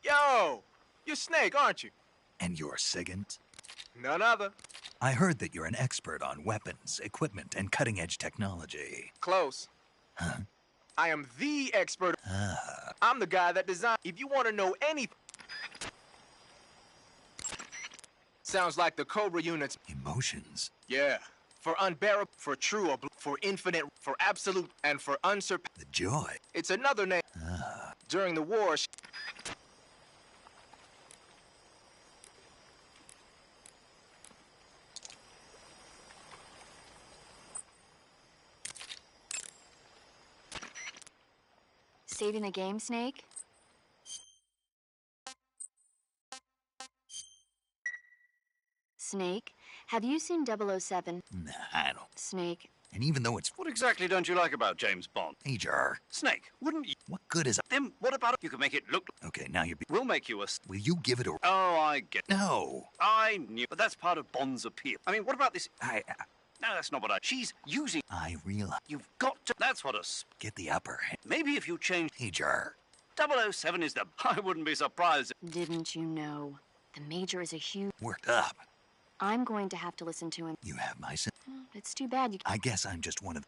Yo! You're Snake, aren't you? And you're Sigint? None other. I heard that you're an expert on weapons, equipment, and cutting-edge technology. Close. Huh? I am the expert. Ah. I'm the guy that designed. If you want to know anything. Sounds like the Cobra units. Emotions? Yeah. For unbearable, for true, for infinite, for absolute, and for unsurpassed. The joy. It's another name. Ah. During the war. Saving the game, Snake? Snake, have you seen 007? Nah, I don't. Snake. And even though it's... What exactly don't you like about James Bond? Major. Snake, wouldn't you? What good is... Then what about it? You can make it look... Okay, now you're... We'll make you a... Will you give it a... Oh, I get... No. I knew... But that's part of Bond's appeal. I mean, what about this... No, that's not what I... She's using... I realize... You've got to... That's what a... Get the upper hand. Maybe if you change... Major. 007 is the... I wouldn't be surprised. Didn't you know? The Major is a huge... Worked up. I'm going to have to listen to him. You have my... It's too bad you... I guess I'm just one of...